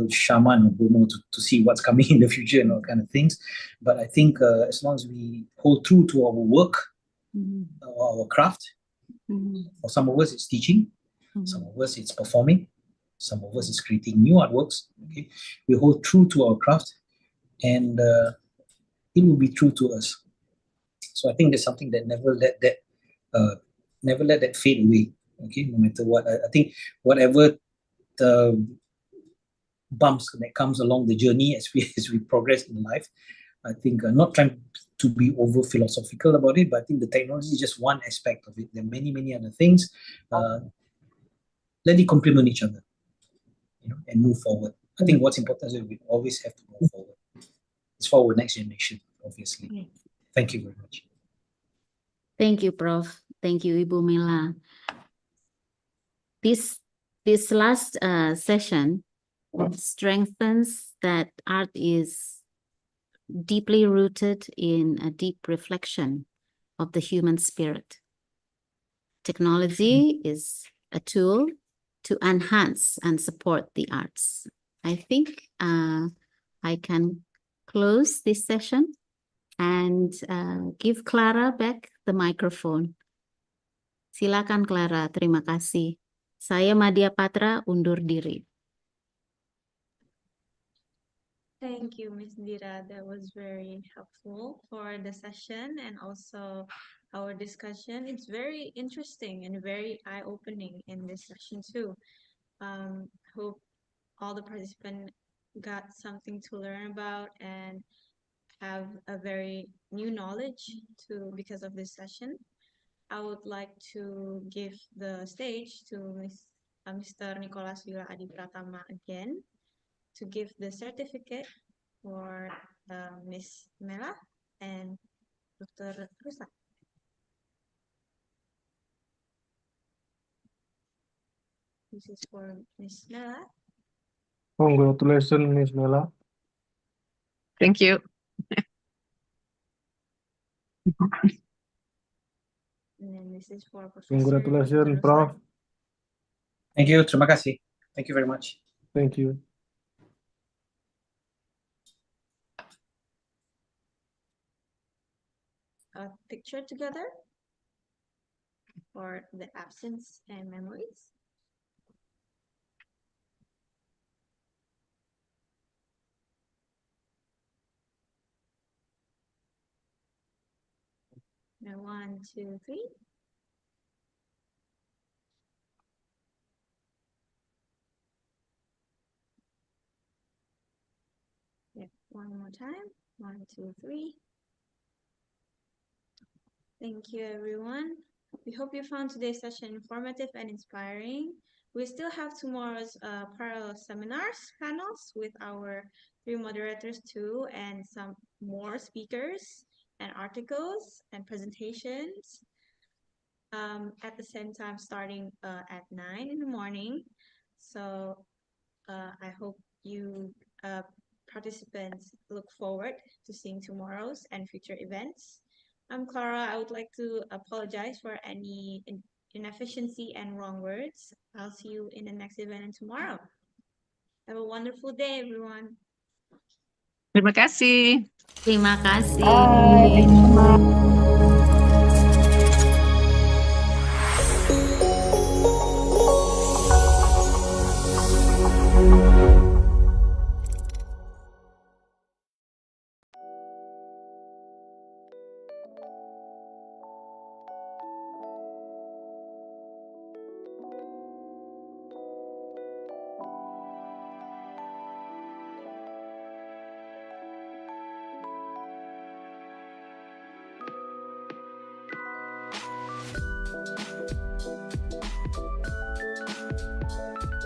M: shaman or bomo to see what's coming in the future and all kind of things. But I think as long as we hold true to our work, our craft, for some of us it's teaching, some of us it's performing, some of us it's creating new artworks. Okay, we hold true to our craft, and it will be true to us. So I think there's something that never let that fade away. Okay, no matter what. I think whatever the bumps that comes along the journey as we progress in life, I think not trying to be over philosophical about it, but I think the technology is just one aspect of it. There are many other things. Let it complement each other, you know, and move forward. I think what's important is that we always have to move forward. It's for our next generation, obviously. Thank you very much.
H: Thank you, Prof. Thank you, Ibu Mela. This last session strengthens that art is deeply rooted in a deep reflection of the human spirit. Technology is a tool to enhance and support the arts. I think I can close this session and give Clara back the microphone. Silakan Clara, terima kasih. Saya Madya Patra undur diri.
A: Thank you, Ms. Dira. That was very helpful for the session and also our discussion. It's very interesting and very eye-opening in this session too. Hope all the participants got something to learn about and have a very new knowledge too because of this session. I would like to give the stage to Mr. Nicholas Wila Adi Pratama again to give the certificate for Ms. Mela and Dr. Ruslan. This is for Ms. Mela.
O: Congratulations, Ms. Mela.
L: Thank you.
A: And then this is for Professor
O: Congratulations,
A: Dr.
O: Prof.
A: Ruslan.
M: Thank you. Terima kasih. Thank you very much.
O: Thank you.
A: A picture together for the absence and memories. Now 1, 2, 3. Yeah, one more time. 1, 2, 3. Thank you, everyone. We hope you found today's session informative and inspiring. We still have tomorrow's parallel seminars panels with our 3 moderators too, and some more speakers and articles and presentations at the same time starting at 9 in the morning. So I hope you participants look forward to seeing tomorrow's and future events. I'm Clara. I would like to apologize for any inefficiency and wrong words. I'll see you in the next event and tomorrow. Have a wonderful day, everyone.
L: Terima kasih.
H: Terima kasih.
N: Bye.